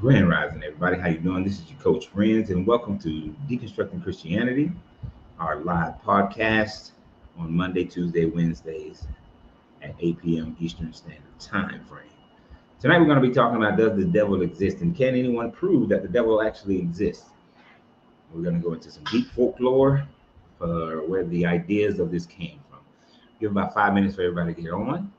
Grand Rising, everybody. How you doing? This is your coach Friends, and welcome to Deconstructing Christianity, our live podcast on Monday, Tuesday, Wednesdays at 8 p.m. Eastern Standard Time frame. Tonight we're going to be talking about, does the devil exist, and can anyone prove that the devil actually exists? We're going to go into some deep folklore for where the ideas of this came from. Give about 5 minutes for everybody to get on.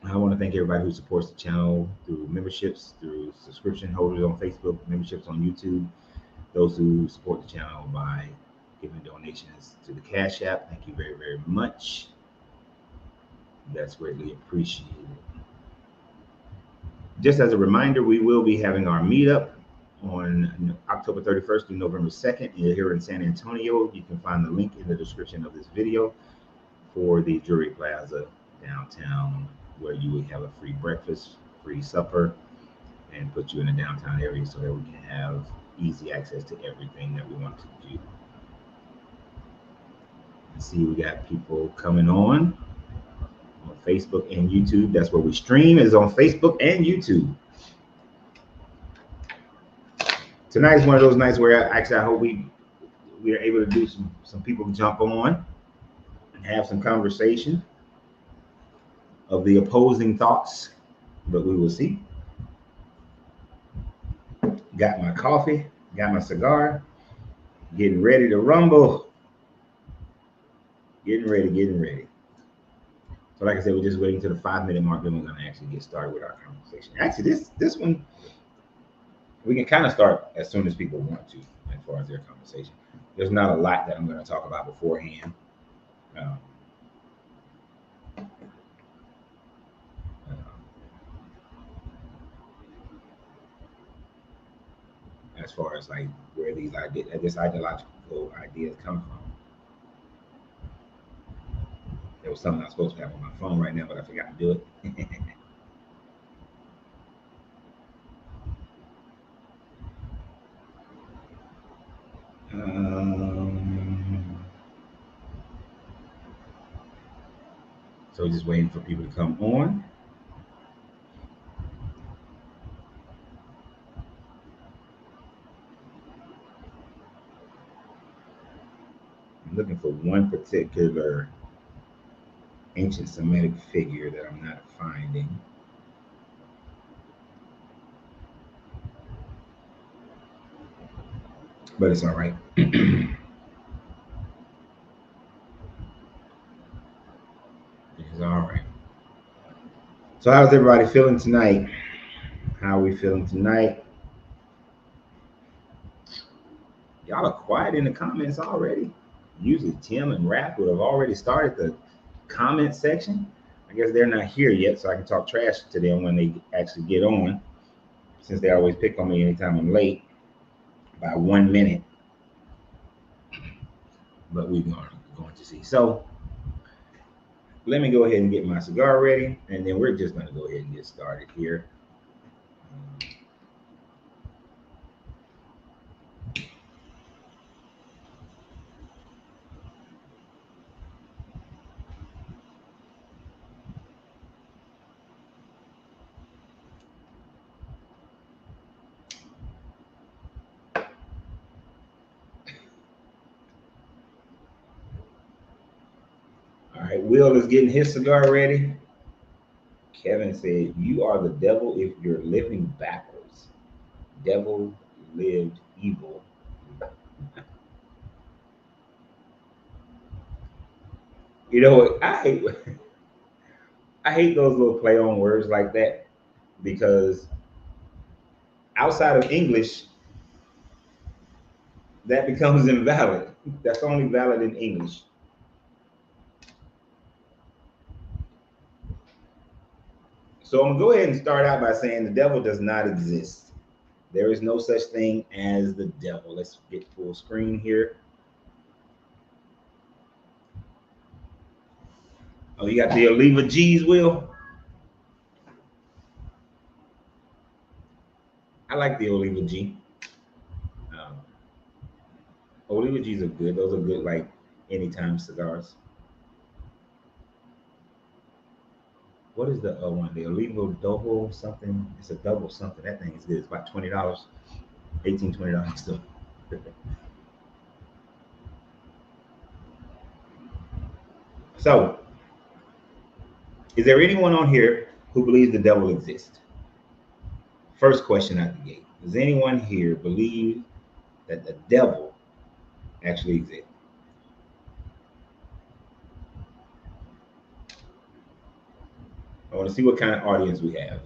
I want to thank everybody who supports the channel through memberships, through subscription holders on Facebook, memberships on YouTube, those who support the channel by giving donations to the Cash App. Thank you very, very much. That's greatly appreciated. Just as a reminder, we will be having our meetup on October 31st through November 2nd here in San Antonio. You can find the link in the description of this video for the Drury Plaza downtown, where you would have a free breakfast, free supper, and put you in the downtown area so that we can have easy access to everything that we want to do. Let's see, we got people coming on Facebook and YouTube. That's where we stream, is on Facebook and YouTube. Tonight is one of those nights where I hope we are able to do some people jump on and have some conversation of the opposing thoughts, but we will see. Got my coffee, got my cigar, getting ready to rumble. Getting ready. So like I said, we're just waiting to the 5-minute mark, then we're going to actually get started with our conversation. Actually, this one, we can kind of start as soon as people want to, as far as their conversation. There's not a lot that I'm going to talk about beforehand. As far as like where these ideological ideas come from. There was something I was supposed to have on my phone right now, but I forgot to do it. So just waiting for people to come on. I'm looking for one particular ancient Semitic figure that I'm not finding. But it's all right. It's all right. So how's everybody feeling tonight? How are we feeling tonight? Y'all are quiet in the comments already. Usually Tim and Raph would have already started the comment section. I guess they're not here yet, so I can talk trash to them when they actually get on, since they always pick on me anytime I'm late by 1 minute. But we're going to see. So let me go ahead and get my cigar ready, and then we're just going to go ahead and get started here. All right, Will is getting his cigar ready. Kevin said, "You are the devil if you're living backwards. Devil lived evil." You know what? I hate those little play on words like that, because outside of English, that becomes invalid. That's only valid in English. So I'm gonna go ahead and start out by saying the devil does not exist. There is no such thing as the devil. Let's get full screen here. Oh, you got the Oliva G's, Will? I like the Oliva G. Oliva G's are good. Those are good, like, anytime cigars. What is the one? The illegal double something. It's a double something. That thing is good. It's about $20, $18, $20 still. So, is there anyone on here who believes the devil exists? First question out the gate. Does anyone here believe that the devil actually exists? I want to see what kind of audience we have.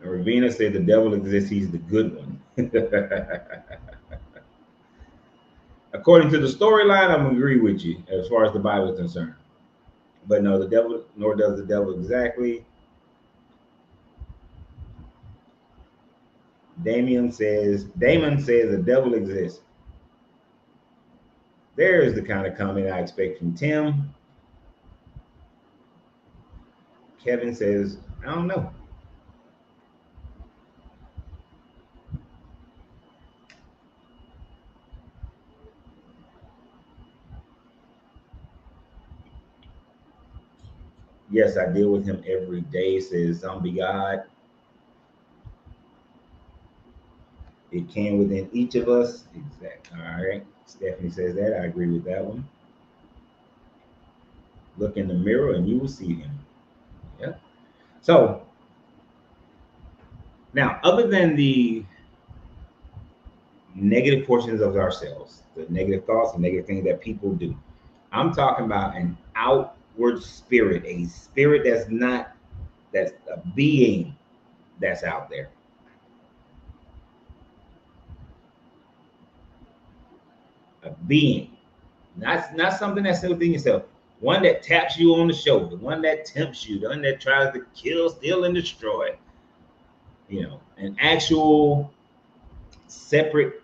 Ravina said the devil exists, he's the good one. According to the storyline, I'm agree with you as far as the Bible is concerned. But no, the devil, nor does the devil exactly. Damon says the devil exists. There is the kind of comment I expect from Tim. Kevin says, I don't know. Yes, I deal with him every day, says Zombie God. It can within each of us. Exactly. All right. Stephanie says that. I agree with that one. Look in the mirror and you will see him. Yeah. So now, other than the negative portions of ourselves, the negative thoughts and negative things that people do, I'm talking about an outward spirit, a spirit that's a being that's out there. A being. Not something that's within yourself. One that taps you on the shoulder, one that tempts you, the one that tries to kill, steal, and destroy. You know, an actual separate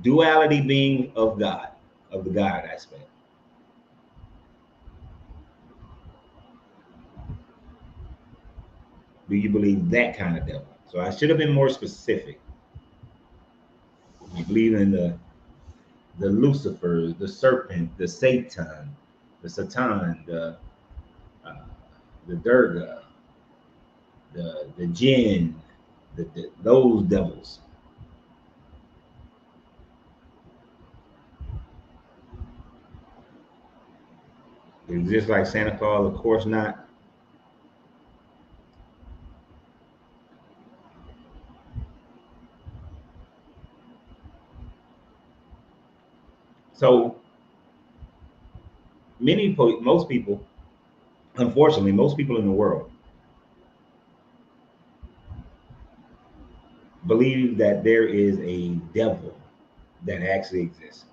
duality being of God, of the God aspect. Do you believe that kind of devil? So I should have been more specific. You believe in the Lucifer, the serpent, the Satan, the Satan, uh, the Durga, the jinn, those devils. Is this like Santa Claus? Of course not. So most people, unfortunately, most people in the world believe that there is a devil that actually exists.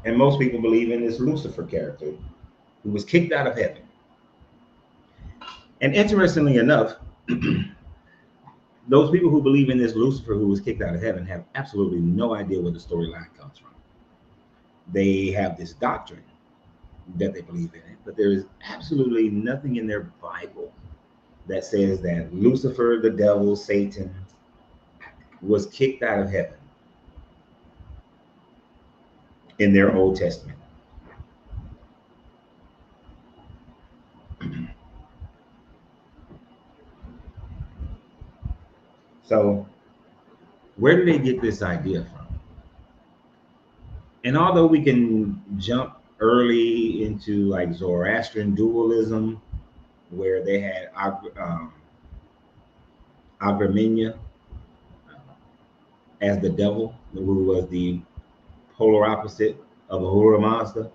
And most people believe in this Lucifer character who was kicked out of heaven. And interestingly enough, those people who believe in this Lucifer who was kicked out of heaven have absolutely no idea where the storyline comes from. They have this doctrine that they believe in it, but there is absolutely nothing in their Bible that says that Lucifer, the devil, Satan, was kicked out of heaven in their Old Testament. So, where do they get this idea from? And although we can jump early into like Zoroastrian dualism, where they had Agramenia as the devil, who was the polar opposite of Ahura Mazda.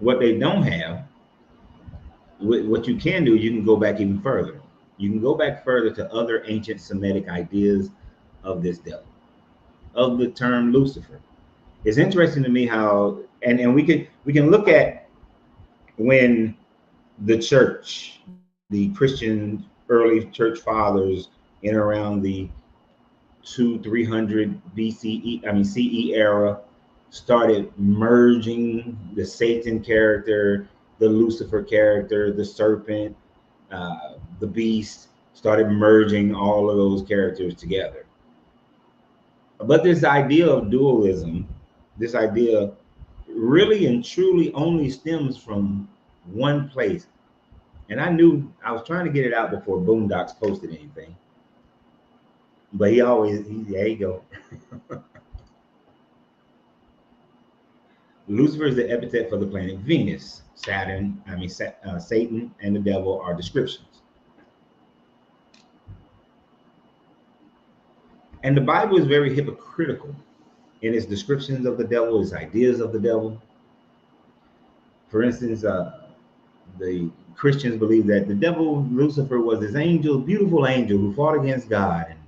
What they don't have, what you can do, you can go back even further. You can go back further to other ancient Semitic ideas of this devil, of the term Lucifer. It's interesting to me how, and we can look at when the church, the Christian early church fathers in around the 200-300 BCE, I mean CE era, started merging the Satan character the Lucifer character, the serpent, the beast, started merging all of those characters together. But this idea of dualism, this idea really and truly only stems from one place. And I knew I was trying to get it out before Boondocks posted anything. But there you go. Lucifer is the epithet for the planet Venus. Satan, and the devil are descriptions. And the Bible is very hypocritical in its descriptions of the devil, its ideas of the devil. For instance, the Christians believe that the devil, Lucifer, was this angel, beautiful angel who fought against God and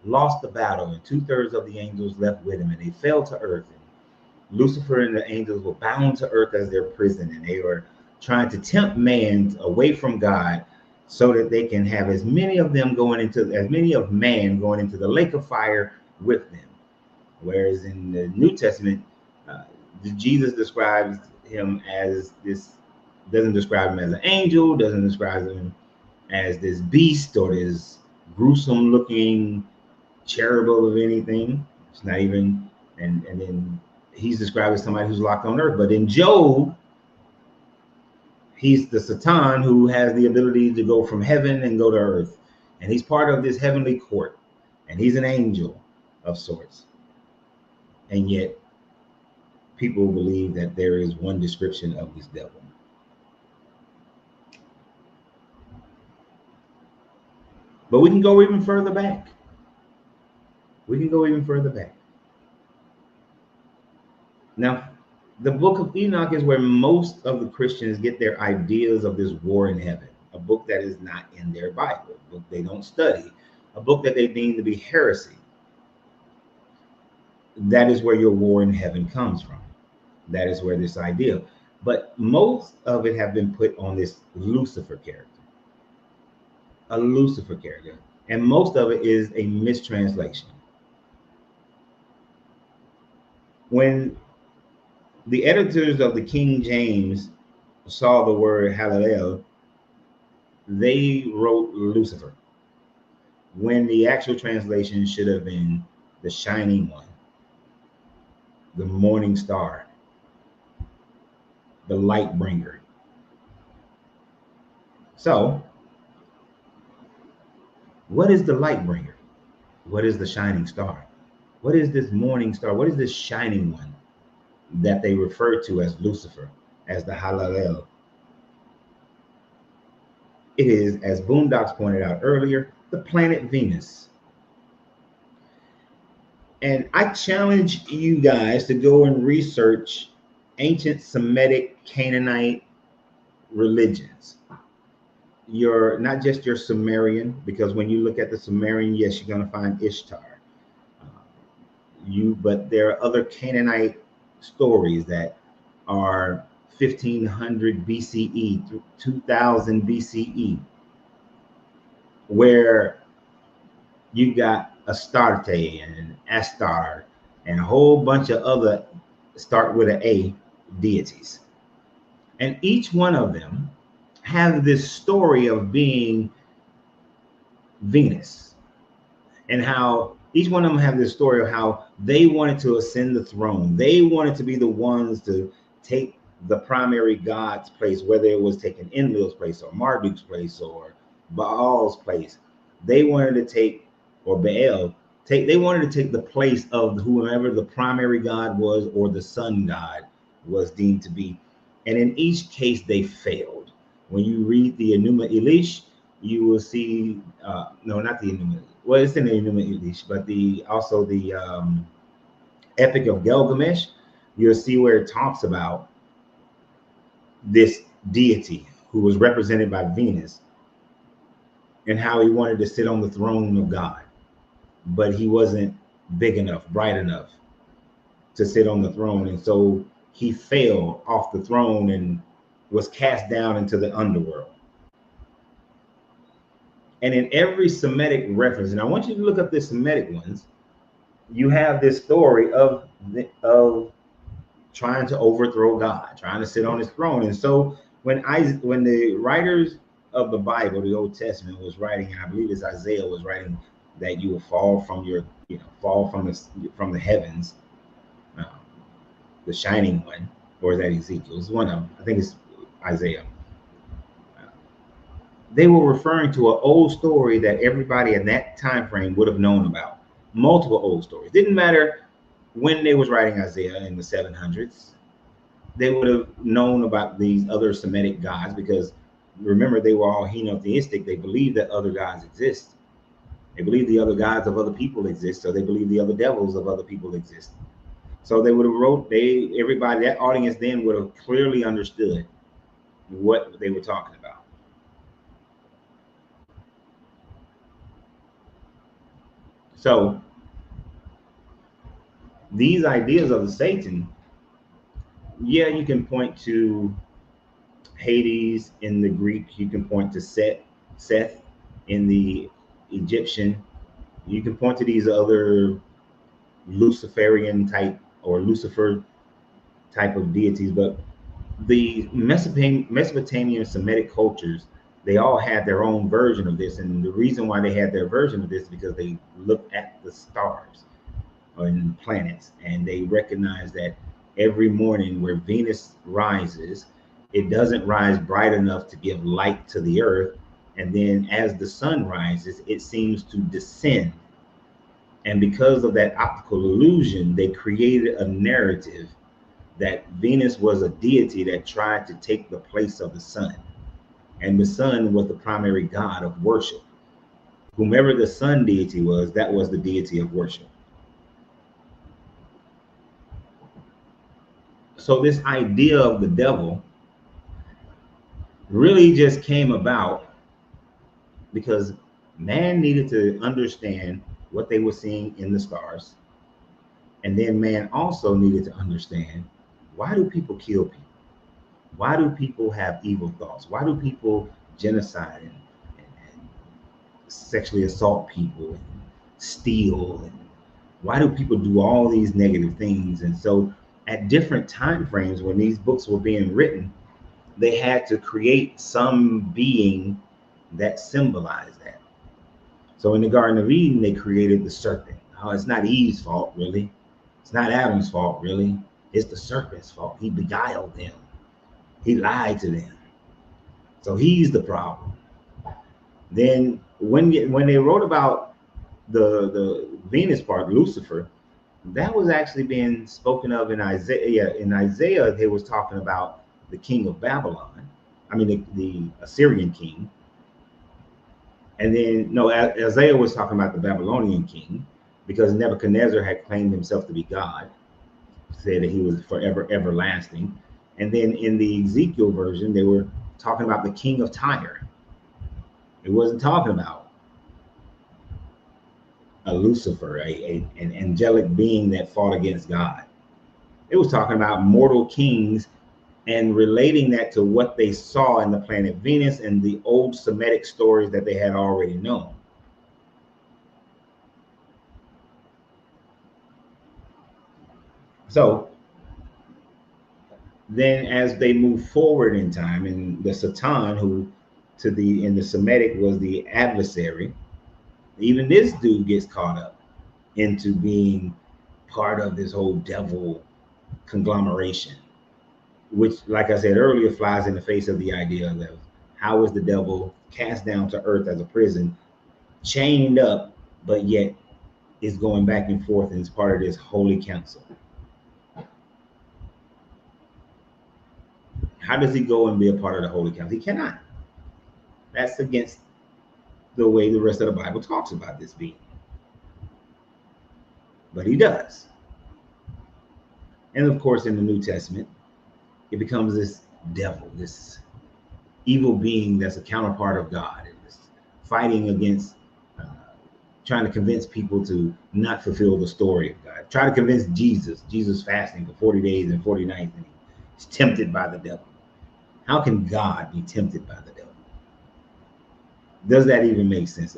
lost the battle, and 2/3 of the angels left with him, and they fell to earth. And Lucifer and the angels were bound to earth as their prison, and they were trying to tempt man away from God so that they can have as many of man going into the lake of fire with them. Whereas in the New Testament, Jesus describes him as this, doesn't describe him as an angel, doesn't describe him as this beast or this gruesome looking cherubim of anything. It's not even, and then he's described as somebody who's locked on earth. But in Job, he's the Satan who has the ability to go from heaven and go to earth. And he's part of this heavenly court. And he's an angel of sorts. And yet, people believe that there is one description of this devil. But we can go even further back. Now, the book of Enoch is where most of the Christians get their ideas of this war in heaven, a book that is not in their Bible, a book they don't study, a book that they deem to be heresy. That is where your war in heaven comes from. That is where this idea. But most of it have been put on this Lucifer character. A Lucifer character. And most of it is a mistranslation. When the editors of the King James saw the word Hallel, they wrote Lucifer, when the actual translation should have been the shining one, the morning star, the light bringer. So, what is the light bringer? What is the shining star? What is this morning star? What is this shining one that they refer to as Lucifer, as the Hallel? It is, as Boondocks pointed out earlier, the planet Venus. And I challenge you guys to go and research ancient Semitic Canaanite religions. Not just your Sumerian, because when you look at the Sumerian, yes, you're going to find Ishtar. But there are other Canaanite stories that are 1500 BCE through 2000 BCE, where you got Astarte and Astar and a whole bunch of other start with an A deities. And each one of them have this story of being Venus, and how each one of them have this story of how they wanted to ascend the throne. They wanted to be the ones to take the primary god's place, whether it was taking Enlil's place or Marduk's place or Baal's place. They wanted to take, or Baal, they wanted to take the place of whoever the primary god was or the sun god was deemed to be. And in each case, they failed. When you read the Enuma Elish, you will see, no, not the Enuma, well, it's in the Enuma Elish, but also the Epic of Gilgamesh, you'll see where it talks about this deity who was represented by Venus and how he wanted to sit on the throne of God, but he wasn't big enough, bright enough to sit on the throne. And so he fell off the throne and was cast down into the underworld. And in every Semitic reference, and I want you to look up the Semitic ones, you have this story of trying to overthrow God, trying to sit on his throne. And so when the writers of the Bible, the Old Testament, was writing, and I believe it's Isaiah was writing that you will fall from your, fall from the heavens, uh, the shining one, or is that Ezekiel? It's one of them. I think it's Isaiah. They were referring to an old story that everybody in that time frame would have known about. Multiple old stories. Didn't matter when they was writing Isaiah in the 700s. They would have known about these other Semitic gods, because remember, they were all henotheistic. They believed that other gods exist. They believe the other gods of other people exist, so they believe the other devils of other people exist. So they would have everybody, that audience then would have clearly understood what they were talking about. So these ideas of the Satan, yeah, you can point to Hades in the Greek, you can point to Seth in the Egyptian, you can point to these other Luciferian type or Lucifer type of deities, but the Mesopotamian Semitic cultures, they all had their own version of this. And the reason why they had their version of this is because they looked at the stars and planets, and they recognized that every morning where Venus rises, it doesn't rise bright enough to give light to the earth. And then as the sun rises, it seems to descend. And because of that optical illusion, they created a narrative that Venus was a deity that tried to take the place of the sun. And the sun was the primary god of worship. Whomever the sun deity was, that was the deity of worship. So this idea of the devil really just came about because man needed to understand what they were seeing in the stars. And then man also needed to understand, why do people kill people? Why do people have evil thoughts? Why do people genocide and sexually assault people and steal? And why do people do all these negative things? And so at different time frames when these books were being written, they had to create some being that symbolized that. So in the Garden of Eden, they created the serpent. Oh, it's not Eve's fault, really. It's not Adam's fault, really. It's the serpent's fault. He beguiled them. He lied to them. So he's the problem. Then when they wrote about the Venus part, Lucifer, that was actually being spoken of in Isaiah. In Isaiah, they was talking about the king of Babylon. I mean, the Assyrian king. And then, no, Isaiah was talking about the Babylonian king, because Nebuchadnezzar had claimed himself to be God, said that he was forever everlasting. And then in the Ezekiel version, they were talking about the king of Tyre. It wasn't talking about a Lucifer, an angelic being that fought against God. It was talking about mortal kings and relating that to what they saw in the planet Venus and the old Semitic stories that they had already known. So then as they move forward in time, and the Satan, who in the Semitic was the adversary, even this dude gets caught up into being part of this whole devil conglomeration, which, like I said earlier, flies in the face of the idea of how is the devil cast down to earth as a prison, chained up, but yet is going back and forth and is part of this holy council. How does he go and be a part of the holy council? He cannot. That's against the way the rest of the Bible talks about this being. But he does. And of course, in the New Testament, it becomes this devil, this evil being that's a counterpart of God, and is fighting against, trying to convince people to not fulfill the story of God. Try to convince Jesus fasting for 40 days and 40 nights, and he's tempted by the devil. How can God be tempted by the devil? Does that even make sense?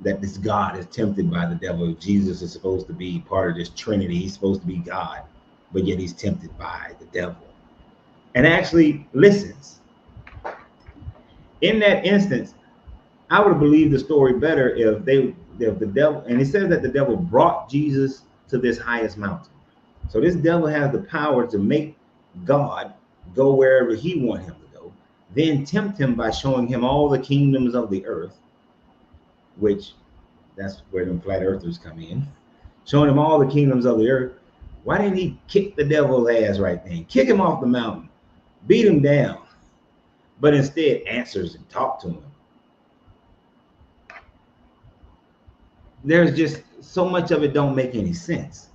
That this God is tempted by the devil. Jesus is supposed to be part of this Trinity. He's supposed to be God, but yet he's tempted by the devil. and actually listens. In that instance, I would have believed the story better if the devil, and it says that the devil brought Jesus to this highest mountain. So this devil has the power to make God go wherever he wants him to go, then tempt him by showing him all the kingdoms of the earth, which that's where them flat earthers come in, showing him all the kingdoms of the earth. Why didn't he kick the devil's ass right then? Kick him off the mountain, beat him down, but instead answers and talk to him. There's just so much of it don't make any sense.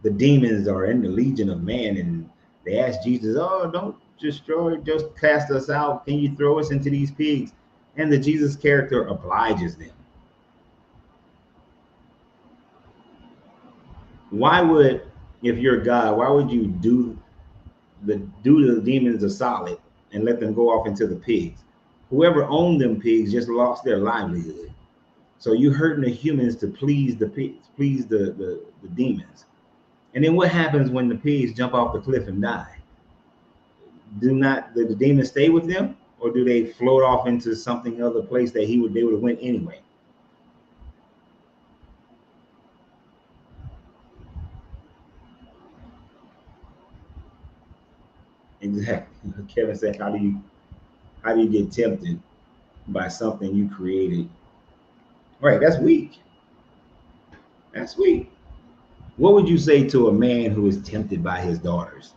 The demons are in the legion of man, and they ask Jesus, oh, don't destroy, just cast us out. Can you throw us into these pigs? And the Jesus character obliges them. Why would, if you're God, why would you do the demons a solid and let them go off into the pigs? Whoever owned them pigs just lost their livelihood. So you hurting the humans to please the pigs, please the demons. And then what happens when the pigs jump off the cliff and die? Do the demons stay with them, or do they float off into something other place that they would have went anyway? Exactly. Kevin said, how do you get tempted by something you created? Right, that's weak. That's weak. What would you say to a man who is tempted by his daughters,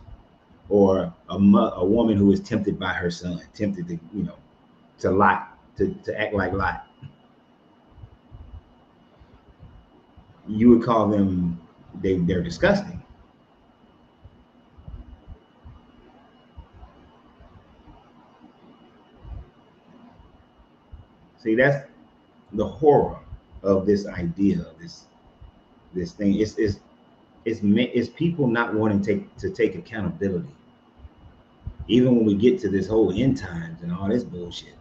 or a woman who is tempted by her son, tempted to, to lie, to act like Lot? You would call them, they're disgusting. See, that's the horror of this idea, this thing. It's people not wanting to take accountability. Even when we get to this whole end times and all this bullshit,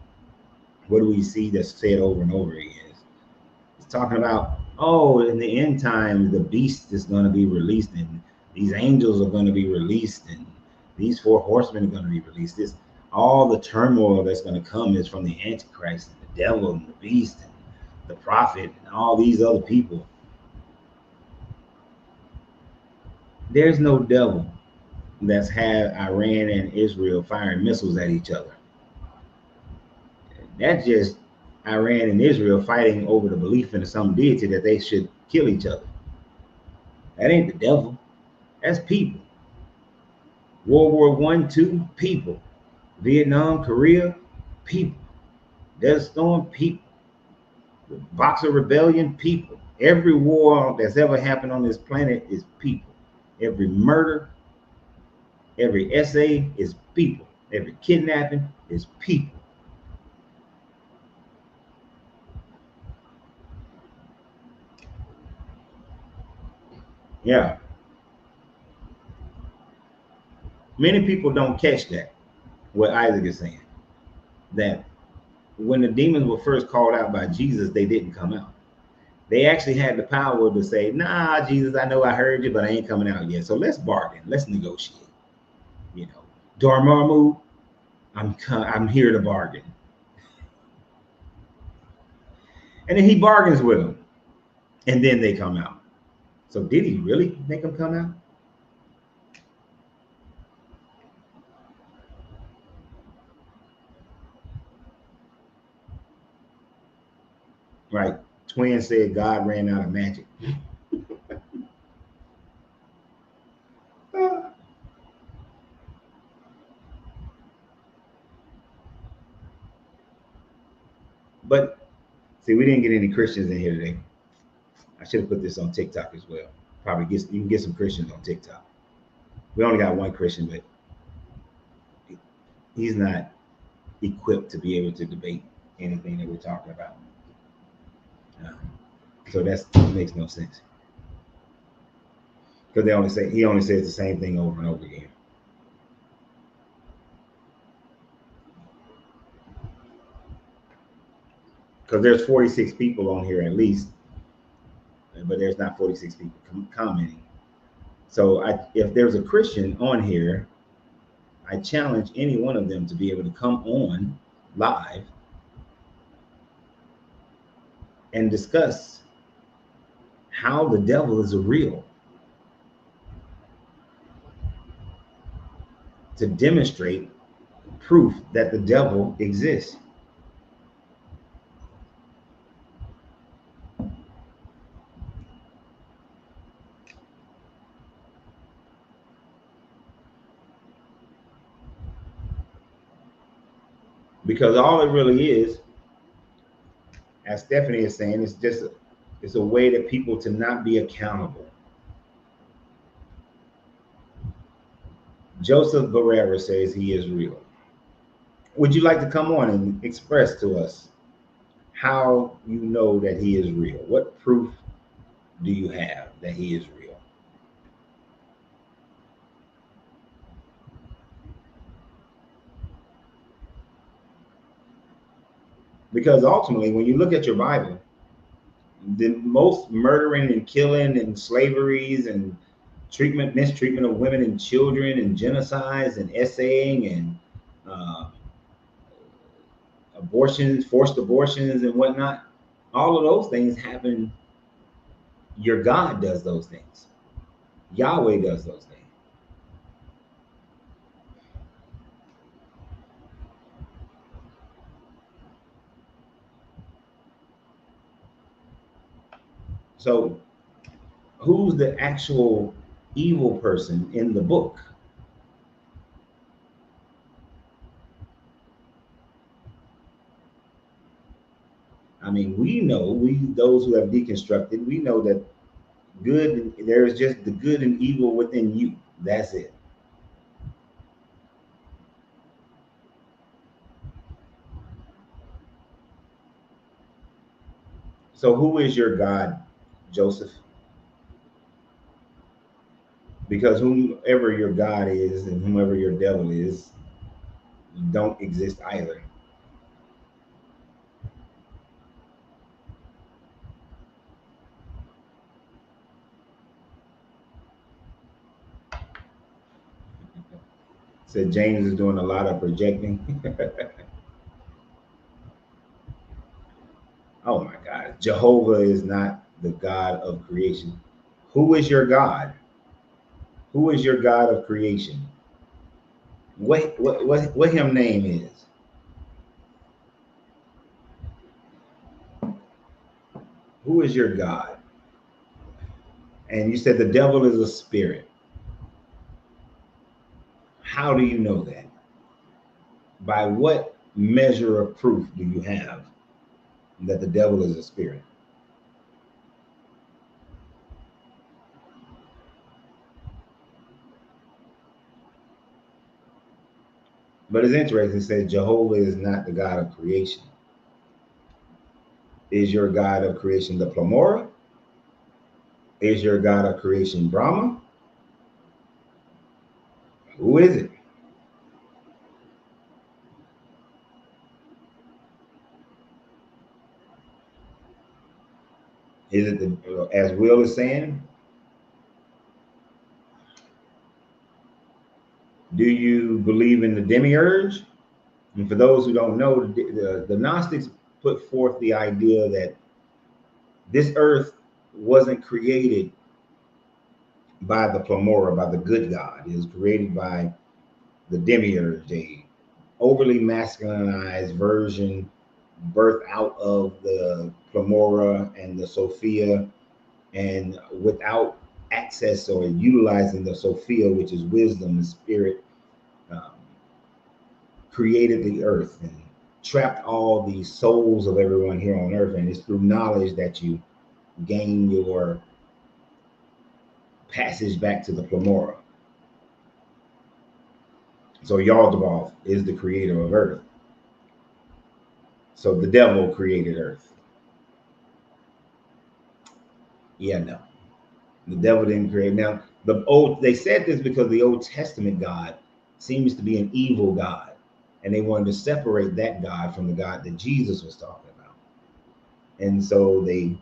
what do we see that's said over and over again? It's talking about, oh, in the end times, the beast is going to be released, and these angels are going to be released, and these four horsemen are going to be released. All the turmoil that's going to come is from the Antichrist and the devil and the beast and the prophet and all these other people. There's no devil that's had Iran and Israel firing missiles at each other. That's just Iran and Israel fighting over the belief in some deity that they should kill each other. That ain't the devil. That's people. World War I, II, people. Vietnam, Korea, people. Desert Storm, people. The Boxer Rebellion, people. Every war that's ever happened on this planet is people. Every murder, every essay is people. Every kidnapping is people. Yeah. Many people don't catch that, what Isaac is saying. That when the demons were first called out by Jesus, they didn't come out. They actually had the power to say, nah, Jesus, I know I heard you, but I ain't coming out yet. So let's bargain. Let's negotiate. Dormammu, I'm here to bargain. And then he bargains with them. And then they come out. So did he really make them come out? Right. Twin said God ran out of magic. But see, we didn't get any Christians in here today. I should have put this on TikTok as well. You can get some Christians on TikTok. We only got one Christian, but he's not equipped to be able to debate anything that we're talking about. So that makes no sense. Because he only says the same thing over and over again. Because there's 46 people on here at least, but there's not 46 people commenting. So if there's a Christian on here, I challenge any one of them to be able to come on live and discuss how the devil is real, to demonstrate proof that the devil exists. Because all it really is, as Stephanie is saying, it's a way that people to not be accountable. Joseph Barrera says he is real. Would you like to come on and express to us how you know that he is real? What proof do you have that he is real? Because ultimately, when you look at your Bible, the most murdering and killing and slaveries and mistreatment of women and children and genocides and essaying and abortions, forced abortions and whatnot, all of those things happen. Your God does those things. Yahweh does those things. So who's the actual evil person in the book? I mean, we know, those who have deconstructed, we know that there is just the good and evil within you. That's it. So who is your God, Joseph? Because whomever your God is and whomever your devil is don't exist either. Said James is doing a lot of projecting. Oh my God. Jehovah is not the God of creation. Who is your God? Who is your God of creation? What him name is? Who is your God? And you said the devil is a spirit. How do you know that? By what measure of proof do you have that the devil is a spirit? But it's interesting, it says Jehovah is not the God of creation. Is your God of creation the Plamora? Is your God of creation Brahma? Who is it? Is it as Will is saying? Do you believe in the demiurge? And for those who don't know, the Gnostics put forth the idea that this earth wasn't created by the Plamora, by the good God. It was created by the demiurge, a overly masculinized version birthed out of the Plamora and the Sophia, and without access or utilizing the Sophia, which is wisdom, the spirit, um, created the earth and trapped all the souls of everyone here on earth. And it's through knowledge that you gain your passage back to the Plamora. So Yaldabaoth is the creator of earth. So the devil created earth. Yeah, no. The devil didn't create. Now, they said this because the Old Testament God seems to be an evil God. And they wanted to separate that God from the God that Jesus was talking about. And so they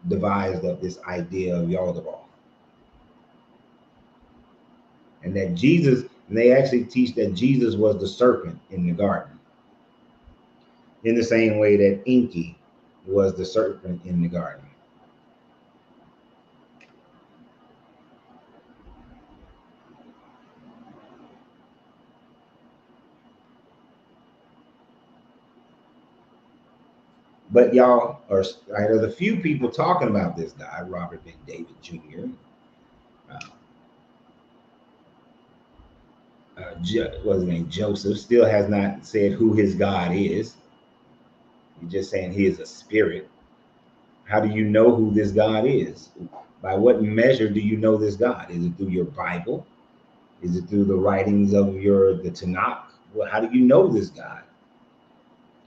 devised up this idea of Yaldabaoth. And that Jesus And they actually teach that Jesus was the serpent in the garden, in the same way that Enki was the serpent in the garden. But y'all are, there's a few people talking about this guy, Robert Ben David Jr. What's his name? Joseph still has not said who his God is. He's just saying he is a spirit. How do you know who this God is? By what measure do you know this God? Is it through your Bible? Is it through the writings of the Tanakh? Well, how do you know this God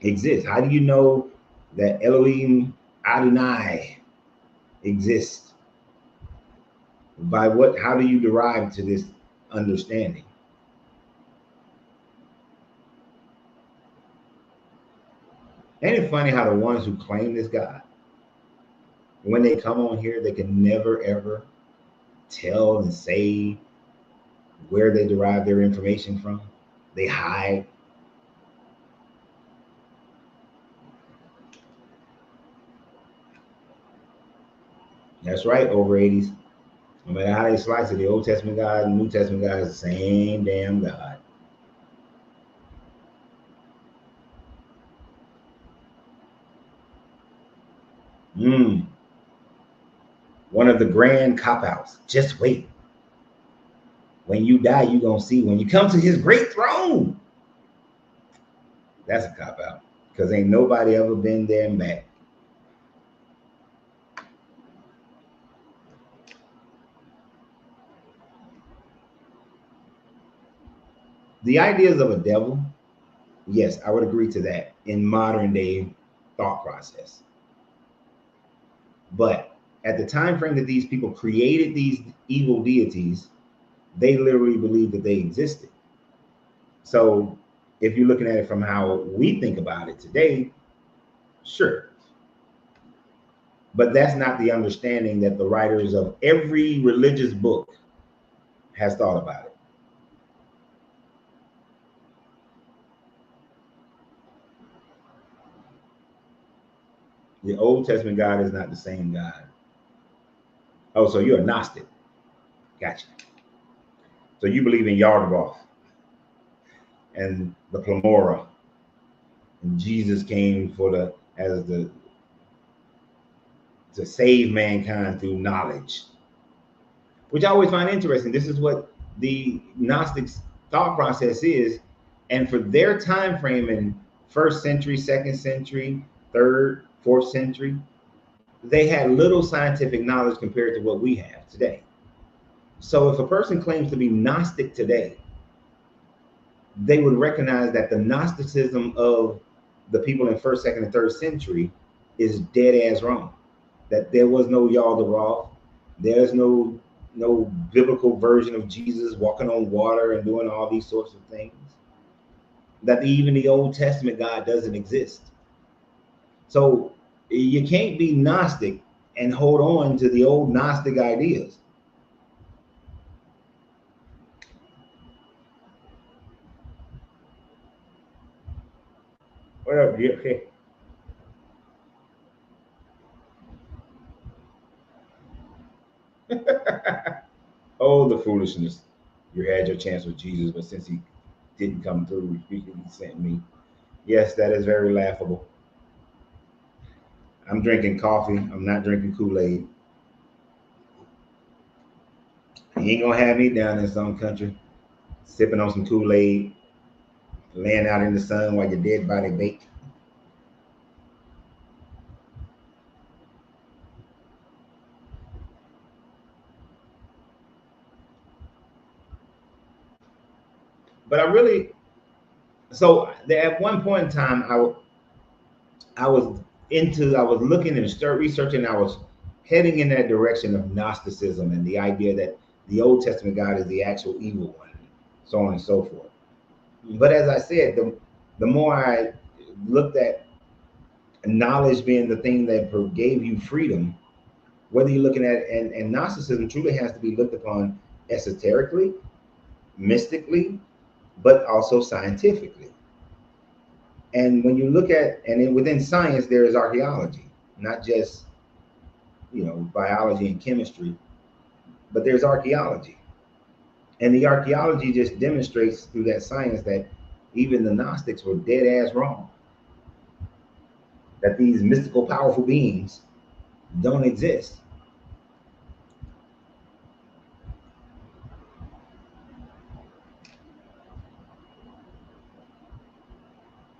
exists? How do you know that Elohim Adonai exists? By what? How do you derive to this understanding? Ain't it funny how the ones who claim this God, when they come on here, they can never ever tell and say where they derive their information from? They hide. That's right, over 80s. No matter how they slice it, the Old Testament God and the New Testament God is the same damn God. One of the grand cop-outs. Just wait. When you die, you're going to see when you come to his great throne. That's a cop-out, because ain't nobody ever been there and back. The ideas of a devil, yes, I would agree to that in modern day thought process. But at the time frame that these people created these evil deities, they literally believed that they existed. So if you're looking at it from how we think about it today, sure. But that's not the understanding that the writers of every religious book has thought about it. The Old Testament God is not the same God. Oh, so you're a Gnostic. Gotcha. So you believe in Yardabaoth and the Plamora, and Jesus came to save mankind through knowledge, which I always find interesting. This is what the Gnostics' thought process is, and for their time frame in 1st century, 2nd century, 3rd, 4th century, they had little scientific knowledge compared to what we have today. So if a person claims to be Gnostic today, they would recognize that the Gnosticism of the people in 1st, 2nd, and 3rd century is dead ass wrong. That there was no Yardabaoth, there's no biblical version of Jesus walking on water and doing all these sorts of things. That even the Old Testament God doesn't exist. So you can't be Gnostic and hold on to the old Gnostic ideas. What up? You okay? Oh, the foolishness. You had your chance with Jesus, but since he didn't come through, he sent me. Yes, that is very laughable. I'm drinking coffee. I'm not drinking Kool-Aid. He ain't gonna have me down in some country sipping on some Kool-Aid, laying out in the sun while your dead body baked. But at one point in time, I was looking and start researching. I was heading in that direction of Gnosticism and the idea that the Old Testament God is the actual evil one, so on and so forth. But as I said, the more I looked at knowledge being the thing that gave you freedom, whether you're looking at and Gnosticism truly has to be looked upon esoterically, mystically, but also scientifically. And when you look at, and then within science, there is archaeology, not just, biology and chemistry, but there's archaeology. And the archaeology just demonstrates through that science that even the Gnostics were dead ass wrong. That these mystical, powerful beings don't exist.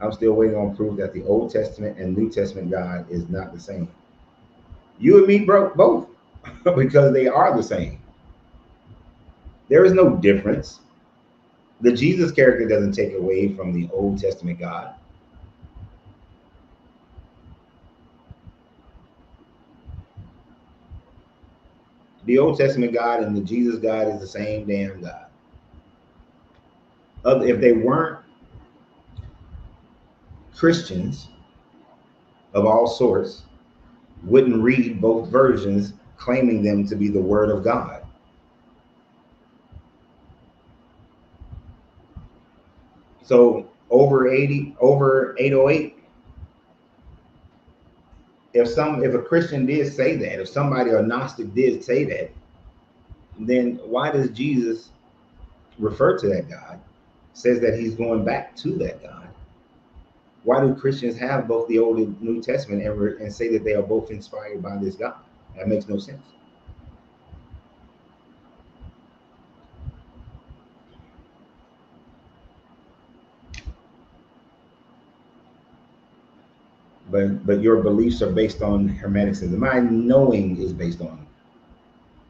I'm still waiting on proof that the Old Testament and New Testament God is not the same. You and me broke both because they are the same. There is no difference. The Jesus character doesn't take away from the Old Testament God. The Old Testament God and the Jesus God is the same damn God. If they weren't Christians of all sorts, wouldn't read both versions claiming them to be the Word of God. So over 808, if a Christian did say that, if somebody or Gnostic did say that, then why does Jesus refer to that God? Says that he's going back to that God. Why do Christians have both the Old and New Testament and say that they are both inspired by this God? That makes no sense. But your beliefs are based on hermeticism. My knowing is based on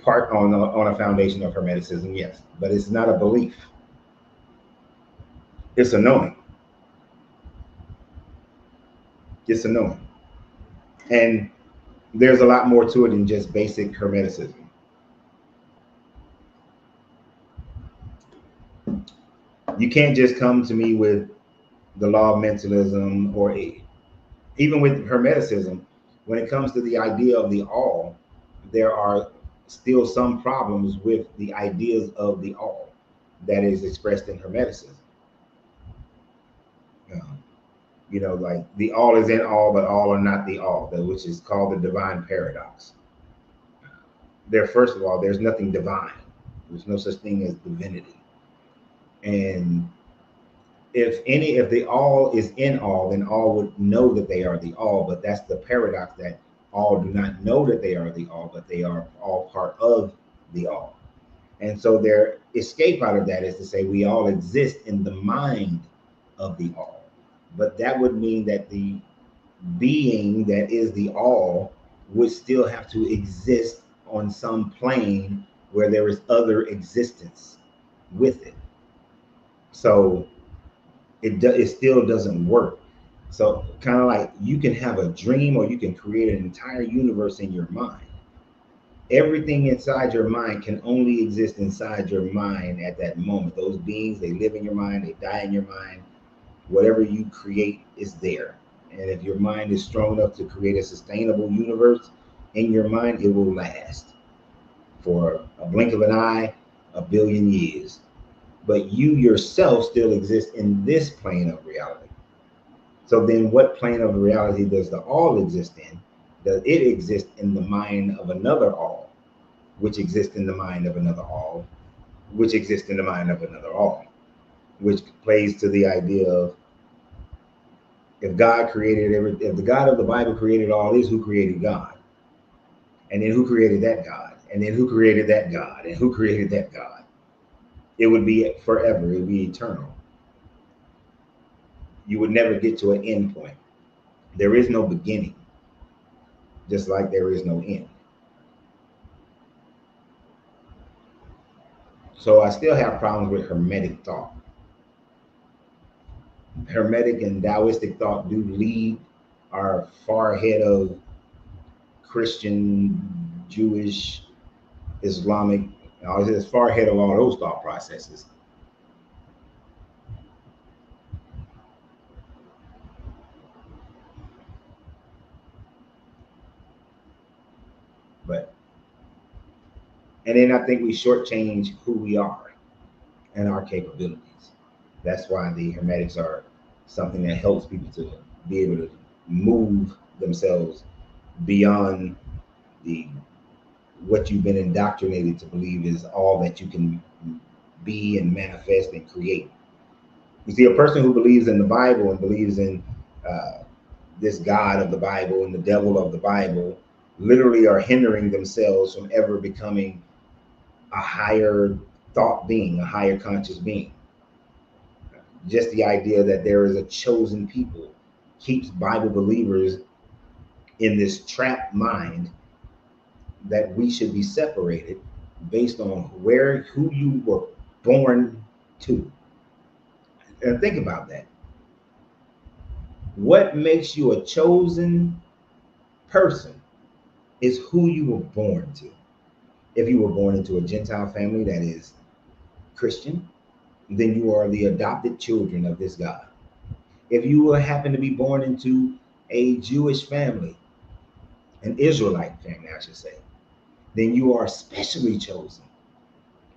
a foundation of hermeticism, yes, but it's not a belief. It's a knowing. It's a knowing. And there's a lot more to it than just basic hermeticism. You can't just come to me with the law of mentalism or even with hermeticism. When it comes to the idea of the all, there are still some problems with the ideas of the all that is expressed in hermeticism. Like the all is in all, but all are not the all, which is called the divine paradox. First of all, there's nothing divine. There's no such thing as divinity. And if the all is in all, then all would know that they are the all. But that's the paradox, that all do not know that they are the all, but they are all part of the all. And so their escape out of that is to say we all exist in the mind of the all. But that would mean that the being that is the all would still have to exist on some plane where there is other existence with it. So it still doesn't work. So kind of like you can have a dream or you can create an entire universe in your mind. Everything inside your mind can only exist inside your mind at that moment. Those beings, they live in your mind, they die in your mind. Whatever you create is there. And if your mind is strong enough to create a sustainable universe in your mind, it will last for a blink of an eye, a billion years. But you yourself still exist in this plane of reality. So then what plane of reality does the all exist in? Does it exist in the mind of another all, which exists in the mind of another all, which exists in the mind of another all, which plays to the idea of if the God of the Bible created all this, who created God? And then who created that God? And then who created that God? And who created that God? It would be forever. It would be eternal. You would never get to an end point. There is no beginning, just like there is no end. So I still have problems with Hermetic thought. Hermetic and Taoistic thought are far ahead of Christian, Jewish, Islamic. It's far ahead of all those thought processes. And then I think we shortchange who we are and our capabilities. That's why the hermetics are something that helps people to be able to move themselves beyond the what you've been indoctrinated to believe is all that you can be and manifest and create. You see, a person who believes in the Bible and believes in this God of the Bible and the devil of the Bible literally are hindering themselves from ever becoming a higher thought being, a higher conscious being. Just the idea that there is a chosen people keeps Bible believers in this trapped mind that we should be separated based on who you were born to. And think about that. What makes you a chosen person is who you were born to. If you were born into a Gentile family that is Christian, then you are the adopted children of this God. If you happen to be born into a Jewish family, an Israelite family, I should say, then you are specially chosen.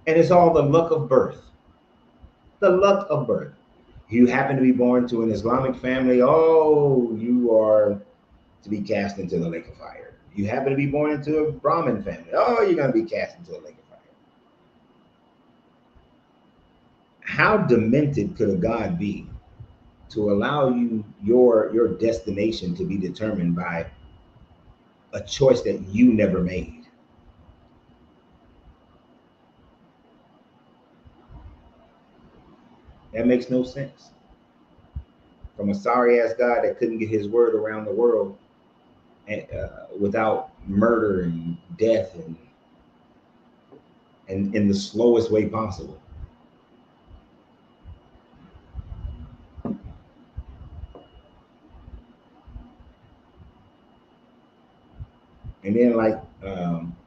And it's all the luck of birth. The luck of birth. You happen to be born to an Islamic family, oh, you are to be cast into the lake of fire. You happen to be born into a Brahmin family, oh, you're going to be cast into the lake of fire. How demented could a God be to allow you your destination to be determined by a choice that you never made? That makes no sense. From a sorry ass God that couldn't get his word around the world and, without murder and death and in the slowest way possible. And then, like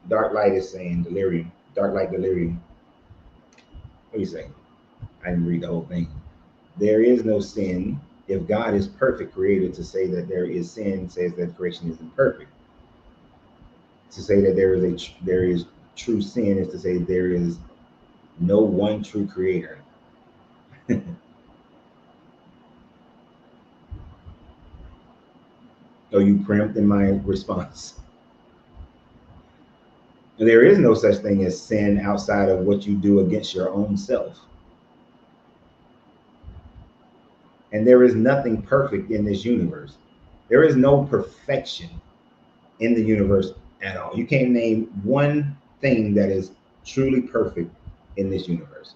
Dark Light is saying, delirium, Dark Light delirium. What do you say? I didn't read the whole thing. There is no sin. If God is perfect creator, to say that there is sin says that creation is imperfect. To say that there is true sin is to say there is no one true creator. Oh, you preempt in my response. There is no such thing as sin outside of what you do against your own self. And there is nothing perfect in this universe. There is no perfection in the universe at all. You can't name one thing that is truly perfect in this universe.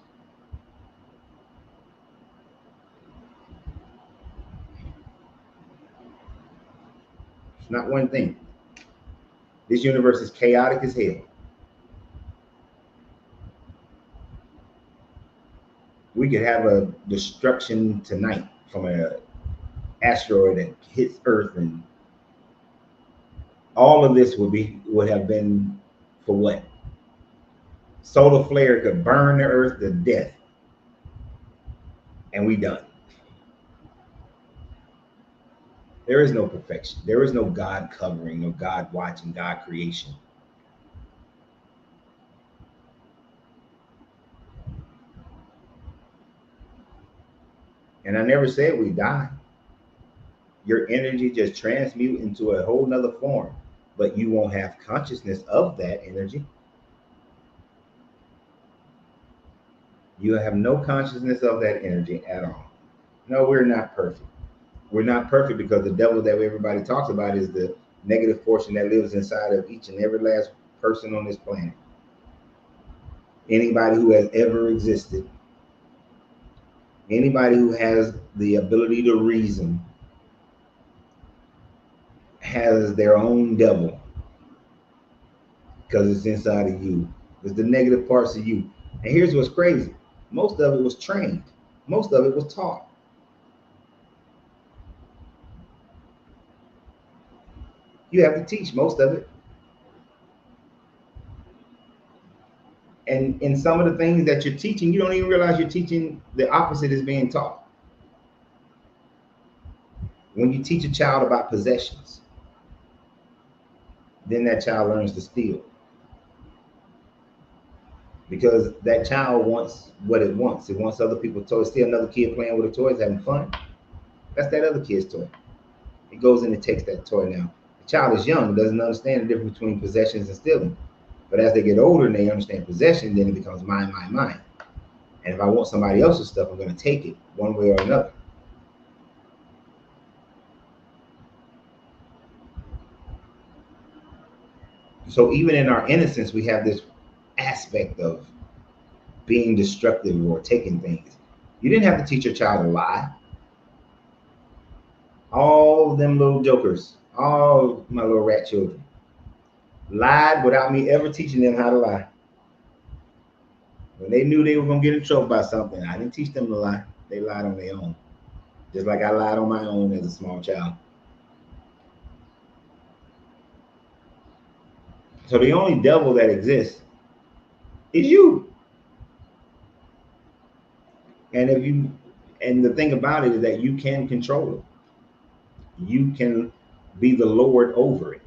It's not one thing. This universe is chaotic as hell. We could have a destruction tonight from an asteroid that hits Earth, and all of this would have been for what? Solar flare could burn the Earth to death, and we done. There is no perfection. There is no God covering, no God watching, God creation. And I never said we die. Your energy just transmute into a whole nother form, but you won't have consciousness of that energy. You have no consciousness of that energy at all. No, we're not perfect. We're not perfect because the devil that everybody talks about is the negative portion that lives inside of each and every last person on this planet. Anybody who has ever existed, anybody who has the ability to reason, has their own devil because it's inside of you. It's the negative parts of you. And here's what's crazy. Most of it was trained. Most of it was taught. You have to teach most of it. And in some of the things that you're teaching, you don't even realize you're teaching the opposite is being taught. When you teach a child about possessions, then that child learns to steal. because that child wants what it wants. It wants other people's toys. See another kid playing with the toys, having fun. That's that other kid's toy. It goes in and takes that toy now. The child is young, doesn't understand the difference between possessions and stealing. But as they get older and they understand possession, then it becomes mine, mine, mine. And if I want somebody else's stuff, I'm going to take it one way or another. So even in our innocence, we have this aspect of being destructive or taking things. You didn't have to teach your child to lie. All them little jokers, all my little rat children, lied without me ever teaching them how to lie. When they knew they were going to get in trouble by something, I didn't teach them to lie. They lied on their own. Just like I lied on my own as a small child. So the only devil that exists is you. And the thing about it is that you can control it. You can be the Lord over it.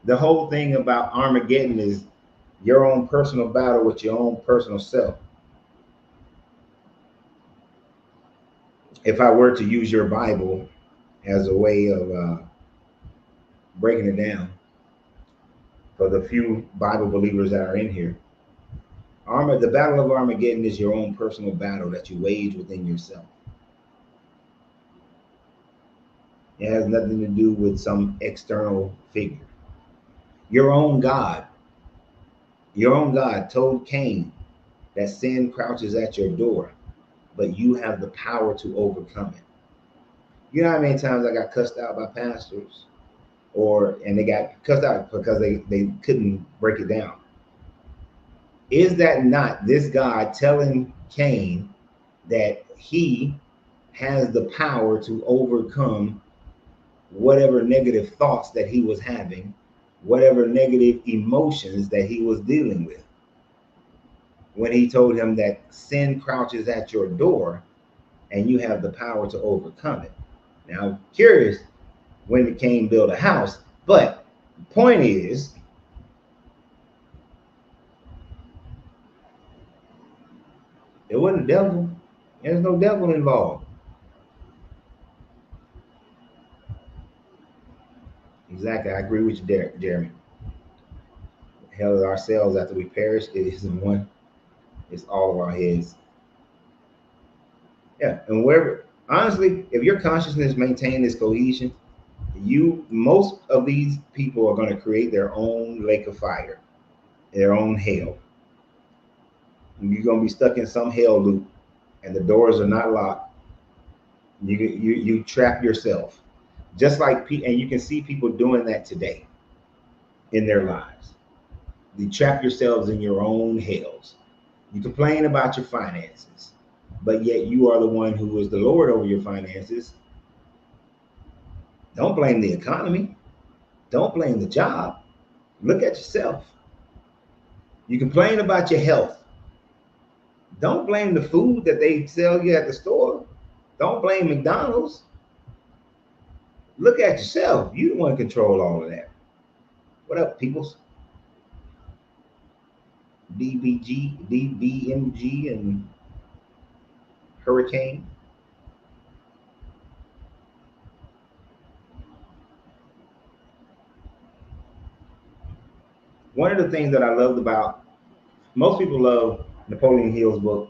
The whole thing about Armageddon is your own personal battle with your own personal self. If I were to use your Bible as a way of breaking it down for the few Bible believers that are in here, the battle of Armageddon is your own personal battle that you wage within yourself. It has nothing to do with some external figure. Your own God told Cain that sin crouches at your door, but you have the power to overcome it. You know how many times I got cussed out by pastors, and they got cussed out because they couldn't break it down? Is that not this God telling Cain that he has the power to overcome whatever negative thoughts that he was having, whatever negative emotions that he was dealing with, when he told him that sin crouches at your door and you have the power to overcome it? Now, I'm curious when did Cain build a house, but the point is, it wasn't the devil. There's no devil involved. Exactly. I agree with you, Jeremy. Hell is ourselves after we perish. It isn't one. It's all of our heads. Yeah. And wherever, honestly, if your consciousness maintains this cohesion, most of these people are going to create their own lake of fire, their own hell. And you're going to be stuck in some hell loop, and the doors are not locked. You trap yourself, just like and you can see people doing that today in their lives. You trap yourselves in your own hells. You complain about your finances, but yet you are the one who is the Lord over your finances. Don't blame the economy. Don't blame the job. Look at yourself. You complain about your health. Don't blame the food that they sell you at the store. Don't blame McDonald's. Look at yourself. You don't want to control all of that. What up, peoples? DBG, DBMG, and Hurricane. One of the things that I loved about, most people love Napoleon Hill's book,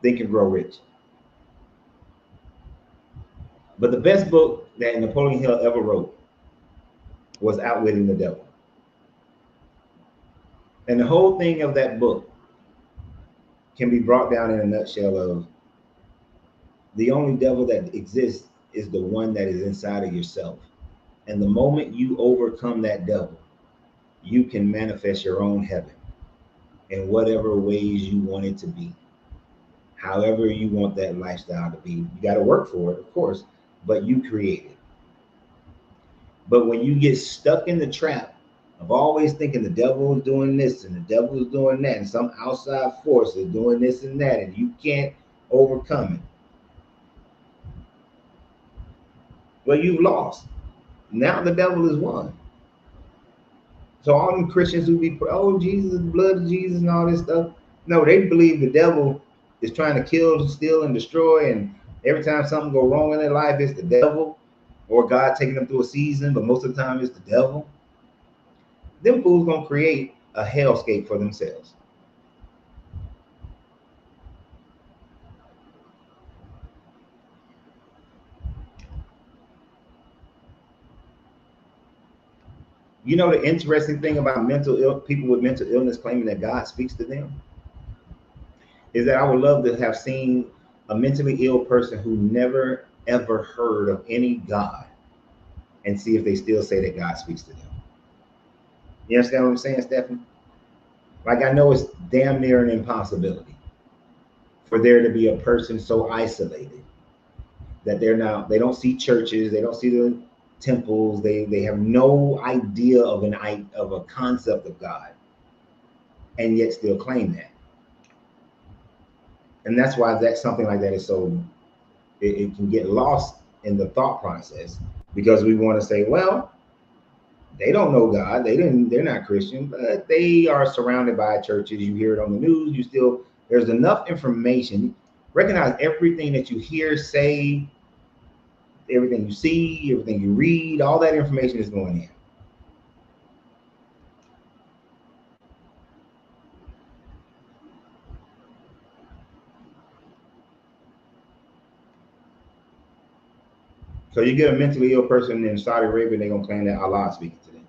Think and Grow Rich. But the best book that Napoleon Hill ever wrote was Outwitting the Devil. And the whole thing of that book can be brought down in a nutshell of the only devil that exists is the one that is inside of yourself. And the moment you overcome that devil, you can manifest your own heaven in whatever ways you want it to be. However you want that lifestyle to be. You got to work for it, of course, but you create it. But when you get stuck in the trap of always thinking the devil is doing this and the devil is doing that, and some outside force is doing this and that, and you can't overcome it, well, you've lost. Now the devil is won. So all them Christians who be, oh, Jesus, the blood of Jesus and all this stuff. No, they believe the devil is trying to kill, steal, and destroy. And every time something go wrong in their life, it's the devil or God taking them through a season. But most of the time, it's the devil. Them fools gonna create a hellscape for themselves. You know the interesting thing about people with mental illness claiming that God speaks to them is that I would love to have seen a mentally ill person who never ever heard of any God and see if they still say that God speaks to them. You understand what I'm saying, Stephanie? Like, I know it's damn near an impossibility for there to be a person so isolated that they don't see churches, they don't see the temples, they have no idea of a concept of God, and yet still claim that. And that's why something like that is so, it can get lost in the thought process, because we want to say, well, they don't know God, they're not Christian, but they are surrounded by churches. You hear it on the news, there's enough information. Recognize everything that you hear, say, everything you see, everything you read, all that information is going in. So you get a mentally ill person in Saudi Arabia, they're gonna claim that Allah is speaking to them.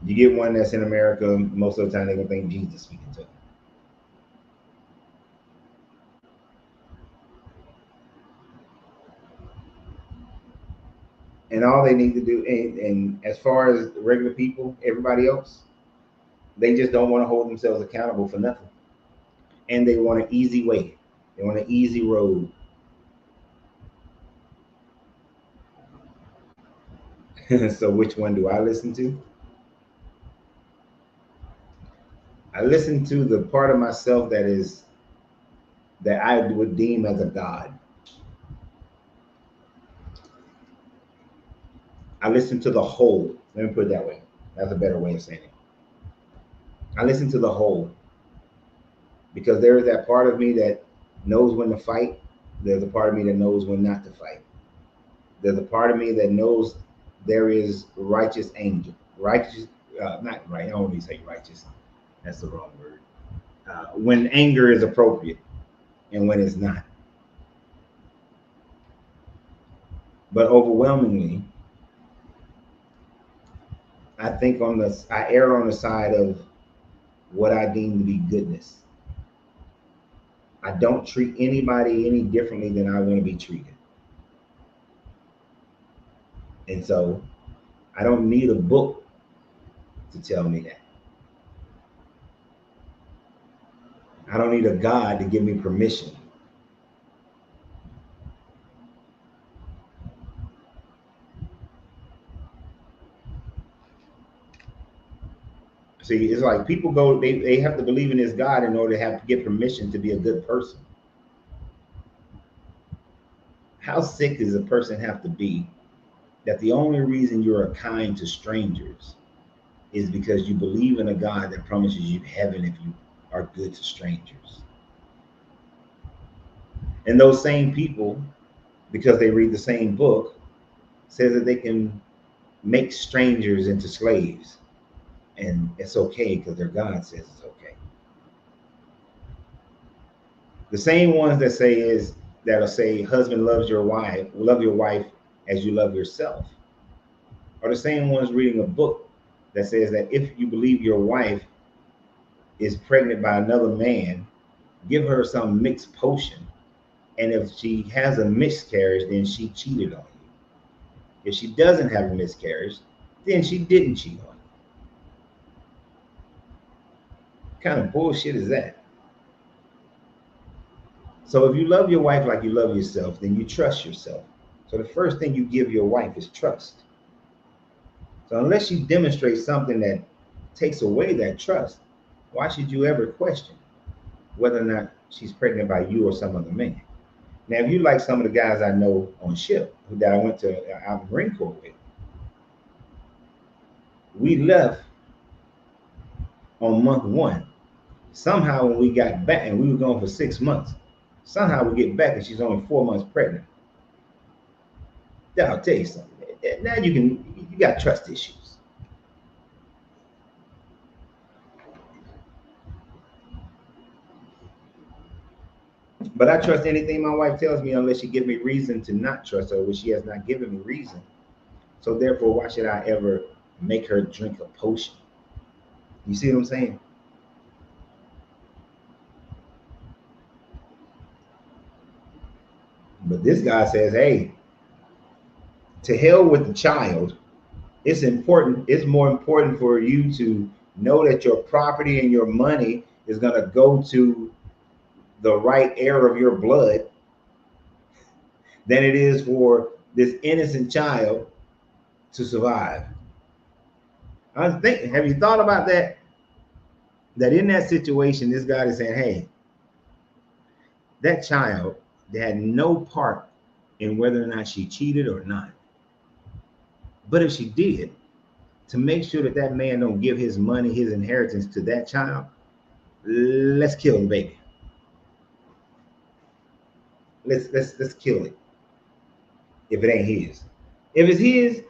You get one that's in America, most of the time they're gonna think Jesus is speaking to them. And all they need to do, and as far as regular people, everybody else, they just don't want to hold themselves accountable for nothing. And they want an easy way. They want an easy road. So which one do I listen to? I listen to the part of myself that I would deem as a God. I listen to the whole. Let me put it that way. That's a better way of saying it. I listen to the whole, because there is that part of me that knows when to fight. There's a part of me that knows when not to fight. There's a part of me that knows there is righteous anger. Not right. I don't really say righteous. That's the wrong word. When anger is appropriate and when it's not. But overwhelmingly, I err on the side of what I deem to be goodness. I don't treat anybody any differently than I want to be treated. And so I don't need a book to tell me that. I don't need a God to give me permission. See, it's like people they have to believe in this God in order to get permission to be a good person. How sick does a person have to be that the only reason you're kind to strangers is because you believe in a God that promises you heaven if you are good to strangers? And those same people, because they read the same book, says that they can make strangers into slaves, and it's okay because their God says it's okay. The same ones that'll say husband love your wife as you love yourself, are the same ones reading a book that says that if you believe your wife is pregnant by another man, give her some mixed potion, and if she has a miscarriage, then she cheated on you. If she doesn't have a miscarriage, then she didn't cheat on you. What kind of bullshit is that? So if you love your wife like you love yourself, then you trust yourself. So the first thing you give your wife is trust. So unless you demonstrate something that takes away that trust, why should you ever question whether or not she's pregnant by you or some other man? Now, if you like some of the guys I know on ship that I went to out in Marine Corps with, We left on month 1. Somehow when we got back, and we were gone for 6 months, somehow we get back and she's only 4 months pregnant. Now I'll tell you something. Now you got trust issues. But I trust anything my wife tells me unless she gives me reason to not trust her, which she has not given me reason. So therefore, why should I ever make her drink a potion? You see what I'm saying? But this guy says, hey, to hell with the child. It's important. It's more important for you to know that your property and your money is going to go to the right heir of your blood than it is for this innocent child to survive. I was thinking, have you thought about that? That in that situation, this guy is saying, hey, that child had no part in whether or not she cheated or not. But if she did, to make sure that that man don't give his money, his inheritance to that child, let's kill the baby. Let's kill it. If it ain't his. If it's his,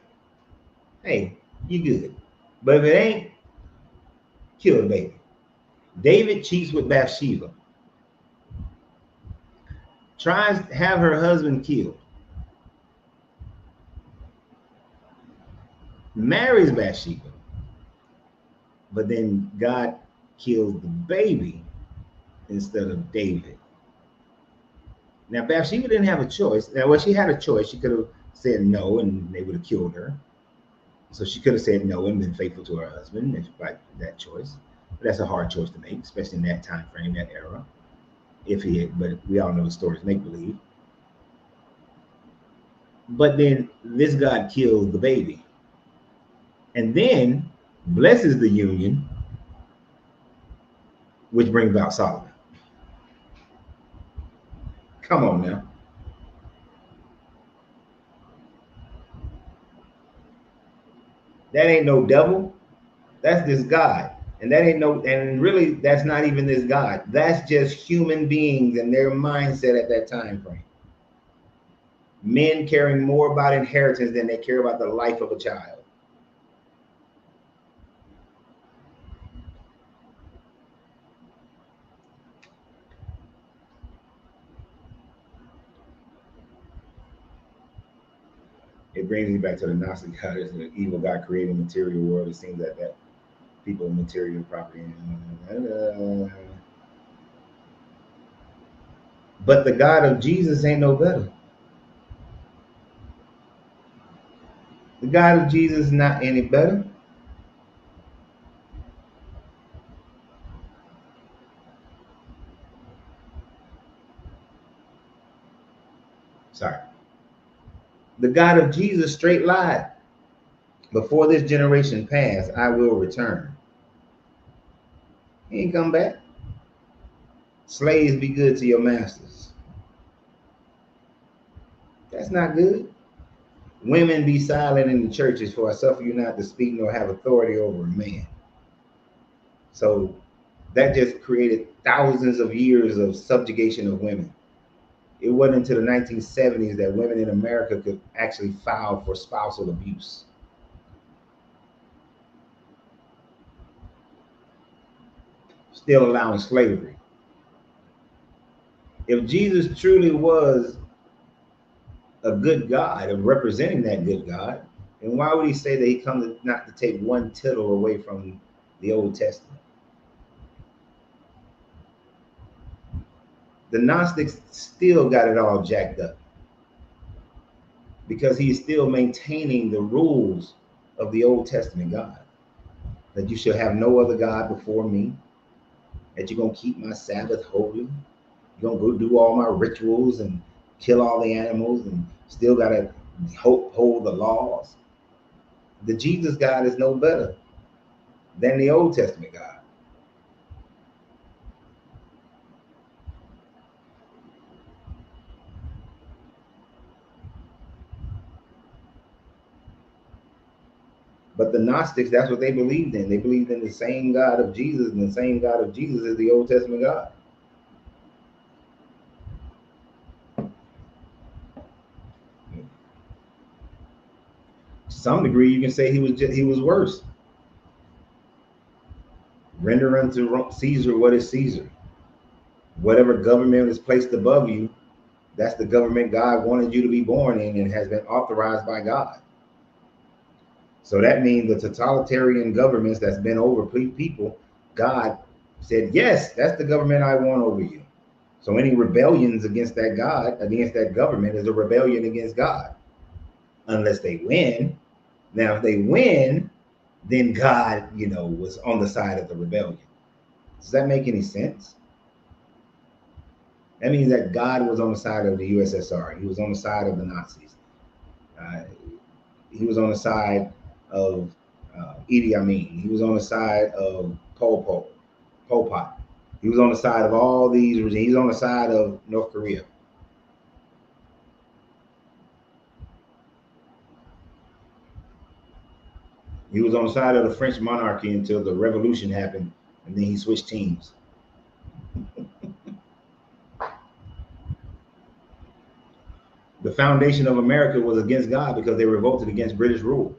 hey, you good. But if it ain't, kill the baby. David cheats with Bathsheba. Tries to have her husband killed. Marries Bathsheba. But then God kills the baby instead of David. Now Bathsheba didn't have a choice. Now, well, she had a choice. She could have said no and they would have killed her. So she could have said no and been faithful to her husband by that choice. But that's a hard choice to make, especially in that time frame, that era. But we all know the story's make believe. But then this God kills the baby, and then blesses the union, which brings about Solomon. Come on now. That ain't no devil. That's this God. And that ain't no, and really, that's not even this God. That's just human beings and their mindset at that time frame. Men caring more about inheritance than they care about the life of a child. It brings me back to the Gnostic God. It's an evil God creating a material world. It seems that people material property. But the God of Jesus ain't no better. The God of Jesus is not any better. Sorry. The God of Jesus straight lied. Before this generation pass, I will return. He ain't come back. Slaves, be good to your masters. That's not good. Women, be silent in the churches, for I suffer you not to speak nor have authority over a man. So that just created thousands of years of subjugation of women. It wasn't until the 1970s that women in America could actually file for spousal abuse. Still allowing slavery. If Jesus truly was a good God of representing that good God, then why would he say that he comes not to take one tittle away from the Old Testament? The Gnostics still got it all jacked up because he's still maintaining the rules of the Old Testament God. That you shall have no other God before me, that you're going to keep my Sabbath holy, you're going to go do all my rituals and kill all the animals and still got to hold the laws. The Jesus God is no better than the Old Testament God. But the Gnostics, that's what they believed in. They believed in the same God of Jesus, and the same God of Jesus is the Old Testament God. To some degree, you can say he was worse. Render unto Caesar what is Caesar. Whatever government is placed above you, that's the government God wanted you to be born in and has been authorized by God. So that means the totalitarian governments that's been over people, God said, yes, that's the government I want over you. So any rebellions against that God, against that government, is a rebellion against God. Unless they win. Now, if they win, then God, was on the side of the rebellion. Does that make any sense? That means that God was on the side of the USSR. He was on the side of the Nazis. He was on the side of Idi Amin. He was on the side of Pol Pot. He was on the side of all these regimes. He's on the side of North Korea. He was on the side of the French monarchy until the revolution happened, and then he switched teams. The foundation of America was against God because they revolted against British rule.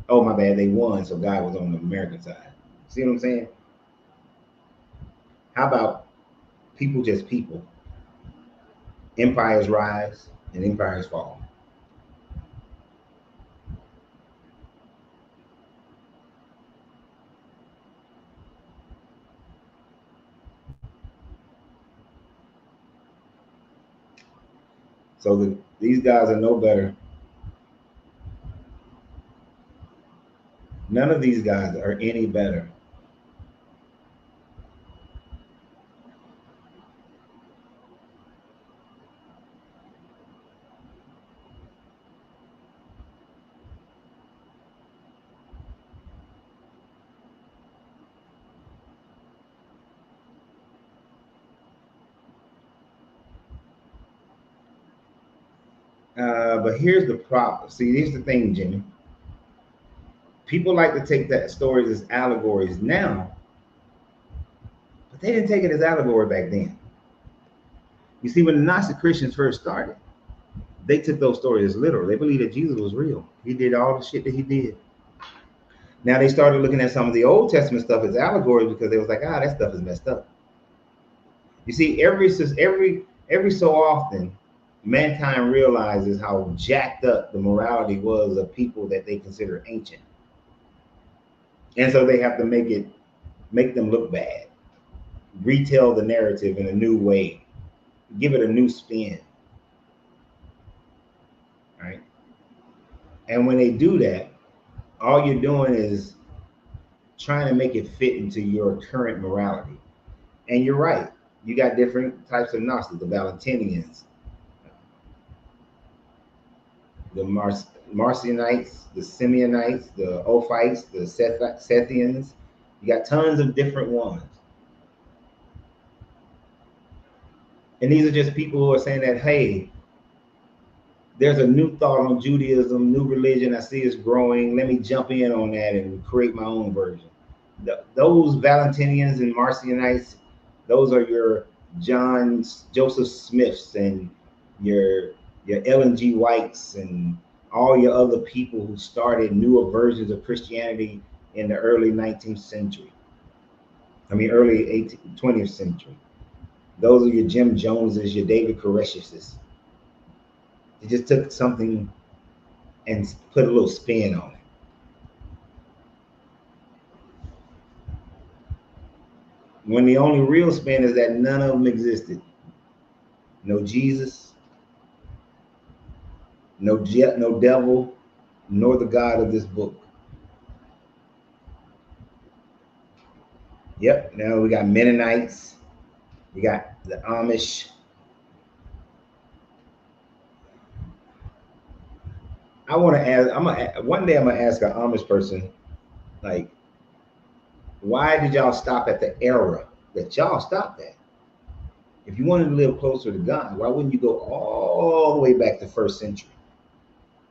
Oh, my bad, they won, so God was on the American side. See what I'm saying? How about people just people? Empires rise and empires fall. So these guys are no better. None of these guys are any better. But here's the problem. See, here's the thing, Jimmy. People like to take that stories as allegories now, but they didn't take it as allegory back then. You see, when the Gnostic Christians first started, they took those stories as literal. They believed that Jesus was real. He did all the shit that he did. Now they started looking at some of the Old Testament stuff as allegories because they was like, that stuff is messed up. You see, every so often, mankind realizes how jacked up the morality was of people that they consider ancient. And so they have to make them look bad, retell the narrative in a new way, give it a new spin. Right? And when they do that, all you're doing is trying to make it fit into your current morality. And you're right. You got different types of Gnostics, the Valentinians, the Marcionites, the Simeonites, the Ophites, the Sethians. You got tons of different ones. And these are just people who are saying that, hey, there's a new thought on Judaism, new religion. I see it's growing. Let me jump in on that and create my own version. Those Valentinians and Marcionites, those are your Joseph Smiths and your Ellen G. Whites and all your other people who started newer versions of Christianity in the early 19th century. Early 20th century. Those are your Jim Joneses, your David Koresh's. They just took something and put a little spin on it. When the only real spin is that none of them existed. No Jesus, no devil, nor the God of this book. Yep, now we got Mennonites, we got the Amish. I want to ask, one day I'm going to ask an Amish person, like, why did y'all stop at the era that y'all stopped at? If you wanted to live closer to God, why wouldn't you go all the way back to first century?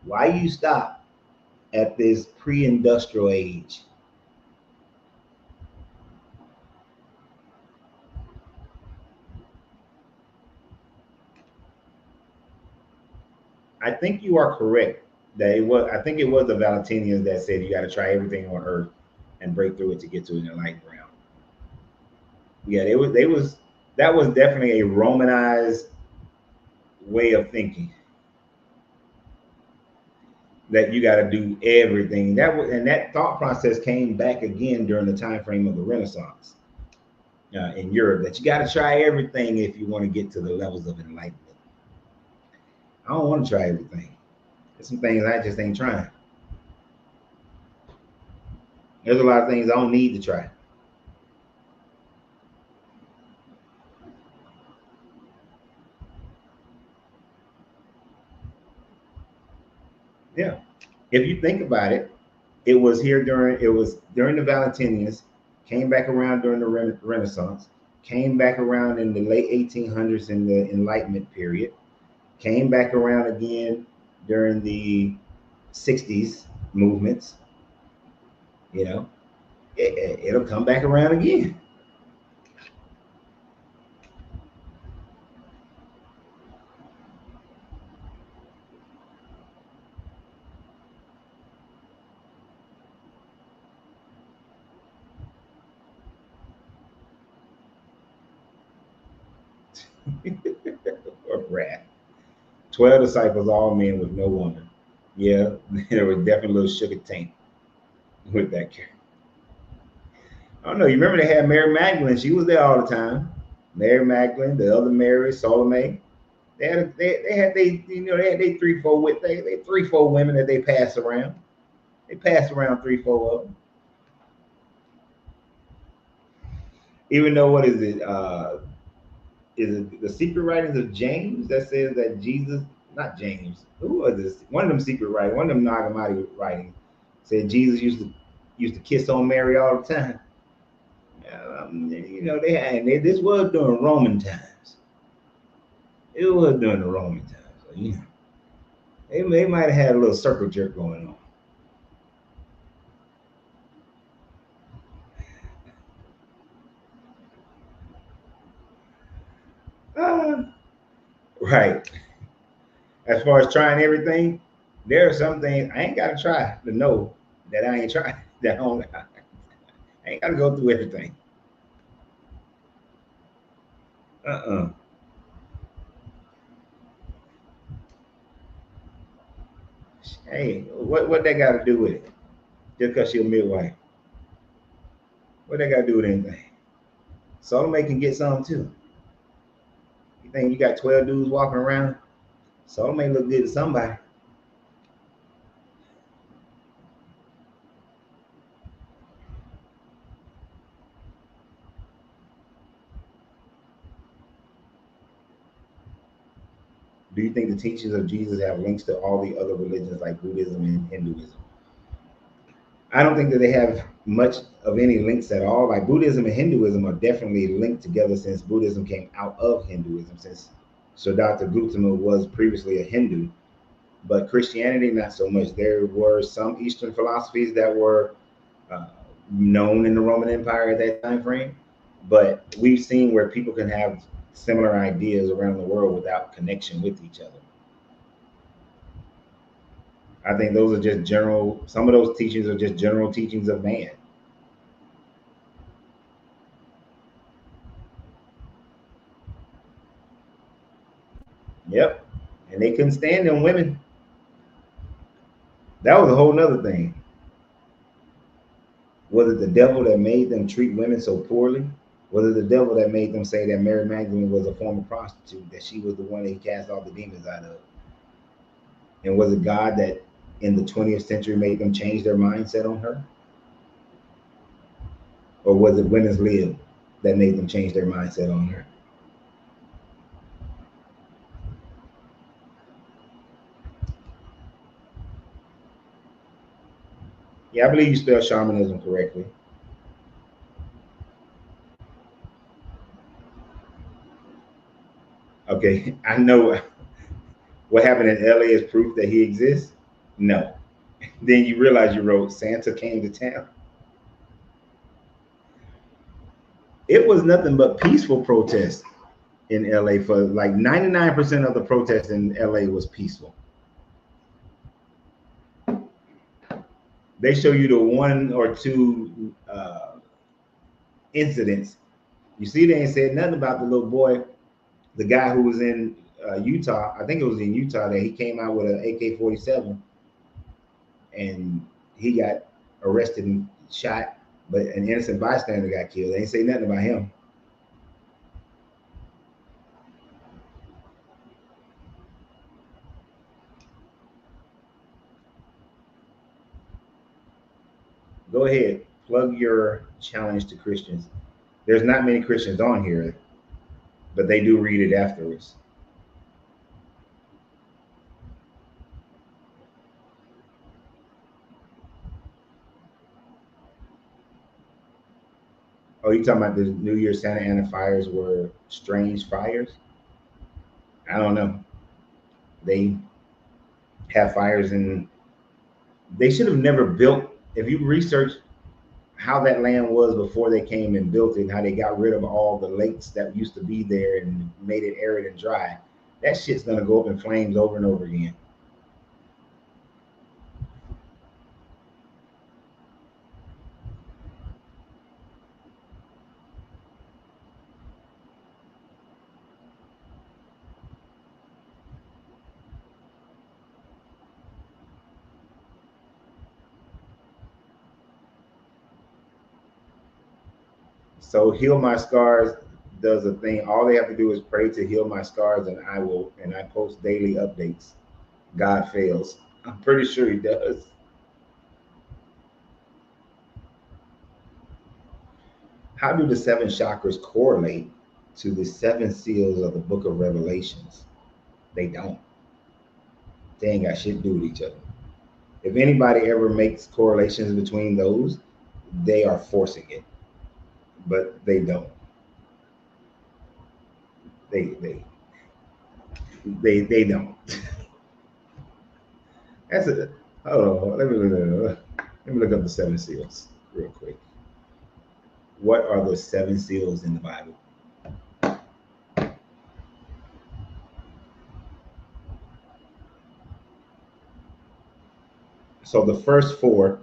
Why you stop at this pre-industrial age. I think you are correct that it was. I think it was the Valentinians that said you got to try everything on Earth and break through it to get to an enlightened realm. Yeah, they was. They was. That was definitely a Romanized way of thinking. That you got to do everything. That was, and that thought process came back again during the time frame of the Renaissance in Europe. That you got to try everything if you want to get to the levels of enlightenment. I don't want to try everything. There's some things I just ain't trying. There's a lot of things I don't need to try. Yeah. If you think about it, it was during the Valentinians, came back around during the Renaissance, came back around in the late 1800s in the Enlightenment period, came back around again during the 60s movements. You know, it'll come back around again. Or rat. 12 disciples, all men with no woman. Yeah, there was definitely a little sugar taint with that character. I don't know. You remember they had Mary Magdalene? She was there all the time. Mary Magdalene, the other Mary, Salome. They had they had they three four with they 3 4 women that they passed around. They passed around 3 4 of them. Even though what is it the secret writings of James that says that Jesus, not James, who was this? One of them secret writings, one of them Nag Hammadi writings said Jesus used to kiss on Mary all the time. They had this was during Roman times. It was during the Roman times. So, they might have had a little circle jerk going on. Right. As far as trying everything, there are some things I ain't gotta try to know that I ain't trying. That I ain't gotta go through everything. Uh-uh. Hey, what that got to do with it? Just because she a midwife, what that got to do with anything? Salome can get some too. You think you got 12 dudes walking around? Salome look good to somebody. Do you think the teachings of Jesus have links to all the other religions like Buddhism and Hinduism? I don't think that they have much of any links at all. Like Buddhism and Hinduism are definitely linked together since Buddhism came out of Hinduism, since Siddhartha Gautama was previously a Hindu. But Christianity, not so much. There were some Eastern philosophies that were uh, known in the Roman Empire at that time frame, but we've seen where people can have similar ideas around the world without connection with each other. I think those are just general. Some of those teachings are just general teachings of man. Yep, and they couldn't stand them women. That was a whole nother thing. Was it the devil that made them treat women so poorly? Was it the devil that made them say that Mary Magdalene was a former prostitute, that she was the one that he cast all the demons out of? And was it God that in the 20th century made them change their mindset on her? Or was it women's lib that made them change their mindset on her? Yeah, I believe you spelled shamanism correctly. Okay, I know what happened in LA is proof that he exists. No, Then you realize you wrote Santa came to town. It was nothing but peaceful protests in LA. For like 99% of the protests in LA was peaceful. They show you the one or two incidents. You see, they ain't said nothing about the little boy, the guy who was in Utah. I think it was in Utah that he came out with an AK-47 and he got arrested and shot, but an innocent bystander got killed. They ain't say nothing about him. Go ahead, plug your challenge to Christians. There's not many Christians on here, but they do read it afterwards. Oh, you talking about the New Year Santa Ana fires were strange fires? I don't know. They have fires and they should have never built. If you research how that land was before they came and built it and how they got rid of all the lakes that used to be there and made it arid and dry, that shit's gonna go up in flames over and over again. So Heal My Scars does a thing. All they have to do is pray to heal my scars, and I post daily updates. God fails. I'm pretty sure he does. How do the seven chakras correlate to the seven seals of the book of Revelations? They don't. They ain't got shit to do with each other. If anybody ever makes correlations between those, they are forcing it. But they don't. They don't. That's it. Oh, let me look up the seven seals real quick. What are the seven seals in the Bible? So the first four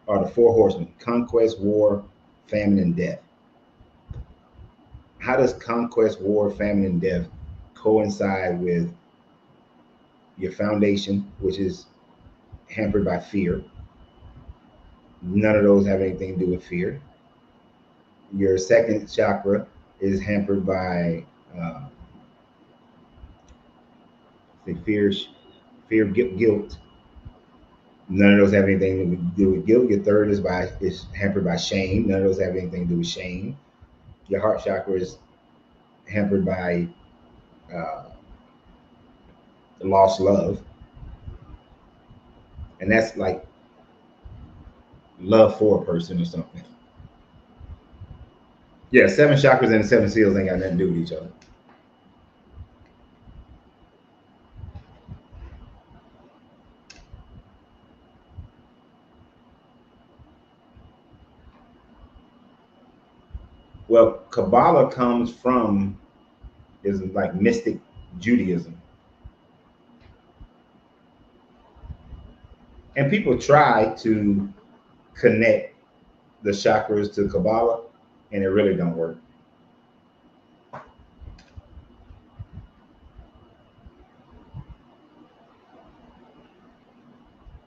are the four horsemen: conquest, war, famine, and death. How does conquest, war, famine, and death coincide with your foundation, which is hampered by fear? None of those have anything to do with fear. Your second chakra is hampered by fear, guilt. None of those have anything to do with guilt. Your third is hampered by shame. None of those have anything to do with shame. Your heart chakra is hampered by uh, lost love, and that's like love for a person or something. Yeah, seven chakras and the seven seals ain't got nothing to do with each other. Well, Kabbalah comes from is like mystic Judaism, and people try to connect the chakras to Kabbalah, and it really don't work.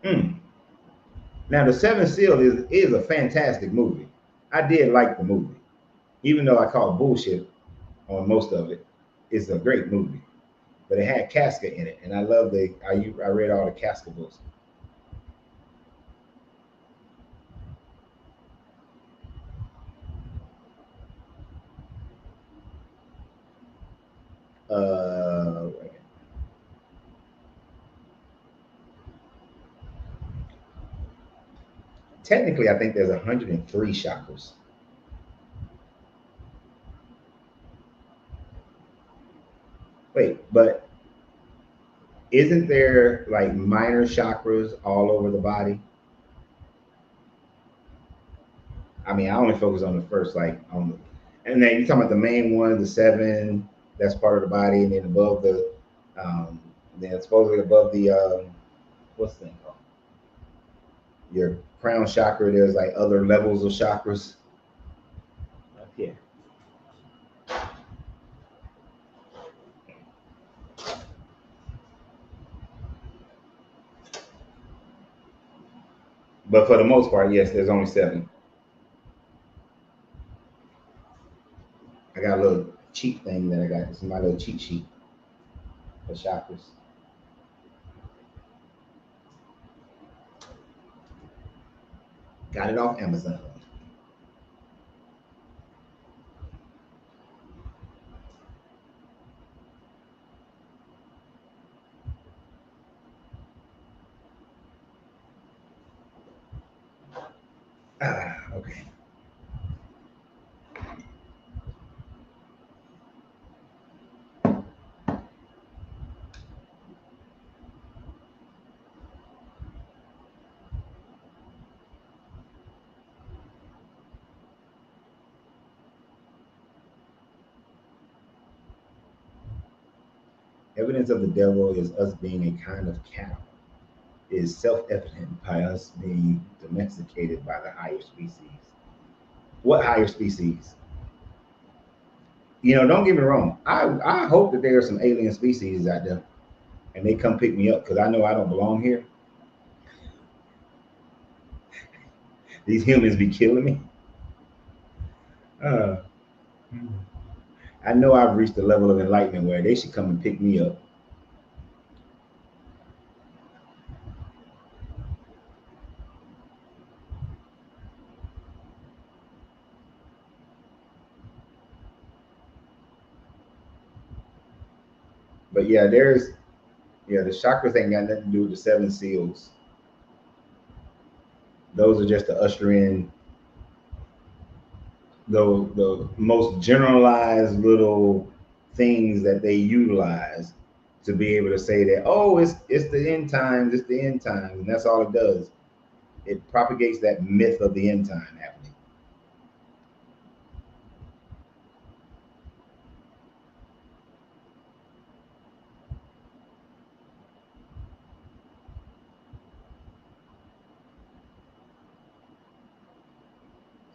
Mm. Now, The Seven Seals is a fantastic movie. I did like the movie, even though I call bullshit on most of it. It's a great movie, but it had Casca in it, and I love I read all the Casca books. Uh, Technically, I think there's 103 chakras. Wait, but Isn't there like minor chakras all over the body? I mean, I only focus on the first, like on the, and then you talking about the main one, the seven, that's part of the body, and then above the, then supposedly above the, what's the thing called? Your crown chakra. There's like other levels of chakras. Up here. But for the most part, yes, there's only seven. I got a little cheat thing that I got. This is my little cheat sheet for chakras. Got it off Amazon. Okay. Evidence of the devil is us being a kind of cow. It is self-evident by us being domesticated by the higher species. What higher species? You know, don't get me wrong. I hope that there are some alien species out there and they come pick me up because I know I don't belong here. These humans be killing me. Uh, I know I've reached a level of enlightenment where they should come and pick me up. But yeah, the chakras ain't got nothing to do with the seven seals. Those are just to usher in the most generalized little things that they utilize to be able to say that, oh, it's the end times, it's the end times, and that's all it does. It propagates that myth of the end time happening.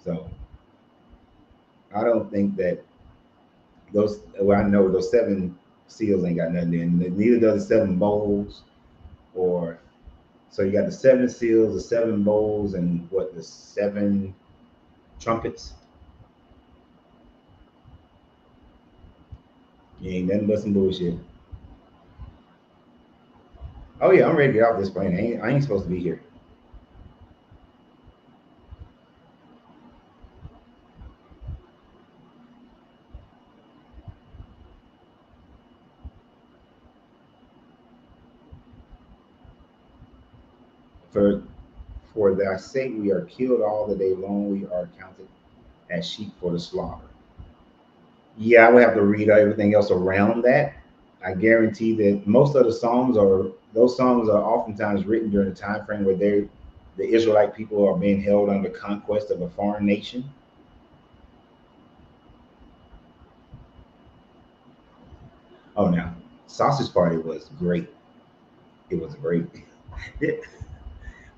So I don't think that those, well, I know those seven seals ain't got nothing in. Neither does the seven bowls, or so you got the seven seals, the seven bowls, and what, the seven trumpets. You ain't nothing but some bullshit. Oh yeah, I'm ready to get off this plane. I ain't supposed to be here. For for thy sake we are killed all the day long. We are counted as sheep for the slaughter. Yeah, I would have to read everything else around that. I guarantee that most of the songs are those songs are oftentimes written during a time frame where the Israelite people are being held under conquest of a foreign nation. Oh, now Sausage Party was great. It was great.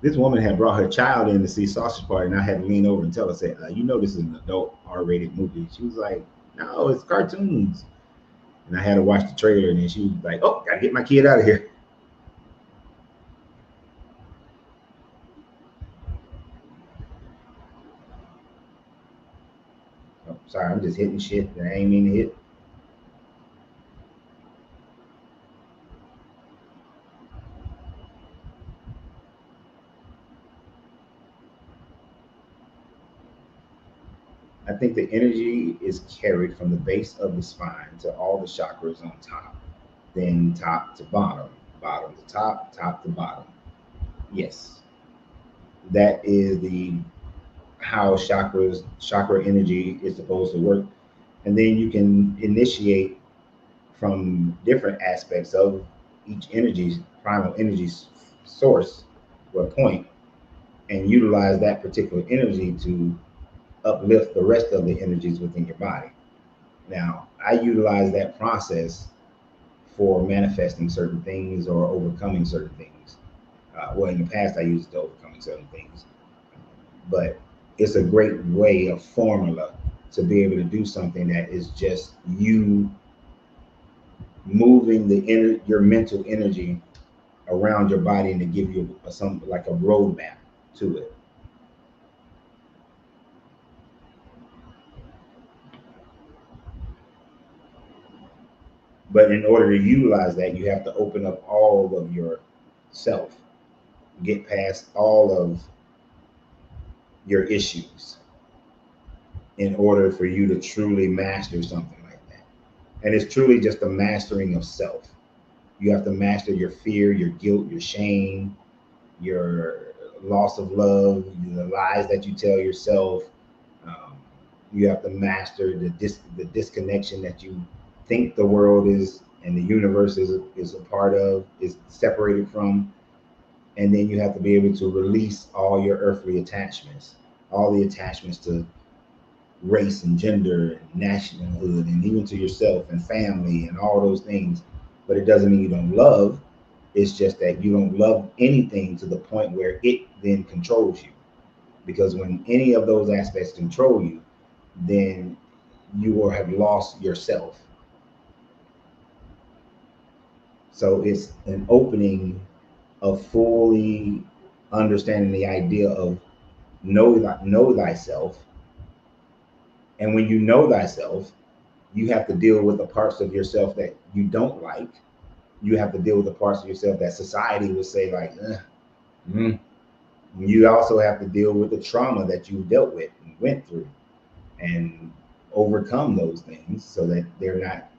This woman had brought her child in to see Sausage Party, and I had to lean over and tell her, "Say, you know, this is an adult R-rated movie." She was like, "No, it's cartoons." And I had to watch the trailer, and then she was like, "Oh, gotta get my kid out of here." Oh, sorry, I'm just hitting shit that I ain't mean to hit. I think the energy is carried from the base of the spine to all the chakras on top, then top to bottom, bottom to top, top to bottom. Yes, that is the how chakra energy is supposed to work, and then you can initiate from different aspects of each energy, primal energy source or point, and utilize that particular energy to uplift the rest of the energies within your body. Now, I utilize that process for manifesting certain things or overcoming certain things. Well, in the past, I used it to overcoming certain things, but it's a great way, a formula to be able to do something that is just you moving your mental energy around your body and to give you some like a roadmap to it. But in order to utilize that, you have to open up all of your self, get past all of your issues in order for you to truly master something like that. And it's truly just a mastering of self. You have to master your fear, your guilt, your shame, your loss of love, the lies that you tell yourself. You have to master the disconnection that you think the world is and the universe is a part of, is separated from. And then you have to be able to release all your earthly attachments, all the attachments to race and gender and nationalhood, and even to yourself and family and all those things. But it doesn't mean you don't love. It's just that you don't love anything to the point where it then controls you. Because when any of those aspects control you, then you will have lost yourself. So it's an opening of fully understanding the idea of know thyself. And when you know thyself, you have to deal with the parts of yourself that you don't like. You have to deal with the parts of yourself that society would say like, You also have to deal with the trauma that you dealt with and went through and overcome those things so that they're not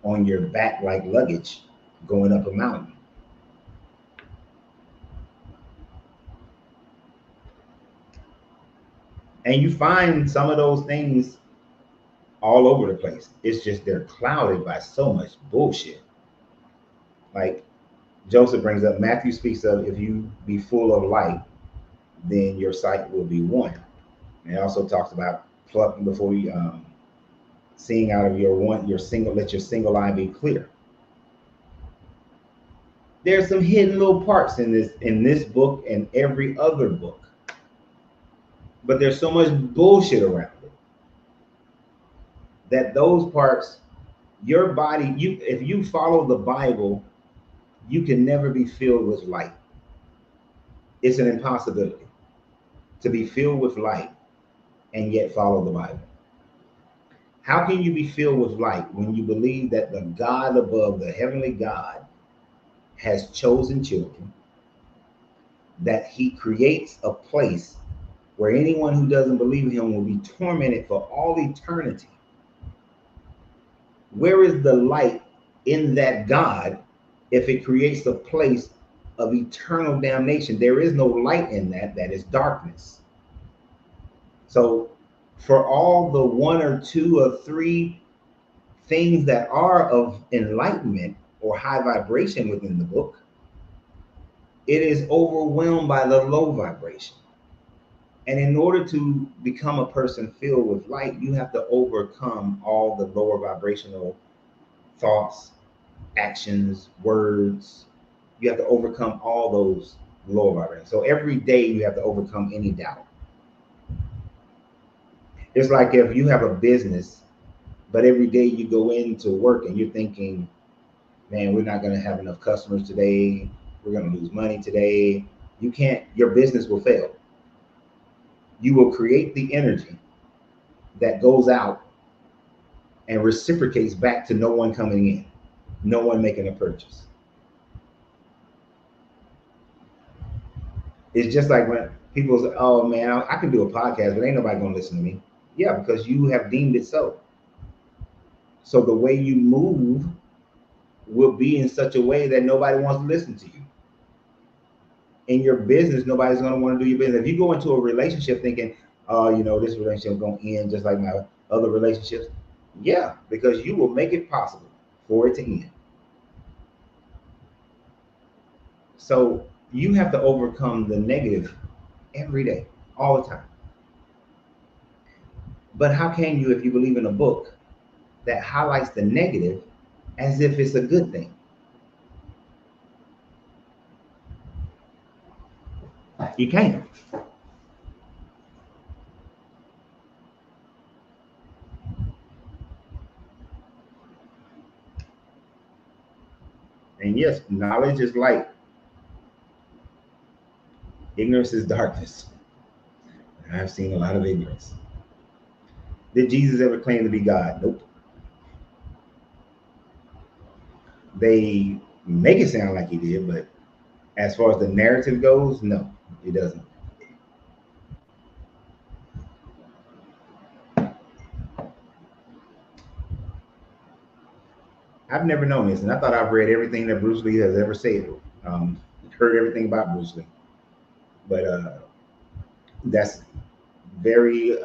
on your back like luggage going up a mountain. And you find some of those things all over the place. It's just they're clouded by so much bullshit. Like Joseph brings up, Matthew speaks of, if you be full of light, then your sight will be one. And it also talks about plucking before you seeing out of your one, let your single eye be clear. There's some hidden little parts in this book and every other book. But there's so much bullshit around it that those parts, your body, if you follow the Bible, you can never be filled with light. It's an impossibility to be filled with light and yet follow the Bible. How can you be filled with light when you believe that the God above, the heavenly God, has chosen children, that he creates a place where anyone who doesn't believe in him will be tormented for all eternity? Where is the light in that God if it creates a place of eternal damnation? There is no light in that. That is darkness. So for all the one or two or three things that are of enlightenment or high vibration within the book, it is overwhelmed by the low vibration. And in order to become a person filled with light, you have to overcome all the lower vibrational thoughts, actions, words. You have to overcome all those lower vibrations. So every day you have to overcome any doubt. It's like if you have a business, but every day you go into work and you're thinking, man, we're not going to have enough customers today. We're going to lose money today. You can't, your business will fail. You will create the energy that goes out and reciprocates back to no one coming in, no one making a purchase. It's just like when people say, oh man, I can do a podcast, but ain't nobody going to listen to me. Yeah, because you have deemed it so. So the way you move will be in such a way that nobody wants to listen to you. In your business, nobody's going to want to do your business. If you go into a relationship thinking, oh, this relationship is going to end just like my other relationships. Yeah, because you will make it possible for it to end. So you have to overcome the negative every day, all the time. But how can you if you believe in a book that highlights the negative as if it's a good thing? You can't. And yes, knowledge is light. Ignorance is darkness. I've seen a lot of ignorance. Did Jesus ever claim to be God? Nope. They make it sound like he did, but as far as the narrative goes, no, it doesn't. I've never known this, and I thought I've read everything that Bruce Lee has ever said, heard everything about Bruce Lee, but that's very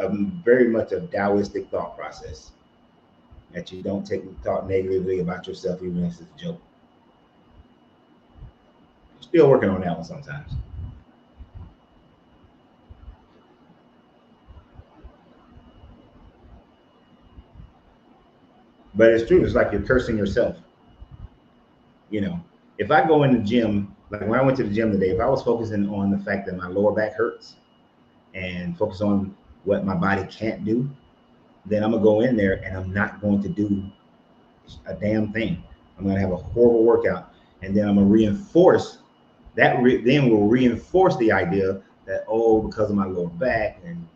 much a Taoistic thought process, that you don't take thought negatively about yourself, even if it's a joke. Still working on that one sometimes. But it's true. It's like you're cursing yourself. You know, if I go in the gym, like when I went to the gym today, if I was focusing on the fact that my lower back hurts and focus on what my body can't do, then I'm gonna go in there and I'm not going to do a damn thing. I'm gonna have a horrible workout, and then I'm gonna reinforce that. Then we'll reinforce the idea that, oh, because of my lower back and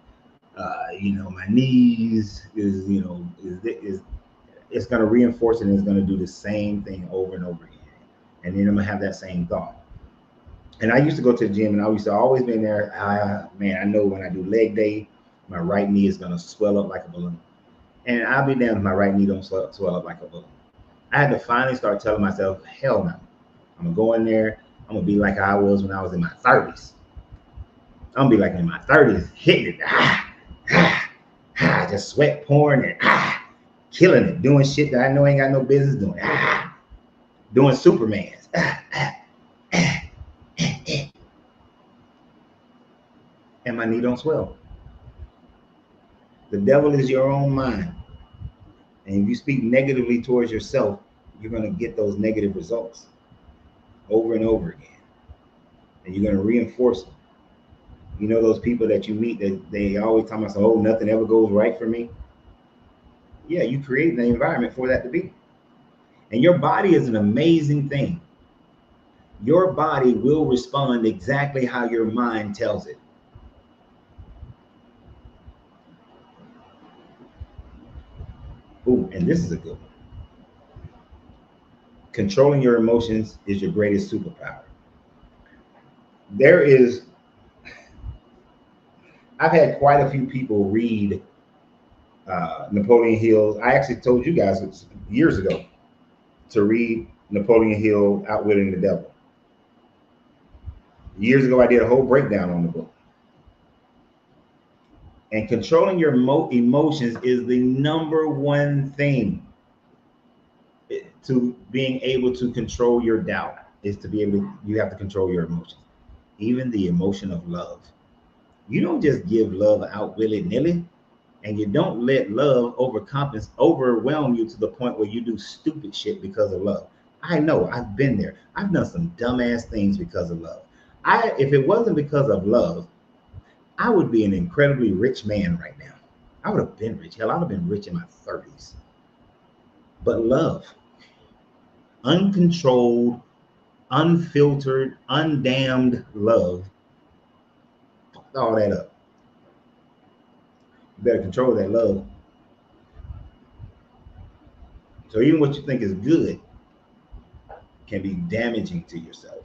my knees is it's going to reinforce it, and it's going to do the same thing over and over again. And then I'm going to have that same thought. And I used to go to the gym, and I used to always be in there. I know when I do leg day, my right knee is going to swell up like a balloon. And I'll be damned if my right knee don't swell up like a balloon. I had to finally start telling myself, hell no. I'm going to go in there. I'm going to be like I was when I was in my 30s. I'm going to be like in my 30s, hitting it. Just sweat pouring and killing it, doing shit that I know ain't got no business doing. Doing Supermans. And my knee don't swell. The devil is your own mind. And if you speak negatively towards yourself, you're going to get those negative results over and over again. And you're going to reinforce them. You know those people that you meet that they always tell us, oh, nothing ever goes right for me. Yeah, you create the environment for that to be. And your body is an amazing thing. Your body will respond exactly how your mind tells it. Ooh, and this is a good one. Controlling your emotions is your greatest superpower. I've had quite a few people read Napoleon Hill's. I actually told you guys years ago to read Napoleon Hill, Outwitting the Devil. Years ago, I did a whole breakdown on the book. And controlling your emotions is the number one thing to being able to control your doubt, is to be able to, you have to control your emotions. Even the emotion of love. You don't just give love out willy-nilly, and you don't let love overwhelm you to the point where you do stupid shit because of love. I know, I've been there. I've done some dumbass things because of love. If it wasn't because of love, I would be an incredibly rich man right now. I would have been rich. Hell, I would have been rich in my 30s. But love, uncontrolled, unfiltered, undamned love, fucked all that up. You better control that love. So even what you think is good can be damaging to yourself.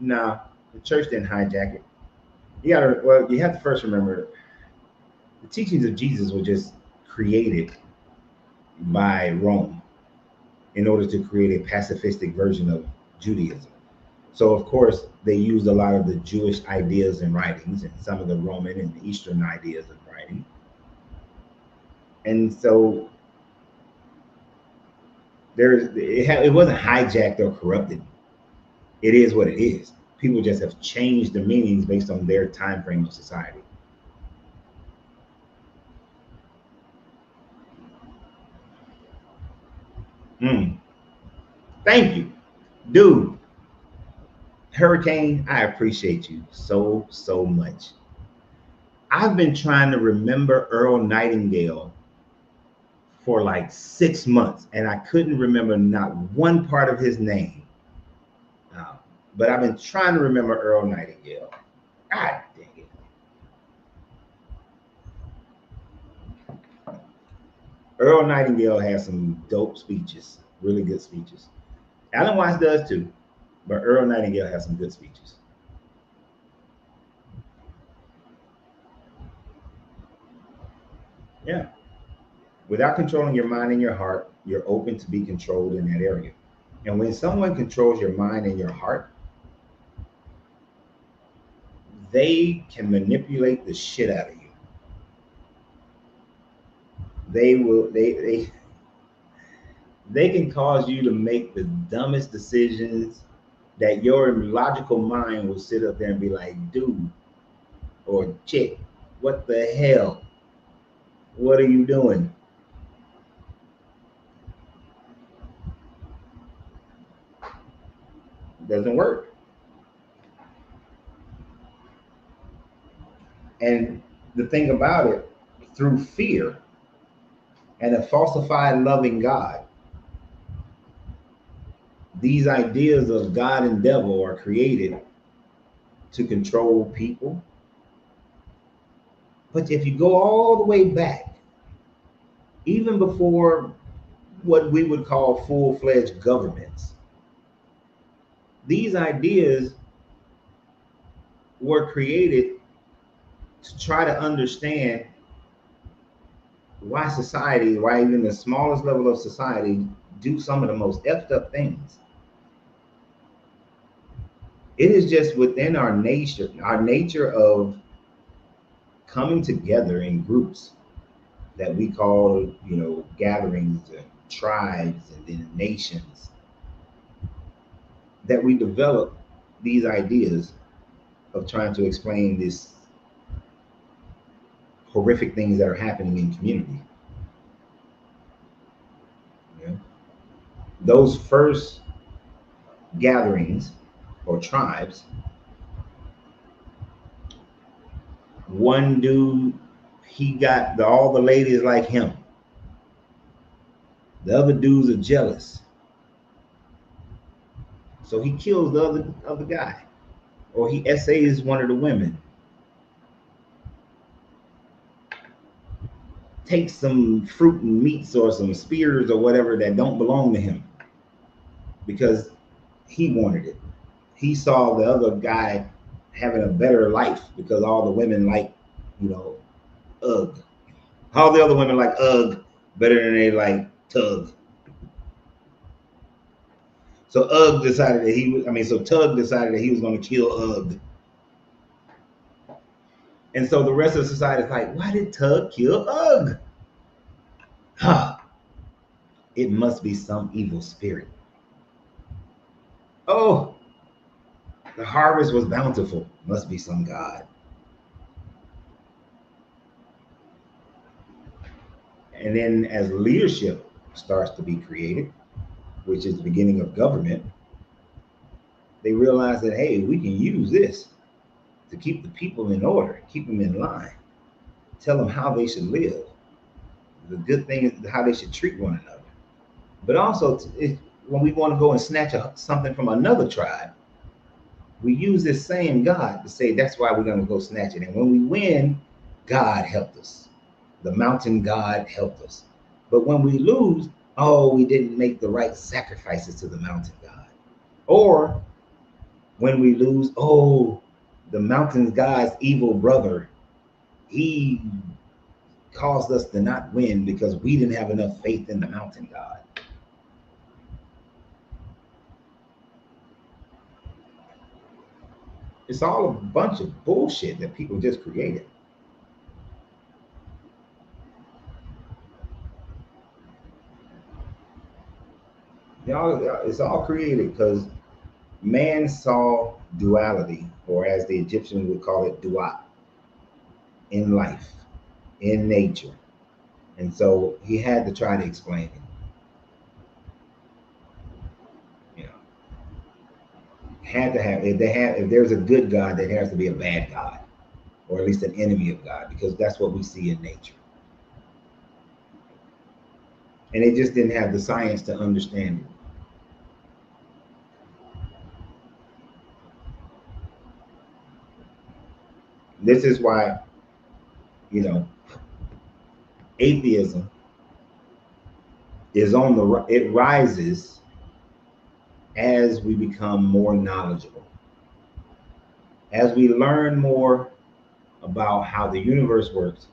Nah, the church didn't hijack it. You have to first remember the teachings of Jesus were just created by Rome in order to create a pacifistic version of Judaism. So of course they used a lot of the Jewish ideas and writings and some of the Roman and Eastern ideas of writing. And so it wasn't hijacked or corrupted. It is what it is. People just have changed the meanings based on their time frame of society. Thank you, dude. Hurricane, I appreciate you so much. I've been trying to remember Earl Nightingale for like 6 months, and I couldn't remember not one part of his name. But I've been trying to remember Earl Nightingale. God dang it. Earl Nightingale has some dope speeches, really good speeches. Alan Watts does too, but Earl Nightingale has some good speeches. Yeah. Without controlling your mind and your heart, you're open to be controlled in that area. And when someone controls your mind and your heart, they can manipulate the shit out of you. They can cause you to make the dumbest decisions that your logical mind will sit up there and be like, dude or chick, what the hell? What are you doing? Doesn't work. And the thing about it, through fear and a falsified loving God, these ideas of God and devil are created to control people. But if you go all the way back, even before what we would call full-fledged governments, these ideas were created to try to understand why even the smallest level of society do some of the most effed up things. It is just within our nature of coming together in groups that we call, gatherings and tribes and then nations, that we develop these ideas of trying to explain this horrific things that are happening in community. Yeah. Those first gatherings or tribes, one dude, he got all the ladies like him. The other dudes are jealous, so he kills the other guy, or he essays one of the women, takes some fruit and meats or some spears or whatever that don't belong to him because he wanted it. He saw the other guy having a better life because all the women like, Ugg. All the other women like Ugg better than they like Tug. So Ugg decided that Tug decided that he was going to kill Ugg. And so the rest of society is like, why did Tug kill Ugg? Huh. It must be some evil spirit. Oh, the harvest was bountiful. Must be some god. And then as leadership starts to be created, which is the beginning of government, they realize that, hey, we can use this to keep the people in order, keep them in line, tell them how they should live. The good thing is how they should treat one another. But also, when we want to go and snatch something from another tribe, we use this same God to say that's why we're going to go snatch it. And when we win, God helped us. The mountain God helped us. But when we lose, oh, we didn't make the right sacrifices to the mountain God. Or when we lose, oh, the mountain God's evil brother, he caused us to not win because we didn't have enough faith in the mountain God. It's all a bunch of bullshit that people just created. It's all created because man saw duality, or as the Egyptians would call it, duat, in life, in nature. And so he had to try to explain it. You know, had to have if there's a good God, there has to be a bad God, or at least an enemy of God, because that's what we see in nature. And they just didn't have the science to understand it. This is why, you know, atheism is it rises as we become more knowledgeable. As we learn more about how the universe works,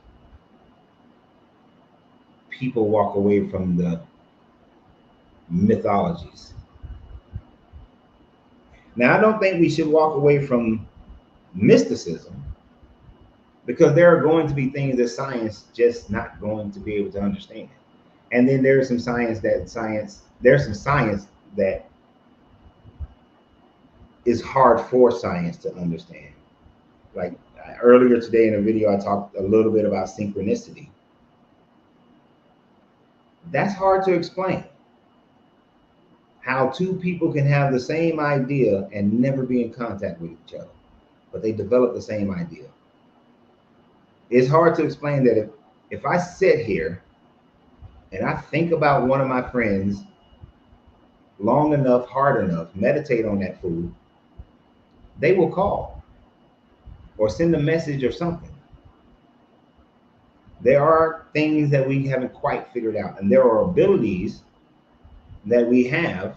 people walk away from the mythologies. Now, I don't think we should walk away from mysticism, because there are going to be things that science just not going to be able to understand. And then there's some science that is hard for science to understand. Like earlier today in a video, I talked a little bit about synchronicity. That's hard to explain. How two people can have the same idea and never be in contact with each other, but they develop the same idea. It's hard to explain that if I sit here and I think about one of my friends long enough, hard enough, meditate on that food, they will call or send a message or something. There are things that we haven't quite figured out, and there are abilities that we have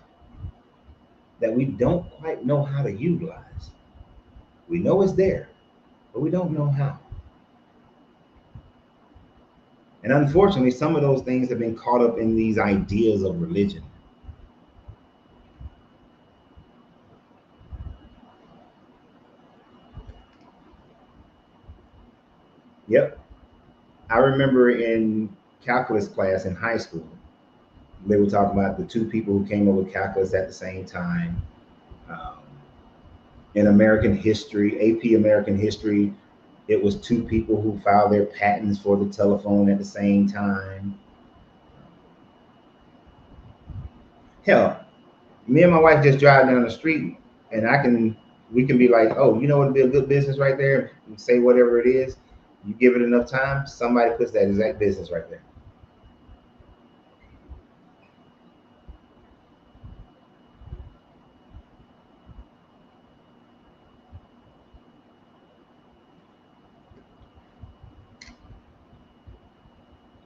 that we don't quite know how to utilize. We know it's there, but we don't know how. And unfortunately, some of those things have been caught up in these ideas of religion. Yep. I remember in calculus class in high school, they were talking about the two people who came up with calculus at the same time. In American history, AP American history, it was two people who filed their patents for the telephone at the same time. Hell, me and my wife just drive down the street, and we can be like, oh, you know what would be a good business right there? You say whatever it is, you give it enough time, somebody puts that exact business right there.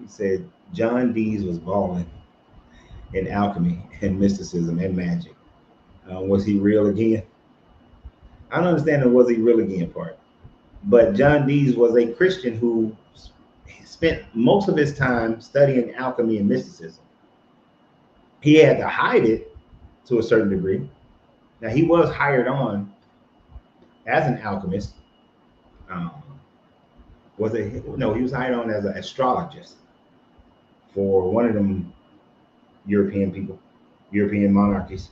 He said John Dees was balling in alchemy and mysticism and magic. Was he real again? I don't understand the was he real again part. But John Dees was a Christian who spent most of his time studying alchemy and mysticism. He had to hide it to a certain degree. Now, he was hired on as an alchemist. Um, he was hired on as an astrologist for one of them European monarchies.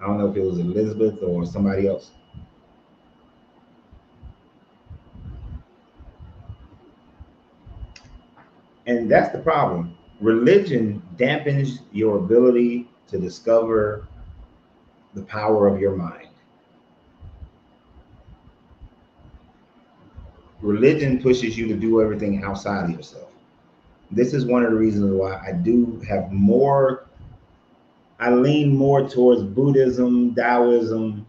I don't know if it was Elizabeth or somebody else. And that's the problem. Religion dampens your ability to discover the power of your mind. Religion pushes you to do everything outside of yourself. This is one of the reasons why I lean more towards Buddhism, Taoism,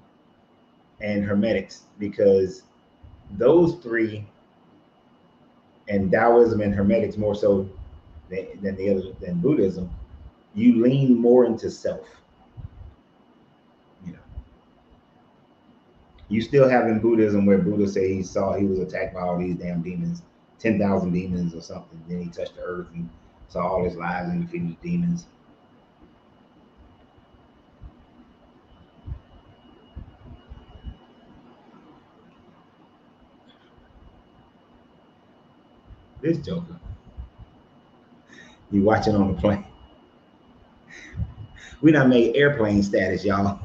and hermetics, because those three, and Taoism and hermetics more so than Buddhism, you lean more into self. You know, you still have in Buddhism where Buddha said he was attacked by all these damn demons, 10,000 demons or something. Then he touched the earth and saw all his lives and defeated the demons. This Joker, you watching on the plane. We done made airplane status, y'all.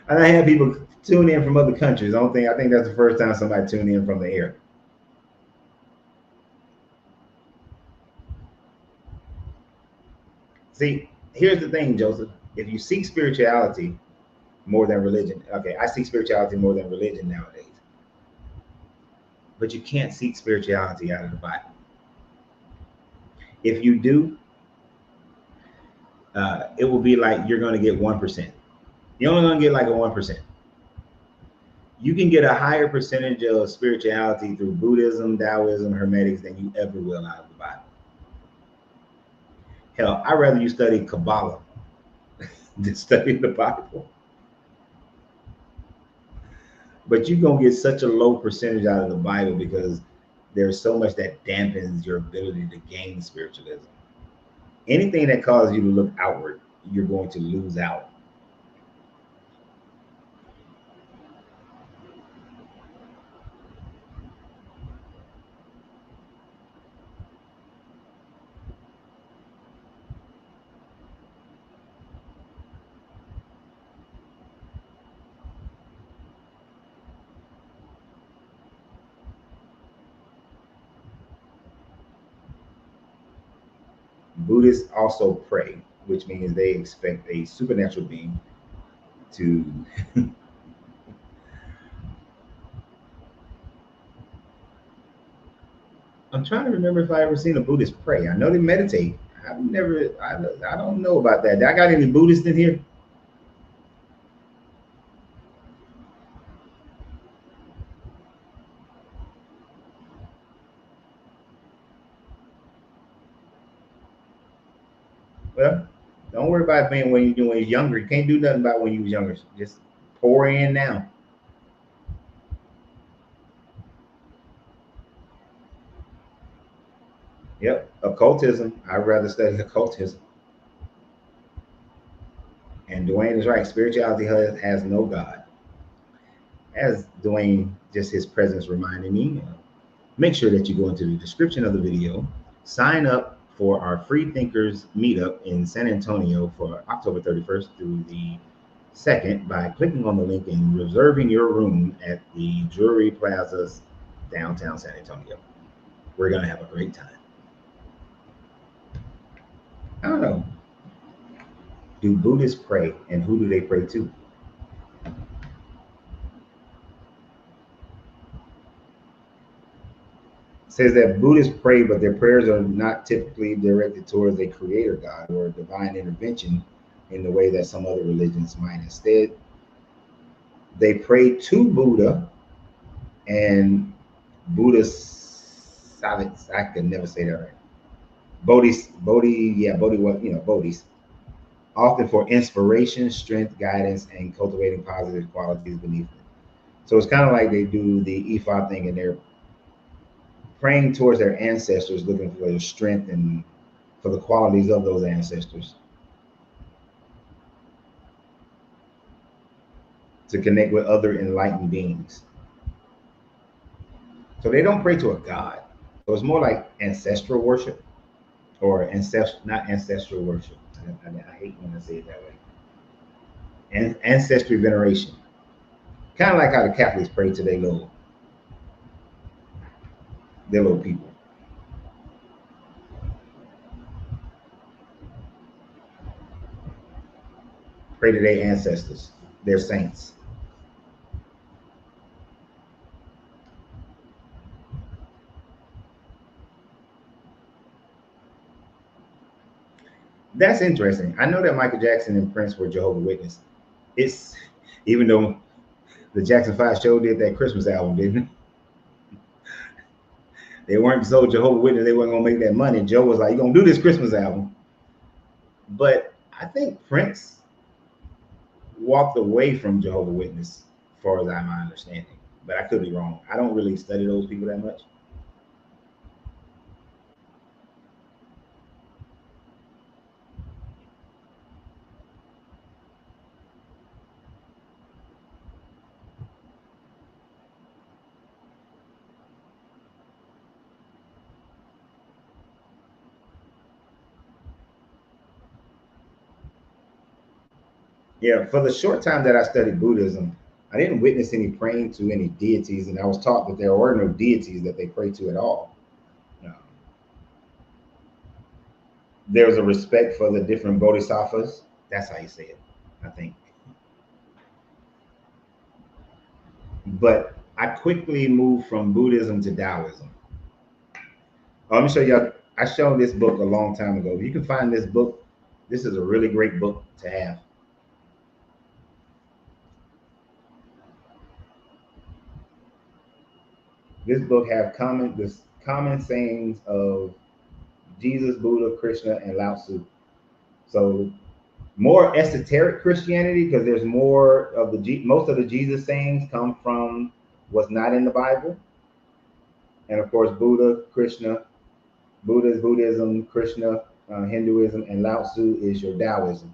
And I had people tune in from other countries. I think that's the first time somebody tuned in from the air. See, here's the thing, Joseph. If you seek spirituality more than religion, okay, I seek spirituality more than religion nowadays. But you can't seek spirituality out of the Bible. If you do, it will be like you're going to get 1%. You're only going to get like a 1%. You can get a higher percentage of spirituality through Buddhism, Taoism, hermetics than you ever will out of the Bible. Hell, I'd rather you study Kabbalah than study the Bible. But you're going to get such a low percentage out of the Bible because there's so much that dampens your ability to gain spiritualism. Anything that causes you to look outward, you're going to lose out. Buddhists also pray, which means they expect a supernatural being to I'm trying to remember if I ever seen a Buddhist pray. I know they meditate. I don't know about that. I got any Buddhists in here? Well, don't worry about being when you're younger. You can't do nothing about when you was younger. Just pour in now. Yep, occultism. I'd rather study occultism. And Dwayne is right. Spirituality has no God. As Dwayne, just his presence reminded me, make sure that you go into the description of the video, sign up for our Free Thinkers meetup in San Antonio for October 31st through the 2nd by clicking on the link and reserving your room at the Jewelry Plaza's downtown San Antonio. We're going to have a great time. I don't know. Do Buddhists pray, and who do they pray to? It says that Buddhists pray, but their prayers are not typically directed towards a creator God or a divine intervention in the way that some other religions might. Instead, they pray to Buddha and Buddha silence. I can never say that right. Bodhis, often for inspiration, strength, guidance, and cultivating positive qualities beneath them. So it's kind of like they do the Ifa thing, and they're praying towards their ancestors, looking for their strength and for the qualities of those ancestors to connect with other enlightened beings. So they don't pray to a god. So it's more like ancestral worship, or not ancestral worship. I hate when I say it that way. And ancestry veneration. Kind of like how the Catholics pray to their little people. Pray to their ancestors, their saints. That's interesting. I know that Michael Jackson and Prince were Jehovah's Witness. It's even though the Jackson 5 show did that Christmas album, didn't it? They weren't so Jehovah's Witness, they weren't gonna make that money. Joe was like, "You're gonna do this Christmas album." But I think Prince walked away from Jehovah's Witness, as far as I'm my understanding. But I could be wrong. I don't really study those people that much. Yeah, for the short time that I studied Buddhism, I didn't witness any praying to any deities, and I was taught that there were no deities that they pray to at all. Um, there was a respect for the different bodhisattvas. That's how you say it, I think. But I quickly moved from Buddhism to Taoism. Let me show you. I showed this book a long time ago. If you can find this book, this is a really great book to have. This book have common sayings of Jesus, Buddha, Krishna, and Lao Tzu. So more esoteric Christianity, because there's more of most of the Jesus sayings come from what's not in the Bible, and of course Buddha, Krishna. Buddha is Buddhism, Krishna, Hinduism, and Lao Tzu is your Taoism.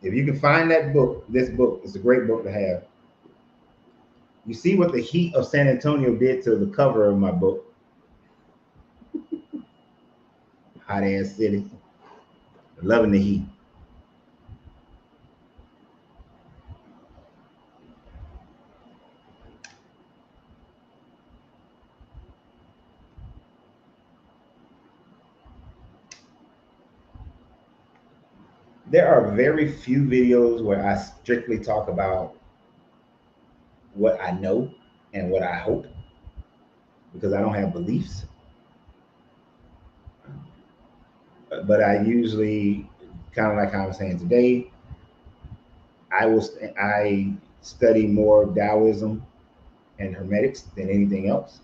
If you can find that book, this book is a great book to have. You see what the heat of San Antonio did to the cover of my book. Hot ass city. Loving the heat. There are very few videos where I strictly talk about what I know and what I hope, because I don't have beliefs. But I usually, kind of like how I'm saying today, I study more Taoism and hermetics than anything else.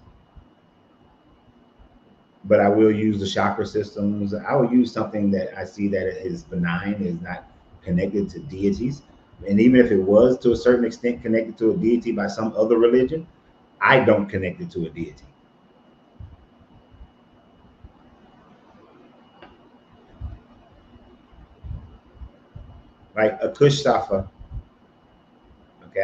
But I will use the chakra systems. I will use something that I see that is benign, is not connected to deities. And even if it was to a certain extent connected to a deity by some other religion, I don't connect it to a deity. Like a Kush Safa. Okay,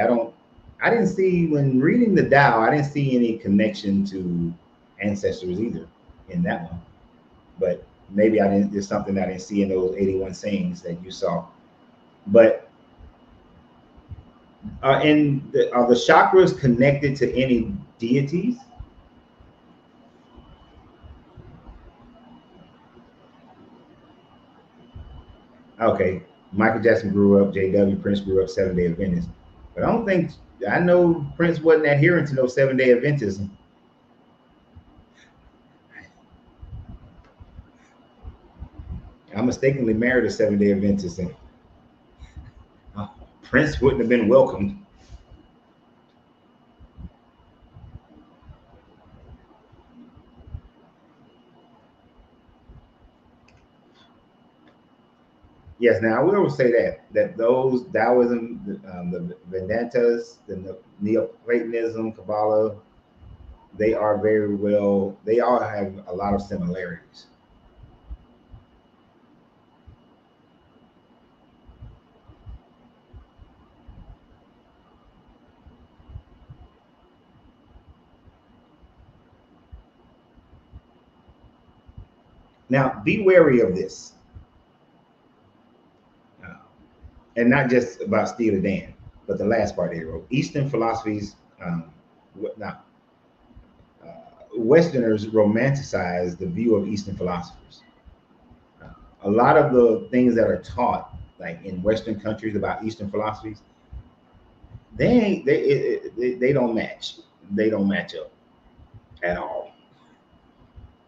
I didn't see, when reading the Tao, I didn't see any connection to ancestors either in that one. But maybe I didn't, there's something I didn't see in those 81 sayings that you saw. But are the chakras connected to any deities? Okay, Michael Jackson grew up, J.W. Prince grew up Seventh-day Adventist, but I don't think, I know Prince wasn't adhering to no Seventh-day Adventism. I mistakenly married a Seventh-day Adventist, and Prince wouldn't have been welcomed. Yes, now I will say that those Taoism, the Vedantas, the Neoplatonism, Kabbalah, they are very well. They all have a lot of similarities. Now, be wary of this, uh, and not just about Steely Dan, but the last part they wrote. Eastern philosophies. Now, Westerners romanticize the view of Eastern philosophers. A lot of the things that are taught, like in Western countries about Eastern philosophies, they don't match. They don't match up at all.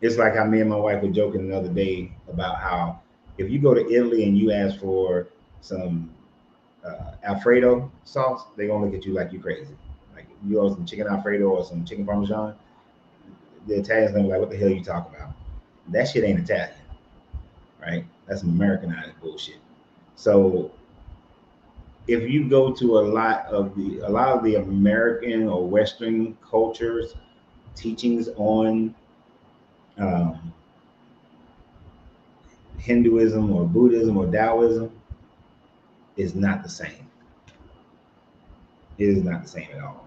It's like how me and my wife were joking the other day about how if you go to Italy and you ask for some Alfredo sauce, they're gonna look at you like you crazy. Like you owe some chicken Alfredo or some chicken Parmesan, the Italians gonna be like, "What the hell are you talking about? That shit ain't Italian, right? That's some Americanized bullshit." So if you go to a lot of the American or Western cultures teachings on um, Hinduism or Buddhism or Taoism, is not the same. It is not the same at all.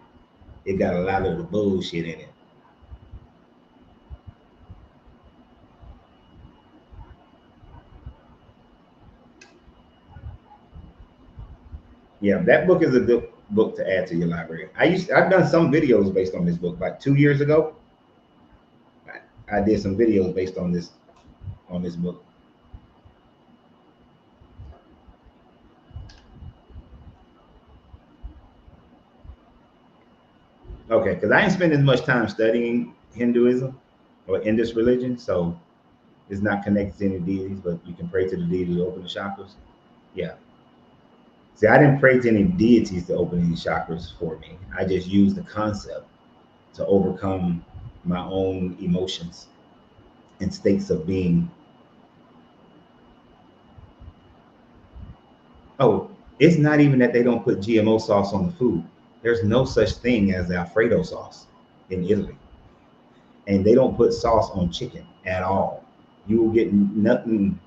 It got a lot of the bullshit in it. Yeah, that book is a good book to add to your library. I've done some videos based on this book. Like 2 years ago, I did some videos based on this book. Okay, because I ain't spend as much time studying Hinduism or Indus religion, so it's not connected to any deities, but you can pray to the deity to open the chakras. Yeah. See, I didn't pray to any deities to open any chakras for me. I just used the concept to overcome my own emotions and states of being. Oh, it's not even that they don't put GMO sauce on the food. There's no such thing as the Alfredo sauce in Italy. And they don't put sauce on chicken at all. You will get nothing.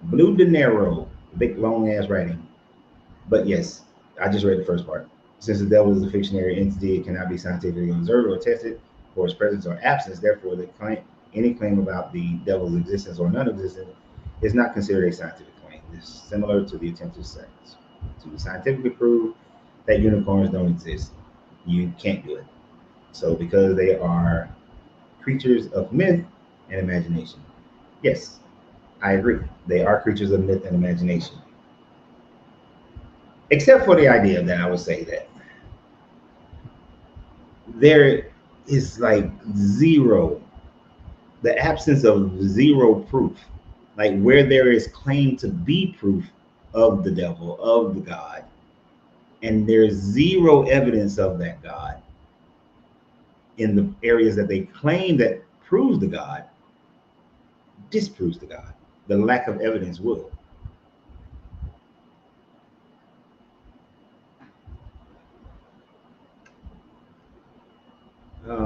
Blue De Niro, big long ass writing. But yes, I just read the first part. Since the devil is a fictionary entity, it cannot be scientifically observed or tested for its presence or absence. Therefore, any claim about the devil's existence or non-existence is not considered a scientific claim. It's similar to the attempt to scientifically prove that unicorns don't exist. You can't do it. So, because they are creatures of myth and imagination. Yes, I agree. They are creatures of myth and imagination. Except for the idea that I would say that there is like the absence of zero proof, like where there is claim to be proof of the devil, of the God, and there's zero evidence of that God in the areas that they claim that proves the God, disproves the God. The lack of evidence will.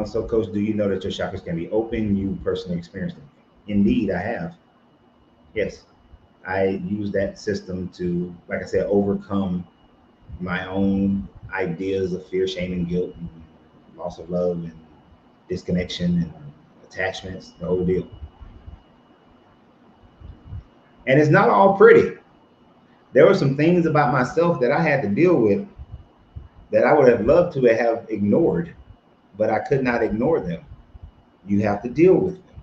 So, Coach, do you know that your chakras can be open? You personally experienced it. Indeed, I have. Yes, I use that system to, like I said, overcome my own ideas of fear, shame, and guilt, and loss of love, and disconnection, and attachments, the whole deal. And it's not all pretty. There were some things about myself that I had to deal with that I would have loved to have ignored, but I could not ignore them. You have to deal with them.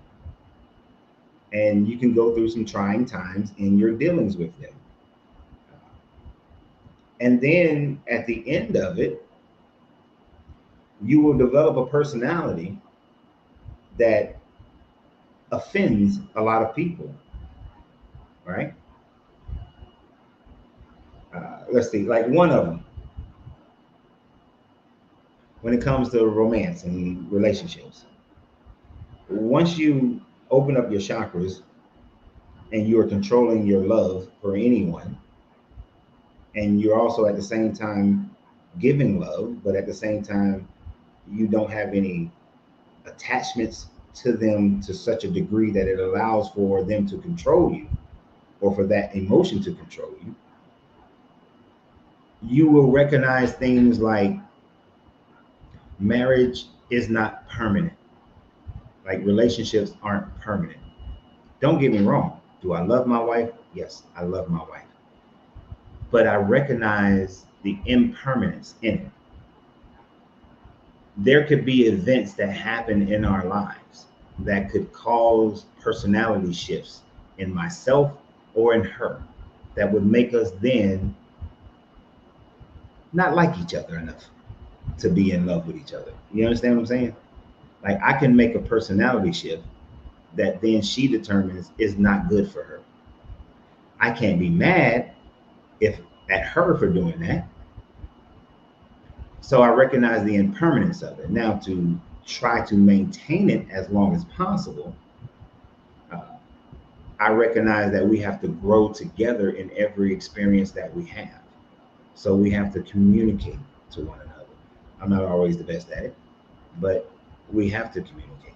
And you can go through some trying times in your dealings with them. And then at the end of it, you will develop a personality that offends a lot of people, right? Let's see, like one of them, when it comes to romance and relationships, once you open up your chakras and you are controlling your love for anyone, and you're also at the same time giving love, but at the same time, you don't have any attachments to them to such a degree that it allows for them to control you or for that emotion to control you, you will recognize things like marriage is not permanent. Like relationships aren't permanent. Don't get me wrong. Do I love my wife? Yes, I love my wife. But I recognize the impermanence in it. There could be events that happen in our lives that could cause personality shifts in myself or in her that would make us then not like each other enough to be in love with each other. You understand what I'm saying? Like I can make a personality shift that then she determines is not good for her. I can't be mad if at her for doing that. So I recognize the impermanence of it. Now to try to maintain it as long as possible, uh, I recognize that we have to grow together in every experience that we have. So we have to communicate to one another. I'm not always the best at it, but we have to communicate.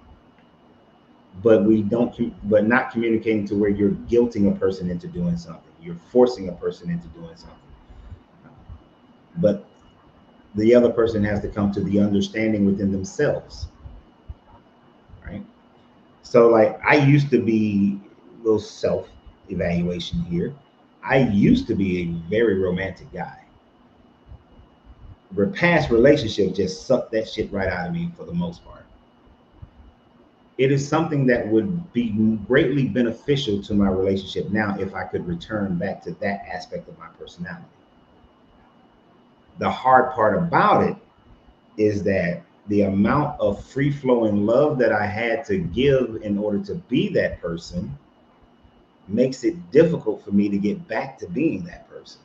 But we don't, but not communicating to where you're guilting a person into doing something. You're forcing a person into doing something. But the other person has to come to the understanding within themselves, right? So like I used to be a little self-evaluation here. I used to be a very romantic guy. Past relationship just sucked that shit right out of me for the most part. It is something that would be greatly beneficial to my relationship now if I could return back to that aspect of my personality. The hard part about it is that the amount of free flowing love that I had to give in order to be that person makes it difficult for me to get back to being that person.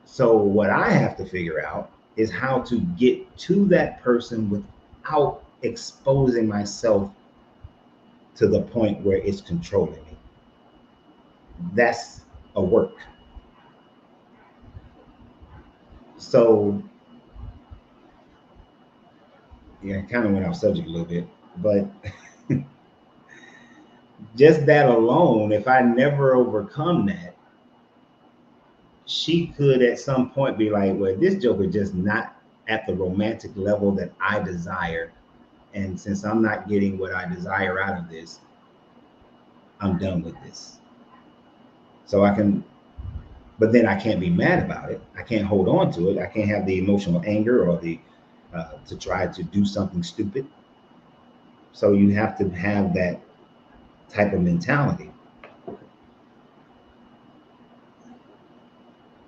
So what I have to figure out is how to get to that person without exposing myself to the point where it's controlling me. That's a work. So yeah, I kind of went off subject a little bit, but just that alone, if I never overcome that, she could at some point be like, well, this joker just not at the romantic level that I desire. And since I'm not getting what I desire out of this, I'm done with this. So I can, but then I can't be mad about it. I can't hold on to it. I can't have the emotional anger or the to try to do something stupid. So you have to have that type of mentality.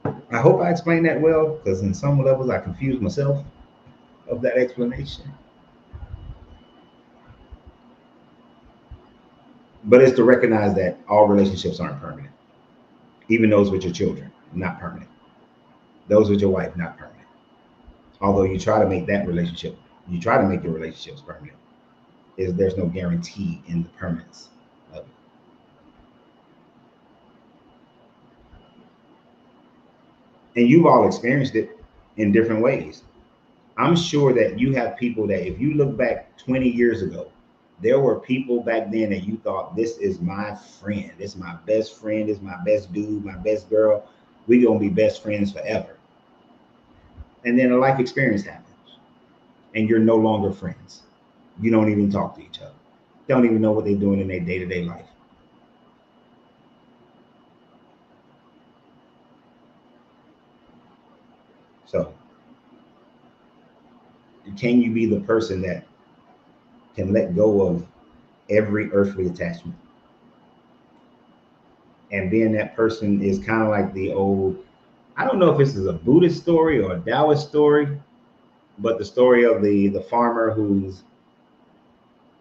I hope I explained that well, because in some levels I confused myself of that explanation. But it's to recognize that all relationships aren't permanent. Even those with your children, not permanent. Those with your wife, not permanent. Although you try to make that relationship, you try to make your relationships permanent, there's no guarantee in the permanence of it. And you've all experienced it in different ways. I'm sure that you have people that if you look back 20 years ago, there were people back then that you thought, this is my friend, this is my best friend, this is my best dude, my best girl. We're gonna be best friends forever. And then a life experience happens and you're no longer friends. You don't even talk to each other. Don't even know what they're doing in their day-to-day life. So can you be the person that can let go of every earthly attachment? And being that person is kind of like the old, I don't know if this is a Buddhist story or a Taoist story, but the story of the farmer whose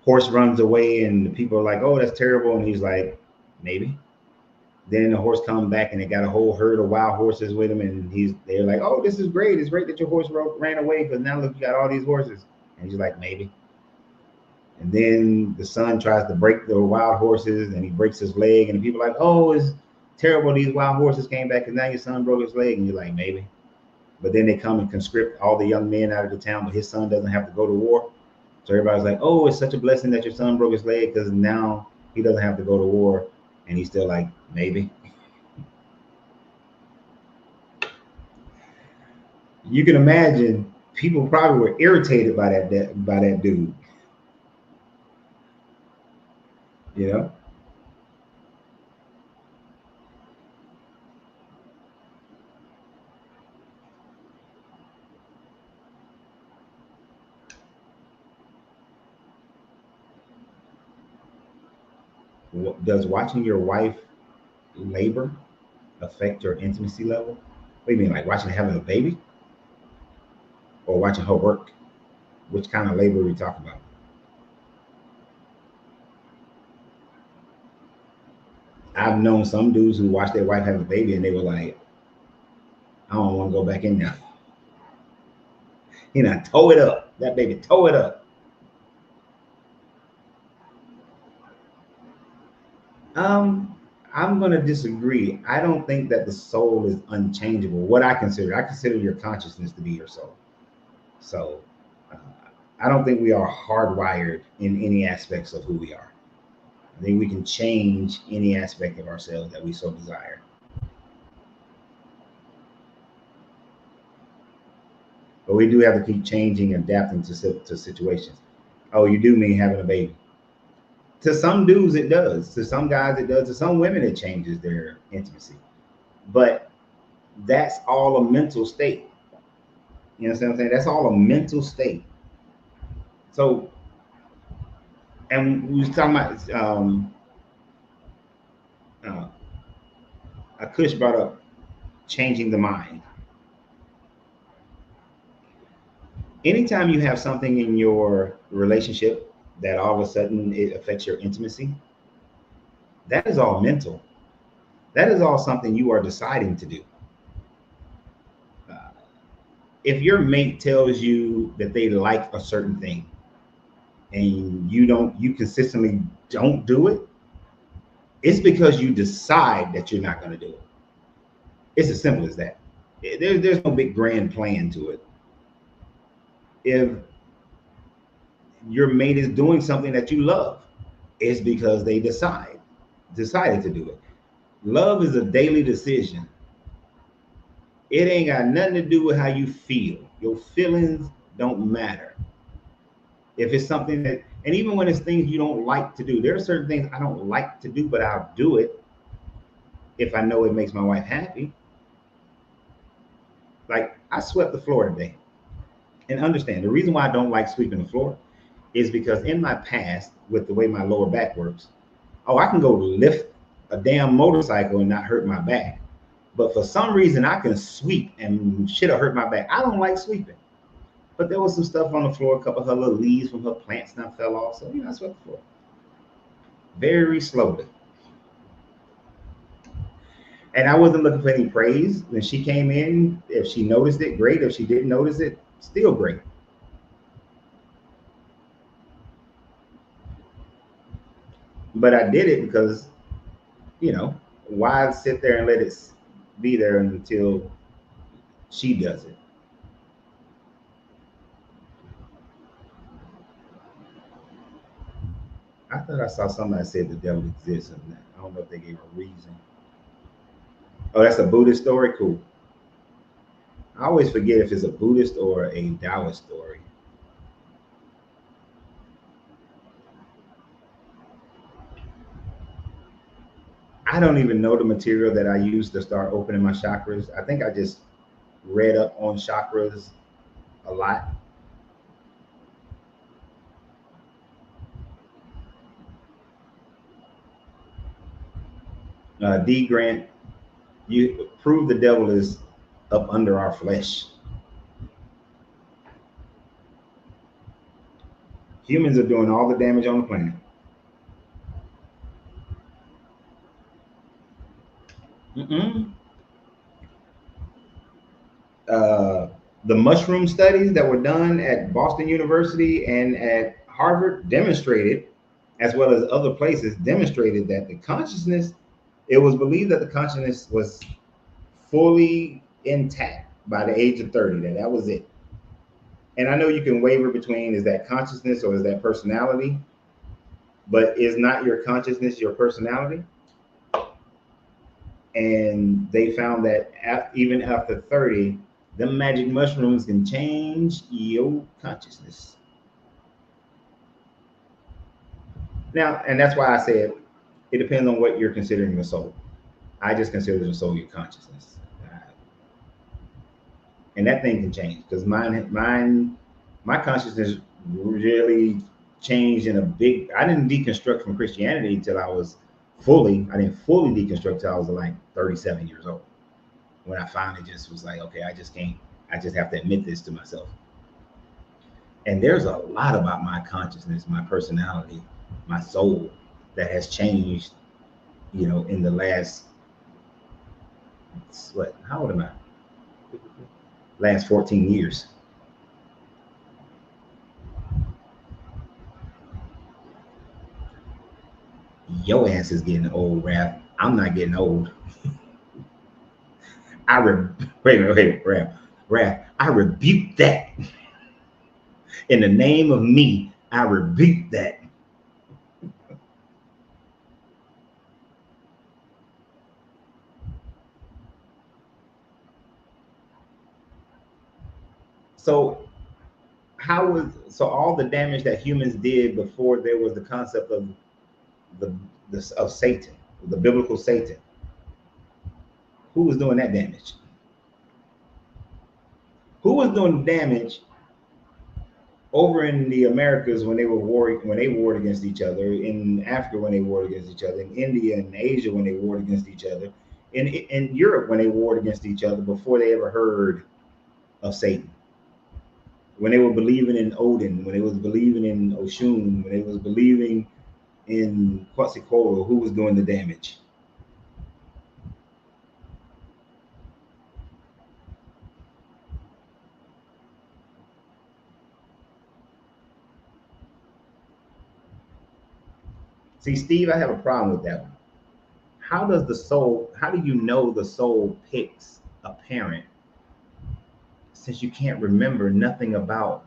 horse runs away and the people are like, oh, that's terrible. And he's like, maybe. Then the horse comes back and they got a whole herd of wild horses with him. And they're like, oh, this is great. It's great that your horse ran away because now look, you got all these horses. And he's like, maybe. And then the son tries to break the wild horses and he breaks his leg. And the people are like, oh, it's terrible. These wild horses came back and now your son broke his leg. And you're like, maybe. But then they come and conscript all the young men out of the town, but his son doesn't have to go to war. So everybody's like, oh, it's such a blessing that your son broke his leg because now he doesn't have to go to war. And he's still like, maybe. You can imagine people probably were irritated by that dude. You know? Does watching your wife labor affect your intimacy level? What do you mean, like watching her having a baby? Or watching her work? Which kind of labor are we talking about? I've known some dudes who watched their wife have a baby and they were like, I don't want to go back in there. You know, toe it up. That baby, toe it up. I'm going to disagree. I don't think that the soul is unchangeable. What I consider your consciousness to be your soul. So uh, I don't think we are hardwired in any aspects of who we are. I think we can change any aspect of ourselves that we so desire. But we do have to keep changing and adapting to situations. Oh, you do mean having a baby. To some dudes, it does. To some guys, it does. To some women, it changes their intimacy. But that's all a mental state. You know what I'm saying? That's all a mental state. So, and we was talking about, Akush brought up changing the mind. Anytime you have something in your relationship that all of a sudden it affects your intimacy, that is all mental. That is all something you are deciding to do. If your mate tells you that they like a certain thing and you consistently don't do it, it's because you decide that you're not going to do it. It's as simple as that. There's no big grand plan to it. If your mate is doing something that you love, it's because they decided to do it. Love is a daily decision. It ain't got nothing to do with how you feel. Your feelings don't matter. If it's something that, and even when it's things you don't like to do, there are certain things I don't like to do, but I'll do it if I know it makes my wife happy. Like, I swept the floor today. And understand, the reason why I don't like sweeping the floor is because in my past, with the way my lower back works, I can go lift a damn motorcycle and not hurt my back. But for some reason, I can sweep and shit'll hurt my back. I don't like sweeping. But there was some stuff on the floor, a couple of her little leaves from her plants now fell off. So, I swept the floor. Very slowly. And I wasn't looking for any praise. When she came in, if she noticed it, great. If she didn't notice it, still great. But I did it because, why sit there and let it be there until she does it? I thought I saw somebody say the devil exists. I don't know if they gave a reason. Oh, that's a Buddhist story? Cool. I always forget if it's a Buddhist or a Taoist story. I don't even know the material that I use to start opening my chakras. I think I just read up on chakras a lot. D. Grant, you prove the devil is up under our flesh. Humans are doing all the damage on the planet. The mushroom studies that were done at Boston University and at Harvard demonstrated, as well as other places, demonstrated that it was believed that the consciousness was fully intact by the age of 30, that was it. And I know you can waver between, is that consciousness or is that personality? But is not your consciousness your personality? And they found that even after 30, the magic mushrooms can change your consciousness. Now, and that's why I said it depends on what you're considering the soul. I just consider the soul your consciousness. And that thing can change because my consciousness really changed in a big. I didn't deconstruct from Christianity until I didn't fully deconstruct till I was like 37 years old. When I finally just was like, okay, I just have to admit this to myself. And there's a lot about my consciousness, my personality, my soul that has changed, in the last, how old am I? Last 14 years. Your ass is getting old, Raph. I'm not getting old. Wait, Raph. I rebuke that. In the name of me, I rebuke that. So all the damage that humans did before there was the concept of the of Satan, the biblical Satan. Who was doing that damage? Who was doing damage over in the Americas when they warred against each other, in Africa when they warred against each other, in India and Asia when they warred against each other, in Europe when they warred against each other before they ever heard of Satan? When they were believing in Odin, when they was believing in Oshun, when they was believing in Quetzalcoatl, who was doing the damage? See, Steve, I have a problem with that one. How do you know the soul picks a parent since you can't remember nothing about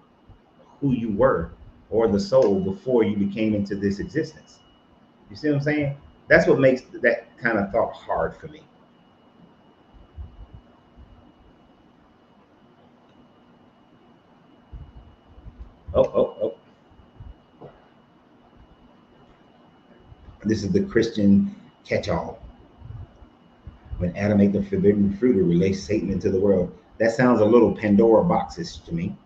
who you were or the soul before you became into this existence? You see what I'm saying? That's what makes that kind of thought hard for me. Oh. This is the Christian catch-all. When Adam ate the forbidden fruit, it relates Satan into the world. That sounds a little Pandora boxes to me.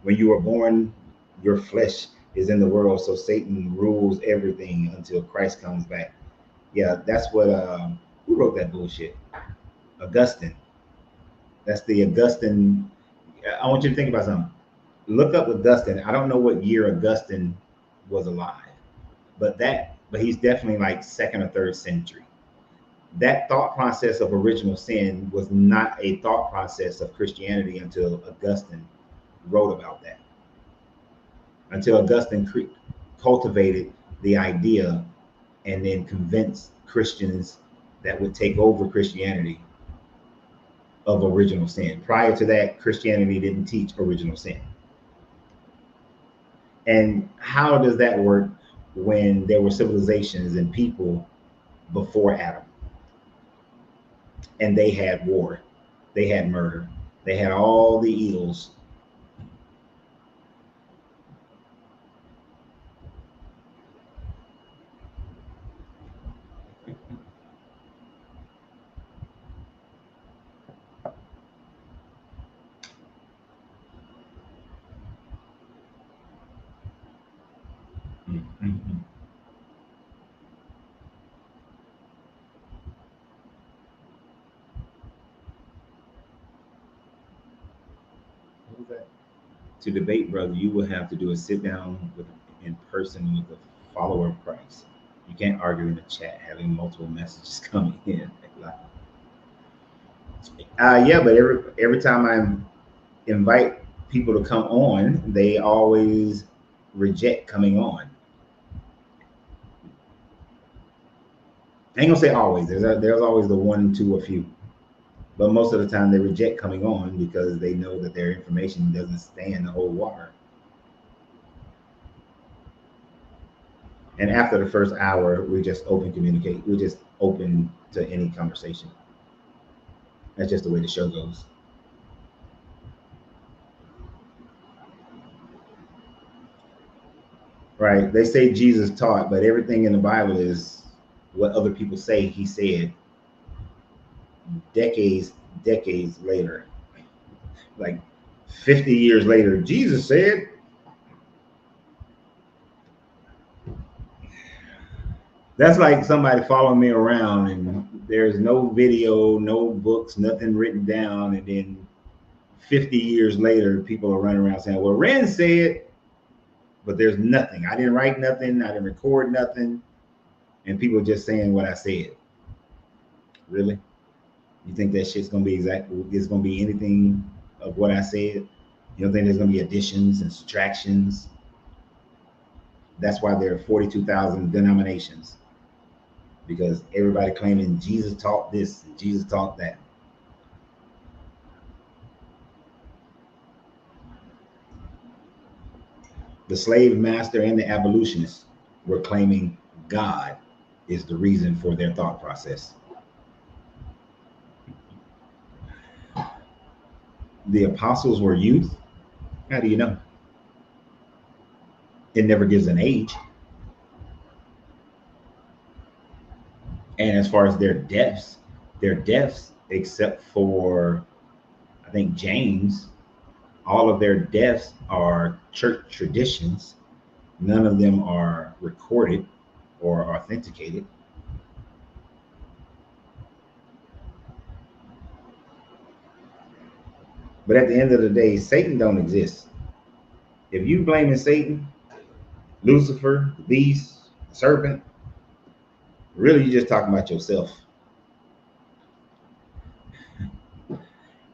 When you were born, your flesh is in the world, so Satan rules everything until Christ comes back. Yeah, that's what. Who wrote that bullshit? Augustine. That's the Augustine. I want you to think about something. Look up Augustine. I don't know what year Augustine was alive, but he's definitely like second or third century. That thought process of original sin was not a thought process of Christianity until Augustine wrote about that. Until Augustine cultivated the idea and then convinced Christians that would take over Christianity of original sin. Prior to that, Christianity didn't teach original sin. And how does that work when there were civilizations and people before Adam? And they had war, they had murder, they had all the evils. Mm-hmm. What was that? To debate, brother, you will have to do a sit down with in person with a follower of Christ. You can't argue in the chat having multiple messages coming in. Yeah, but every time I invite people to come on, they always reject coming on. I ain't gonna say always. There's always the one, two, or few, but most of the time they reject coming on because they know that their information doesn't stand the whole water. And after the first hour, we just open communicate. We're just open to any conversation. That's just the way the show goes. Right? They say Jesus taught, but everything in the Bible is what other people say he said decades later. Like 50 years later, Jesus said. That's like somebody following me around and there's no video, no books, nothing written down. And then 50 years later, people are running around saying, well, Ren said, but there's nothing. I didn't write nothing. I didn't record nothing. And people just saying what I said. Really? You think that shit's going to be exactly, it's going to be anything of what I said? You don't think there's going to be additions and subtractions? That's why there are 42,000 denominations. Because everybody claiming Jesus taught this and Jesus taught that. The slave master and the abolitionists were claiming God is the reason for their thought process. The apostles were youth. How do you know? It never gives an age. And as far as their deaths, except for I think James, all of their deaths are church traditions. None of them are recorded or authenticated. But at the end of the day, Satan don't exist. If you blaming Satan, Lucifer, the beast, the serpent, really you're just talking about yourself.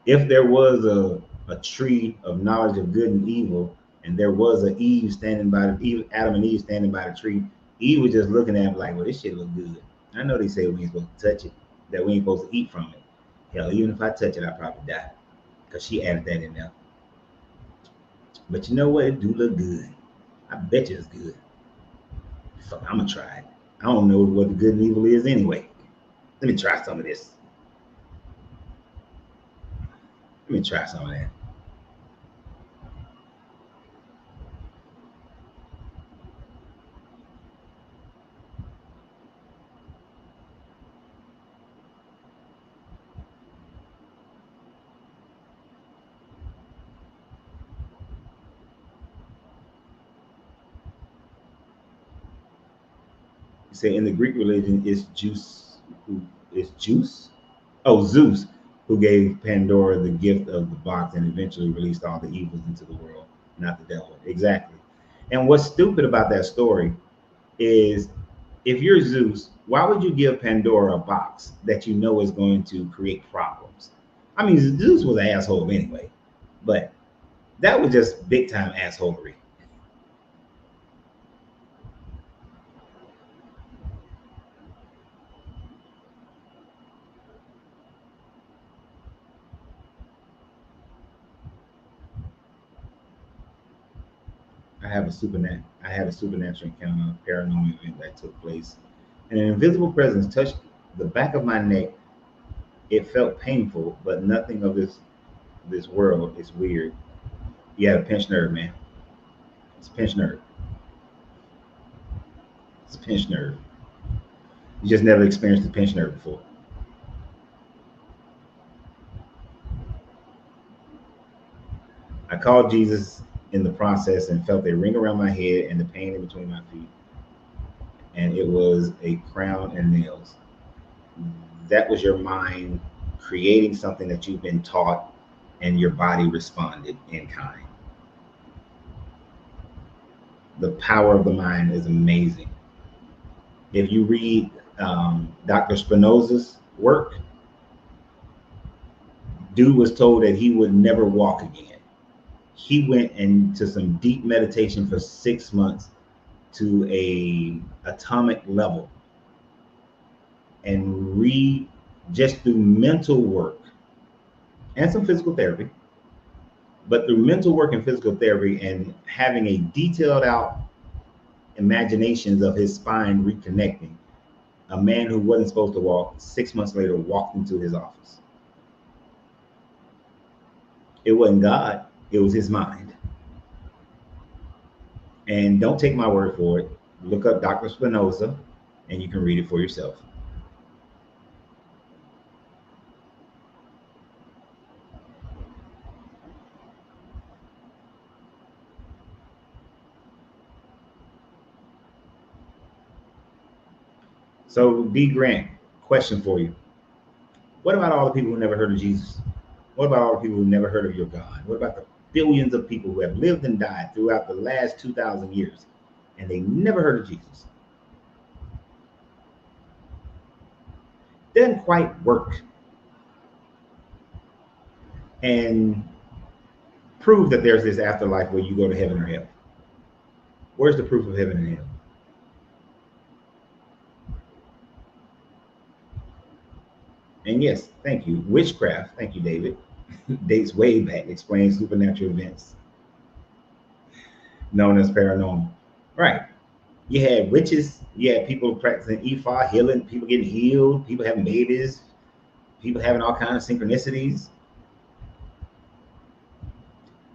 If there was a tree of knowledge of good and evil, and there was a Adam and Eve standing by the tree, Eve was just looking at it like, well, this shit look good. I know they say we ain't supposed to touch it, that we ain't supposed to eat from it. Hell, even if I touch it, I probably die. Because she added that in there. But you know what? It do look good. I bet you it's good. So I'm gonna try it. I don't know what the good and evil is anyway. Let me try some of this. Let me try some of that. You say in the Greek religion, it's Zeus who is Zeus? Oh, Zeus, who gave Pandora the gift of the box and eventually released all the evils into the world, not the devil. Exactly. And what's stupid about that story is if you're Zeus, why would you give Pandora a box that you know is going to create problems? I mean, Zeus was an asshole anyway, but that was just big time assholery. I had a supernatural encounter, a paranormal event that took place. And an invisible presence touched the back of my neck. It felt painful, but nothing of this world is weird. You had a pinched nerve, man. It's a pinched nerve. It's a pinched nerve. You just never experienced a pinched nerve before. I called Jesus in the process and felt a ring around my head and the pain in between my feet. And it was a crown and nails. That was your mind creating something that you've been taught, and your body responded in kind. The power of the mind is amazing. If you read Dr. Spinoza's work, dude was told that he would never walk again. He went into some deep meditation for 6 months to a atomic level and just through mental work and some physical therapy, but through mental work and physical therapy and having a detailed out imaginations of his spine reconnecting, a man who wasn't supposed to walk 6 months later walked into his office. It wasn't God, it was his mind. And don't take my word for it. Look up Dr. Spinoza and you can read it for yourself. So, D. Grant, question for you. What about all the people who never heard of Jesus? What about all the people who never heard of your God? What about the billions of people who have lived and died throughout the last 2,000 years and they never heard of Jesus? Doesn't quite work. And prove that there's this afterlife where you go to heaven or hell. Where's the proof of heaven and hell? And yes, thank you. Witchcraft, thank you, David, dates way back, explains supernatural events known as paranormal. Right. You had witches, you had people practicing Ifa, healing, people getting healed, people having babies, people having all kinds of synchronicities.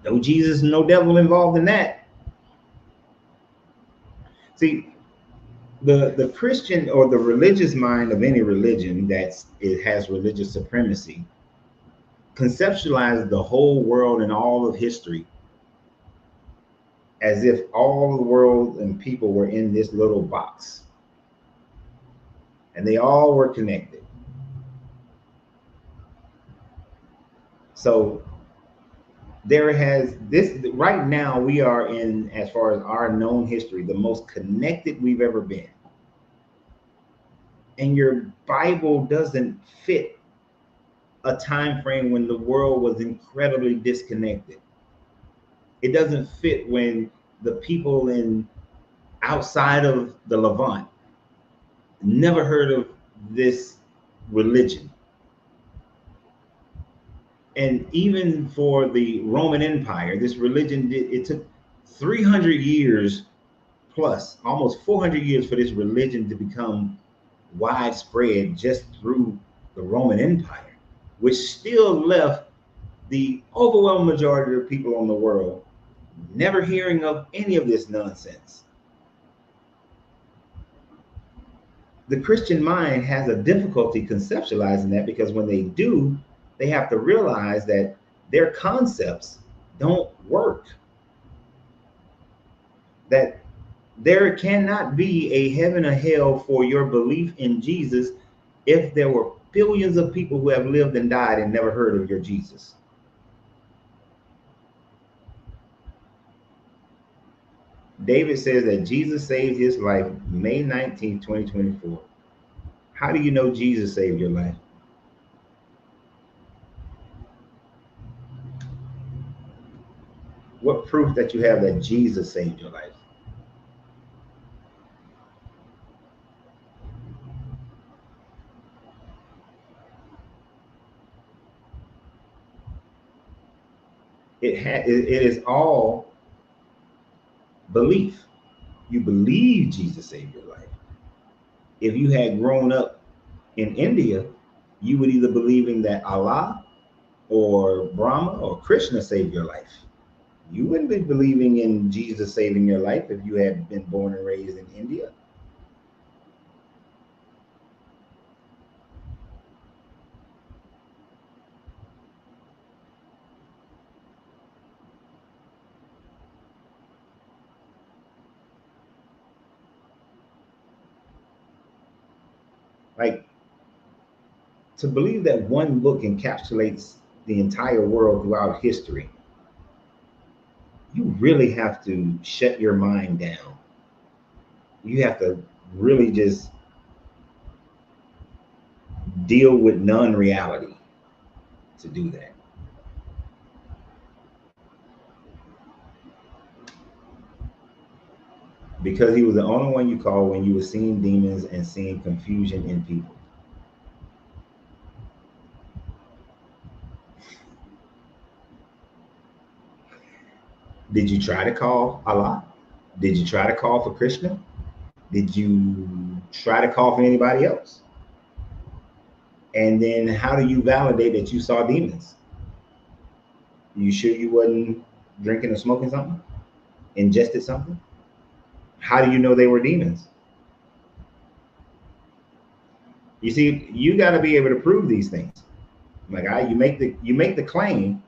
No Jesus, no devil involved in that. See, The Christian or the religious mind of any religion it has religious supremacy conceptualizes the whole world and all of history as if all the world and people were in this little box and they all were connected. So there has this right now we are in, as far as our known history, the most connected we've ever been. And your Bible doesn't fit a time frame when the world was incredibly disconnected. It doesn't fit when the people in outside of the Levant never heard of this religion. And even for the Roman Empire, this religion it took 300 years plus, almost 400 years for this religion to become widespread just through the Roman Empire, which still left the overwhelming majority of people on the world never hearing of any of this nonsense. The Christian mind has a difficulty conceptualizing that, because when they do, they have to realize that their concepts don't work. That there cannot be a heaven or hell for your belief in Jesus if there were billions of people who have lived and died and never heard of your Jesus. David says that Jesus saved his life May 19th, 2024. How do you know Jesus saved your life? What proof that you have that Jesus saved your life? It is all belief. You believe Jesus saved your life. If you had grown up in India, you would either believing that Allah or Brahma or Krishna saved your life. You wouldn't be believing in Jesus saving your life if you had been born and raised in India. Like, to believe that one book encapsulates the entire world throughout history, you really have to shut your mind down. You have to really just deal with non-reality to do that. Because he was the only one you called when you were seeing demons and seeing confusion in people. Did you try to call Allah? Did you try to call for Krishna? Did you try to call for anybody else? And then how do you validate that you saw demons? You sure you wasn't drinking or smoking something? Ingested something? How do you know they were demons? You see, you got to be able to prove these things. Like, you make the claim,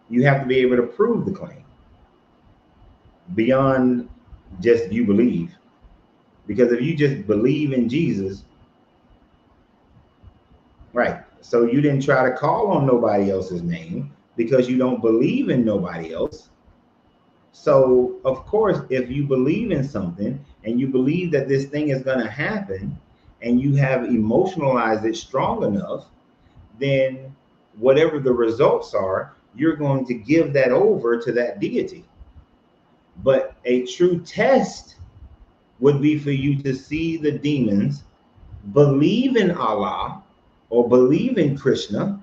you have to be able to prove the claim beyond just you believe. Because if you just believe in Jesus, right, so you didn't try to call on nobody else's name because you don't believe in nobody else. So of course, if you believe in something and you believe that this thing is going to happen and you have emotionalized it strong enough, then whatever the results are, you're going to give that over to that deity. But a true test would be for you to see the demons, believe in Allah or believe in Krishna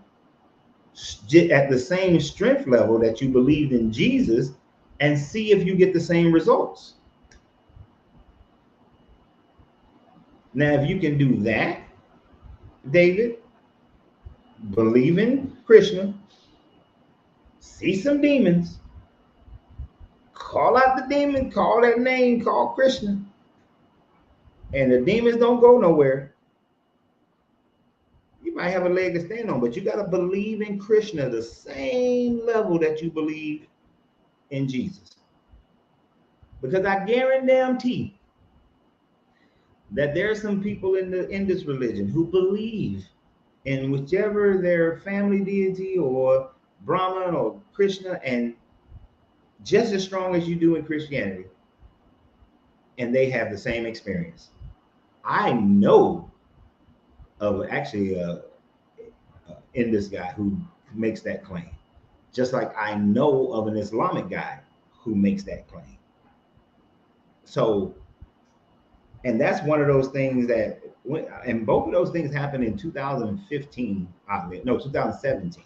at the same strength level that you believed in Jesus, and see if you get the same results. Now, if you can do that, David, believe in Krishna, see some demons, call out the demon, call that name, call Krishna, and the demons don't go nowhere, you might have a leg to stand on, but you got to believe in Krishna the same level that you believe in Jesus. Because I guarantee that there are some people in this religion who believe in whichever their family deity or Brahman or Krishna, and just as strong as you do in Christianity, and they have the same experience. I know of actually in this guy who makes that claim, just like I know of an Islamic guy who makes that claim. So, and that's one of those things that, and both of those things happened in 2015, no, 2017.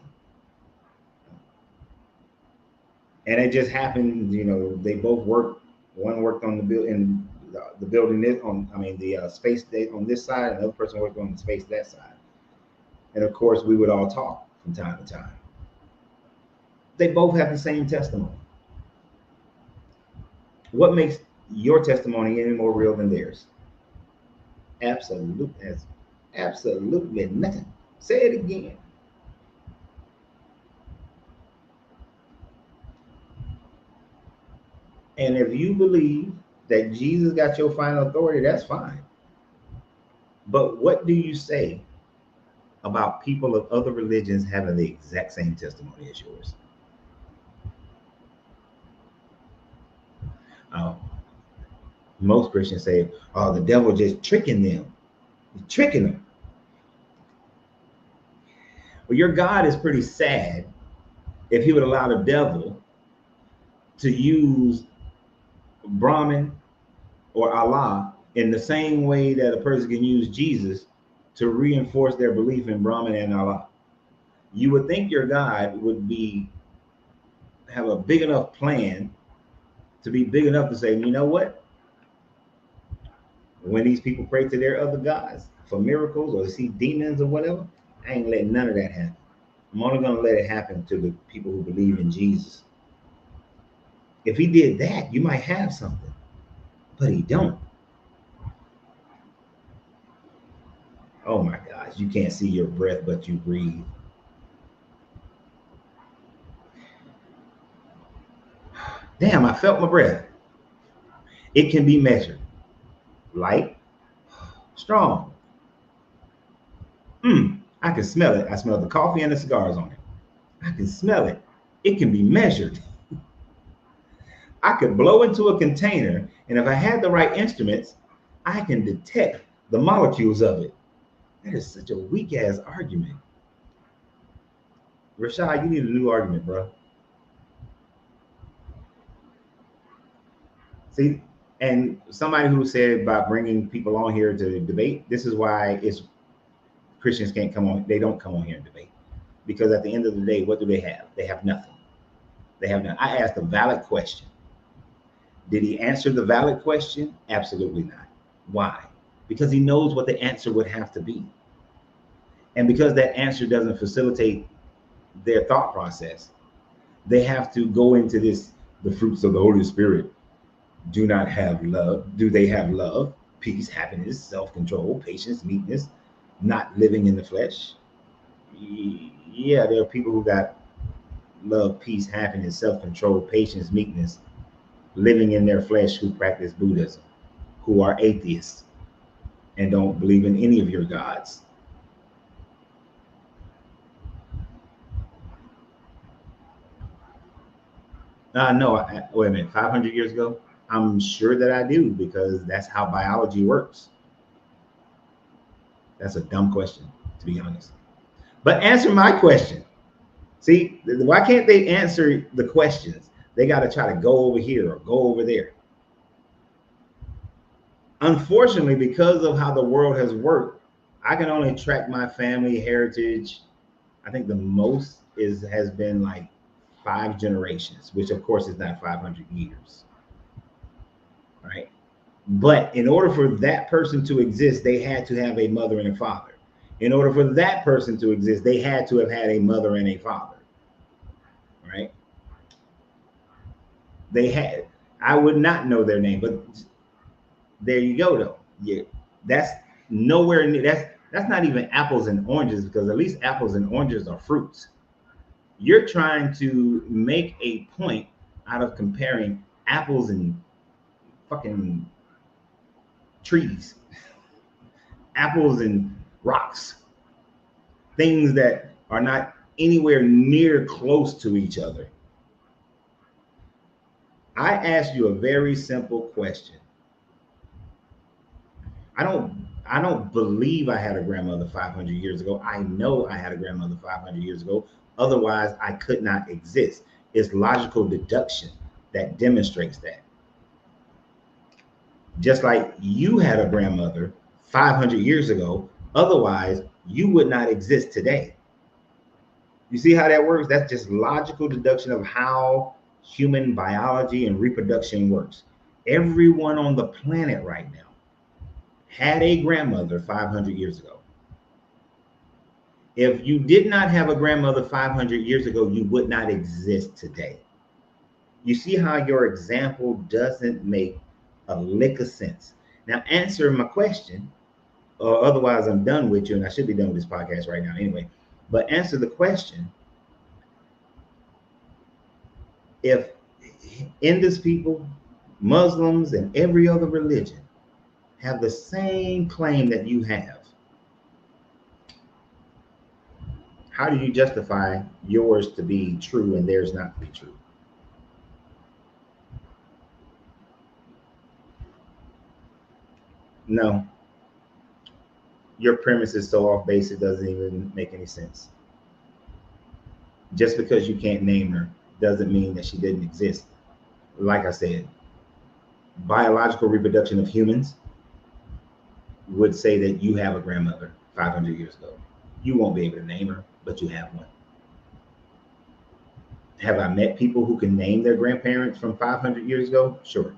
And it just happened, you know, they both worked. One worked on the building, the space on this side, and the other person worked on the space that side. And of course, we would all talk from time to time. They both have the same testimony. What makes your testimony any more real than theirs? Absolutely nothing. Say it again. And if you believe that Jesus got your final authority, that's fine. But what do you say about people of other religions having the exact same testimony as yours? Most Christians say, oh, the devil just tricking them. He's tricking them. Well, your God is pretty sad if he would allow the devil to use Brahman or Allah in the same way that a person can use Jesus to reinforce their belief in Brahman and Allah. You would think your God would have a big enough plan to be big enough to say, you know what? When these people pray to their other gods for miracles or see demons or whatever, I ain't letting none of that happen. I'm only going to let it happen to the people who believe in Jesus. If he did that, you might have something, but he don't. Oh my gosh, you can't see your breath, but you breathe. Damn, I felt my breath. It can be measured. Light, strong. I can smell it. I smell the coffee and the cigars on it. I can smell it. It can be measured. I could blow into a container, and if I had the right instruments, I can detect the molecules of it. That is such a weak ass argument. Rashad, you need a new argument, bro. See, and somebody who said about bringing people on here to debate, this is why Christians can't come on. They don't come on here and debate, because at the end of the day, what do they have? They have nothing. They have nothing. I asked a valid question. Did he answer the valid question? Absolutely not. Why? Because he knows what the answer would have to be. And because that answer doesn't facilitate their thought process, they have to go into this, the fruits of the Holy Spirit do not have love. Do they have love, peace, happiness, self-control, patience, meekness, not living in the flesh? Yeah, there are people who got love, peace, happiness, self-control, patience, meekness, living in their flesh, who practice Buddhism, who are atheists and don't believe in any of your gods. No, wait a minute, 500 years ago? I'm sure that I do, because that's how biology works. That's a dumb question, to be honest. But answer my question. See, why can't they answer the questions? They got to try to go over here or go over there. Unfortunately, because of how the world has worked, I can only track my family heritage. I think the most has been like 5 generations, which of course is not 500 years, right? But in order for that person to exist, they had to have a mother and a father. In order for that person to exist, they had to have had a mother and a father, right? I would not know their name, but there you go though. Yeah, That's nowhere near. That's not even apples and oranges, because at least apples and oranges are fruits. You're trying to make a point out of comparing apples and fucking trees, apples and rocks, things that are not anywhere near close to each other. I asked you a very simple question. I don't believe I had a grandmother 500 years ago. I know I had a grandmother 500 years ago. Otherwise, I could not exist. It's logical deduction that demonstrates that. Just like you had a grandmother 500 years ago. Otherwise, you would not exist today. You see how that works? That's just logical deduction of how human biology and reproduction works. Everyone on the planet right now had a grandmother 500 years ago. If you did not have a grandmother 500 years ago, you would not exist today. You see how your example doesn't make a lick of sense. Now answer my question, or otherwise I'm done with you, and I should be done with this podcast right now anyway. But answer the question. If Indus people, Muslims, and every other religion have the same claim that you have, how do you justify yours to be true and theirs not to be true? No. Your premise is so off base, it doesn't even make any sense. Just because you can't name her doesn't mean that she didn't exist. Like I said, biological reproduction of humans would say that you have a grandmother 500 years ago. You won't be able to name her, but you have one. Have I met people who can name their grandparents from 500 years ago? Sure.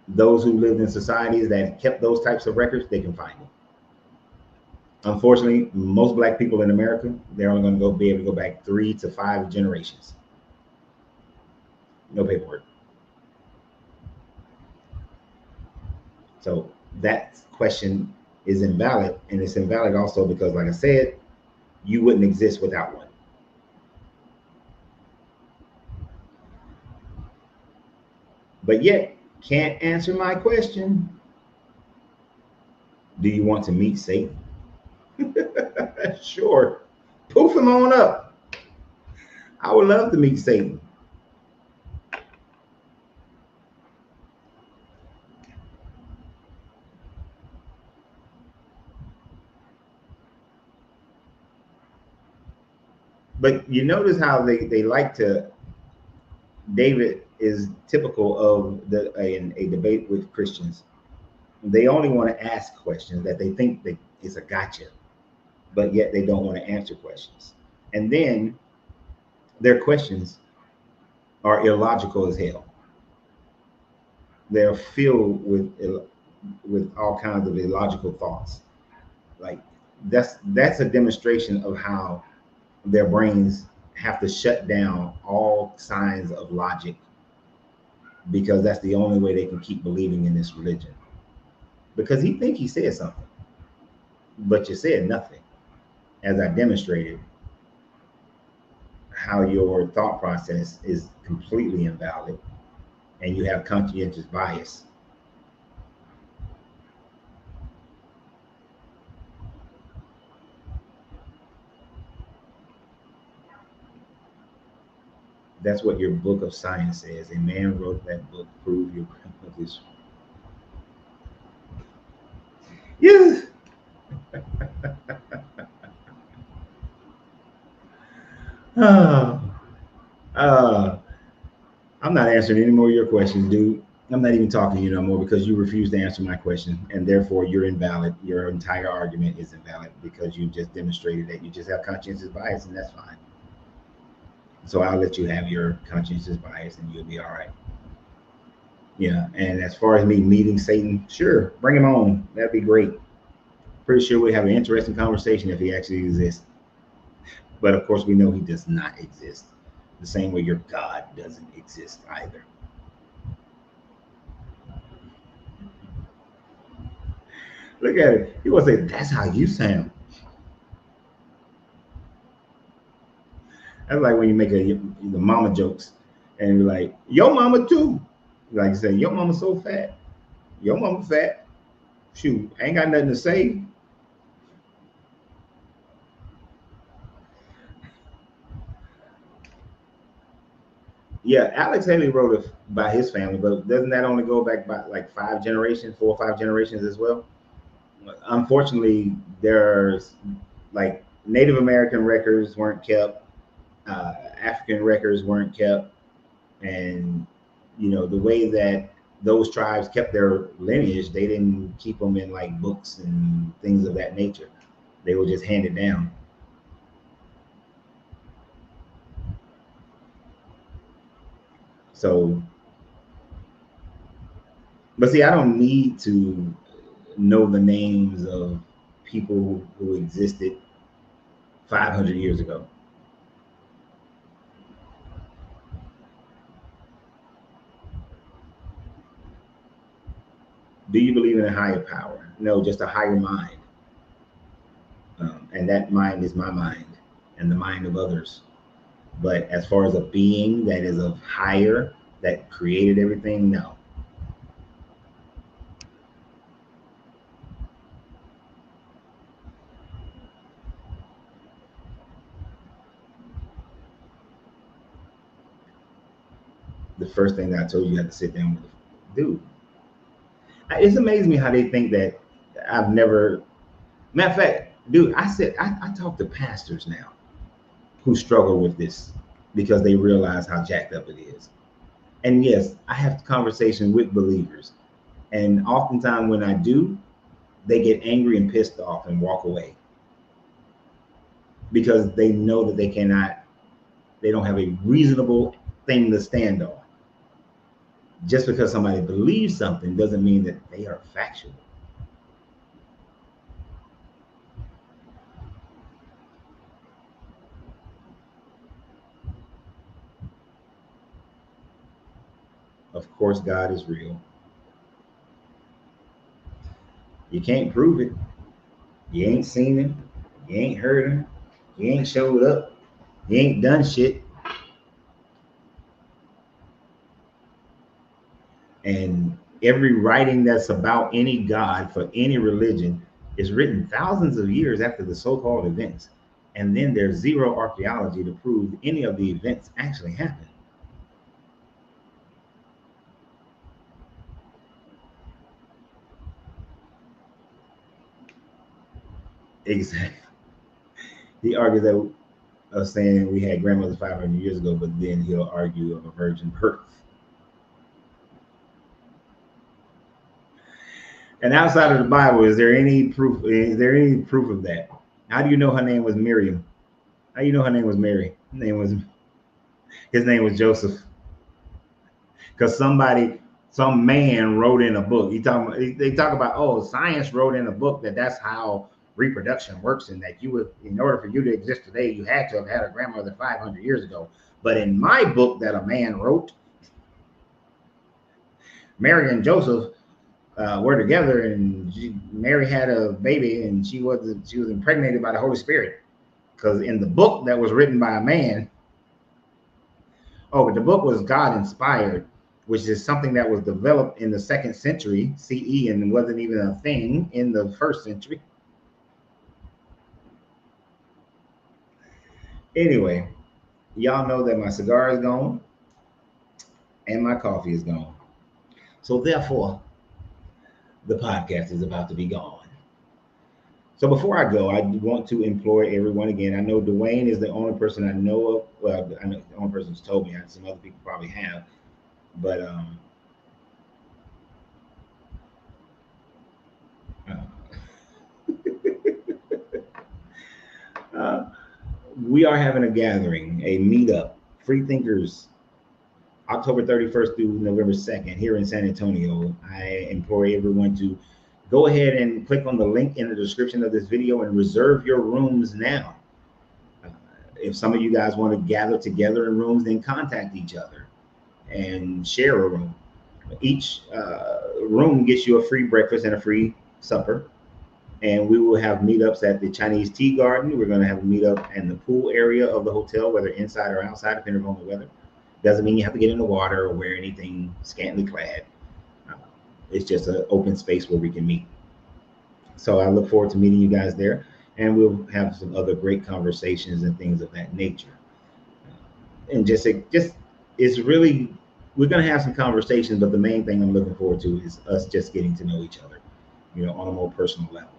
Those who lived in societies that kept those types of records, they can find them. Unfortunately, most Black people in America, they're only going to be able to go back 3 to 5 generations. No paperwork. So that question is invalid, and it's invalid also because, like I said, you wouldn't exist without one. But yet, can't answer my question. Do you want to meet Satan? Sure. Poof him on up. I would love to meet Satan. But you notice how they like to, David is typical of a debate with Christians. They only want to ask questions that they think that it's a gotcha, but yet they don't want to answer questions. And then their questions are illogical as hell. They're filled with all kinds of illogical thoughts. Like that's a demonstration of how their brains have to shut down all signs of logic, because that's the only way they can keep believing in this religion. Because he think he said something, but you said nothing, as I demonstrated how your thought process is completely invalid and you have conscientious bias. That's what your book of science says. A man wrote that book, Prove Your Grandmother's. Yeah. I'm not answering any more of your questions, dude. I'm not even talking to you no more because you refuse to answer my question, and therefore you're invalid. Your entire argument is invalid because you just demonstrated that you just have conscientious bias, and that's fine. So I'll let you have your conscientious bias, and you'll be all right. Yeah, and as far as me meeting Satan, sure, bring him on. That'd be great. Pretty sure we'd have an interesting conversation if he actually exists. But of course, we know he does not exist. The same way your God doesn't exist either. Look at it. He was say, that's how you sound. That's like when you make the mama jokes and you're like, your mama too. Like you say, your mama so fat. Your mama fat. Shoot, ain't got nothing to say. Yeah, Alex Haley wrote it by his family, but doesn't that only go back by like 5 generations, 4 or 5 generations as well? Unfortunately, there's like Native American records weren't kept, African records weren't kept, and the way that those tribes kept their lineage, they didn't keep them in like books and things of that nature. They were just handed down. So, but see, I don't need to know the names of people who existed 500 years ago. Do you believe in a higher power? No, just a higher mind. And that mind is my mind and the mind of others. But as far as a being that is of higher, that created everything, no. The first thing that I told you, you had to sit down with, dude. It's amazing me how they think that I've never. Matter of fact, dude, I talk to pastors now who struggle with this because they realize how jacked up it is. And yes, I have conversations with believers, and oftentimes when I do, they get angry and pissed off and walk away because they know that they don't have a reasonable thing to stand on. Just because somebody believes something doesn't mean that they are factual. Of course, God is real. You can't prove it. You ain't seen him. You ain't heard him. You ain't showed up. You ain't done shit. And every writing that's about any God for any religion is written thousands of years after the so-called events. And then there's zero archaeology to prove any of the events actually happened. Exactly. He argues that of saying we had grandmothers 500 years ago, but then he'll argue of a virgin birth. And outside of the Bible, is there any proof? Is there any proof of that? How do you know her name was Miriam? How do you know her name was Mary? His name was Joseph. Because some man wrote in a book. They talk about, oh, science wrote in a book that's how reproduction works, and that you would, in order for you to exist today, you had to have had a grandmother 500 years ago. But in my book that a man wrote, Mary and Joseph were together, and Mary had a baby, and she was impregnated by the Holy Spirit. Because in the book that was written by a man, but the book was God inspired, which is something that was developed in the 2nd century CE and wasn't even a thing in the 1st century. Anyway, y'all know that my cigar is gone and my coffee is gone. So therefore, the podcast is about to be gone. So before I go, I want to implore everyone again. I know Dwayne is the only person I know of. Well, I know the only person who's told me. Some other people probably have, but we are having a gathering, a meetup, Free Thinkers, October 31st through November 2nd here in San Antonio. I implore everyone to go ahead and click on the link in the description of this video and reserve your rooms now. If some of you guys want to gather together in rooms, then contact each other and share a room. Each room gets you a free breakfast and a free supper. And we will have meetups at the Chinese Tea Garden. We're going to have a meetup in the pool area of the hotel, whether inside or outside, depending on the weather. Doesn't mean you have to get in the water or wear anything scantily clad. It's just an open space where we can meet. So I look forward to meeting you guys there, and we'll have some other great conversations and things of that nature. And just it's really, we're going to have some conversations, but the main thing I'm looking forward to is us just getting to know each other, on a more personal level.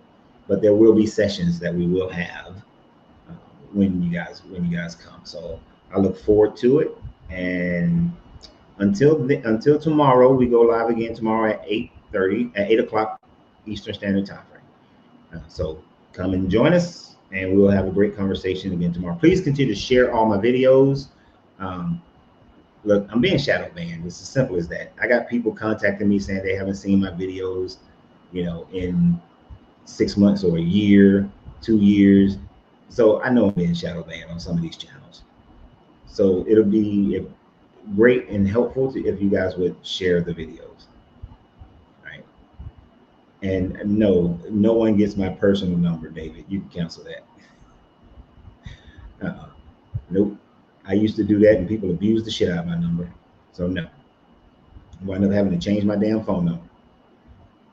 But there will be sessions that we will have when you guys come. So I look forward to it. And until tomorrow, we go live again tomorrow at 8 o'clock Eastern Standard Time frame. So come and join us, and we will have a great conversation again tomorrow. Please continue to share all my videos. Look, I'm being shadow banned. It's as simple as that. I got people contacting me saying they haven't seen my videos, in 6 months or a year, 2 years. So I know I'm being shadow banned on some of these channels. So it'll be great and helpful if you guys would share the videos. Right? And no one gets my personal number, David. You can cancel that. Nope. I used to do that, and people abused the shit out of my number. So no. I wound up having to change my damn phone number.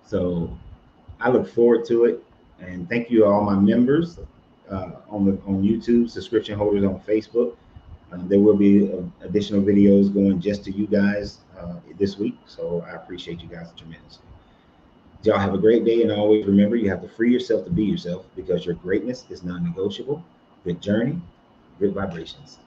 So I look forward to it, and thank you to all my members on YouTube, subscription holders on Facebook. There will be additional videos going just to you guys this week, so I appreciate you guys tremendously. Y'all have a great day, and always remember, you have to free yourself to be yourself, because your greatness is non-negotiable. Good journey, good vibrations.